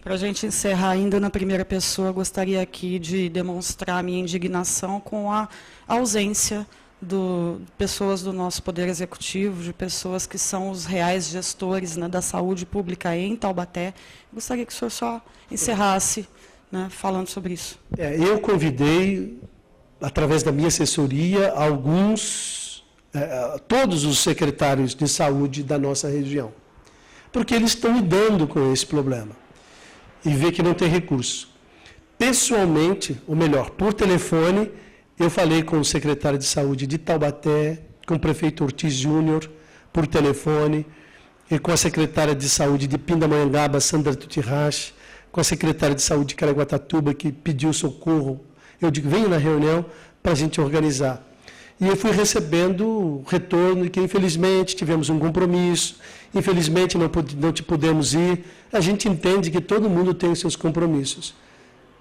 Speaker 18: Para a gente encerrar ainda na primeira pessoa, gostaria aqui de demonstrar a minha indignação com a ausência de pessoas do nosso Poder Executivo, de pessoas que são os reais gestores, né, da saúde pública em Taubaté. Gostaria que o senhor só encerrasse, né, falando sobre isso.
Speaker 20: Eu convidei, através da minha assessoria, todos os secretários de saúde da nossa região, porque eles estão lidando com esse problema. E ver que não tem recurso. Pessoalmente, ou melhor, por telefone, eu falei com o secretário de saúde de Taubaté, com o prefeito Ortiz Júnior, por telefone, e com a secretária de saúde de Pindamonhangaba, Sandra Tutirache, com a secretária de saúde de Caraguatatuba, que pediu socorro. Eu digo, venha na reunião para a gente organizar. E eu fui recebendo retorno de que, infelizmente, tivemos um compromisso, infelizmente não pudemos ir. A gente entende que todo mundo tem os seus compromissos,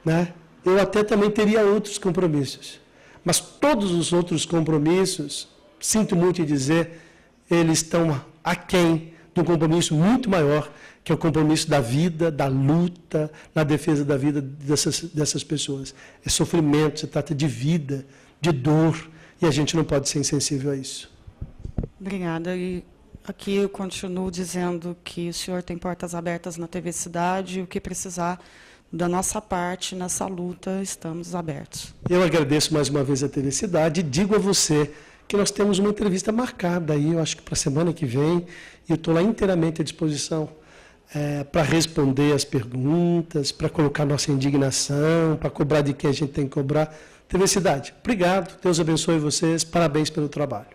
Speaker 20: né? Eu até também teria outros compromissos. Mas todos os outros compromissos, sinto muito em dizer, eles estão aquém de um compromisso muito maior, que é o compromisso da vida, da luta, na defesa da vida dessas pessoas. É sofrimento, se trata de vida, de dor, e a gente não pode ser insensível a isso.
Speaker 18: Obrigada. E aqui eu continuo dizendo que o senhor tem portas abertas na TV Cidade, e o que precisar da nossa parte nessa luta, estamos abertos.
Speaker 20: Eu agradeço mais uma vez a TV Cidade e digo a você que nós temos uma entrevista marcada aí, eu acho que para a semana que vem, e eu estou lá inteiramente à disposição para responder as perguntas, para colocar nossa indignação, para cobrar de quem a gente tem que cobrar. TV Cidade, obrigado, Deus abençoe vocês, parabéns pelo trabalho.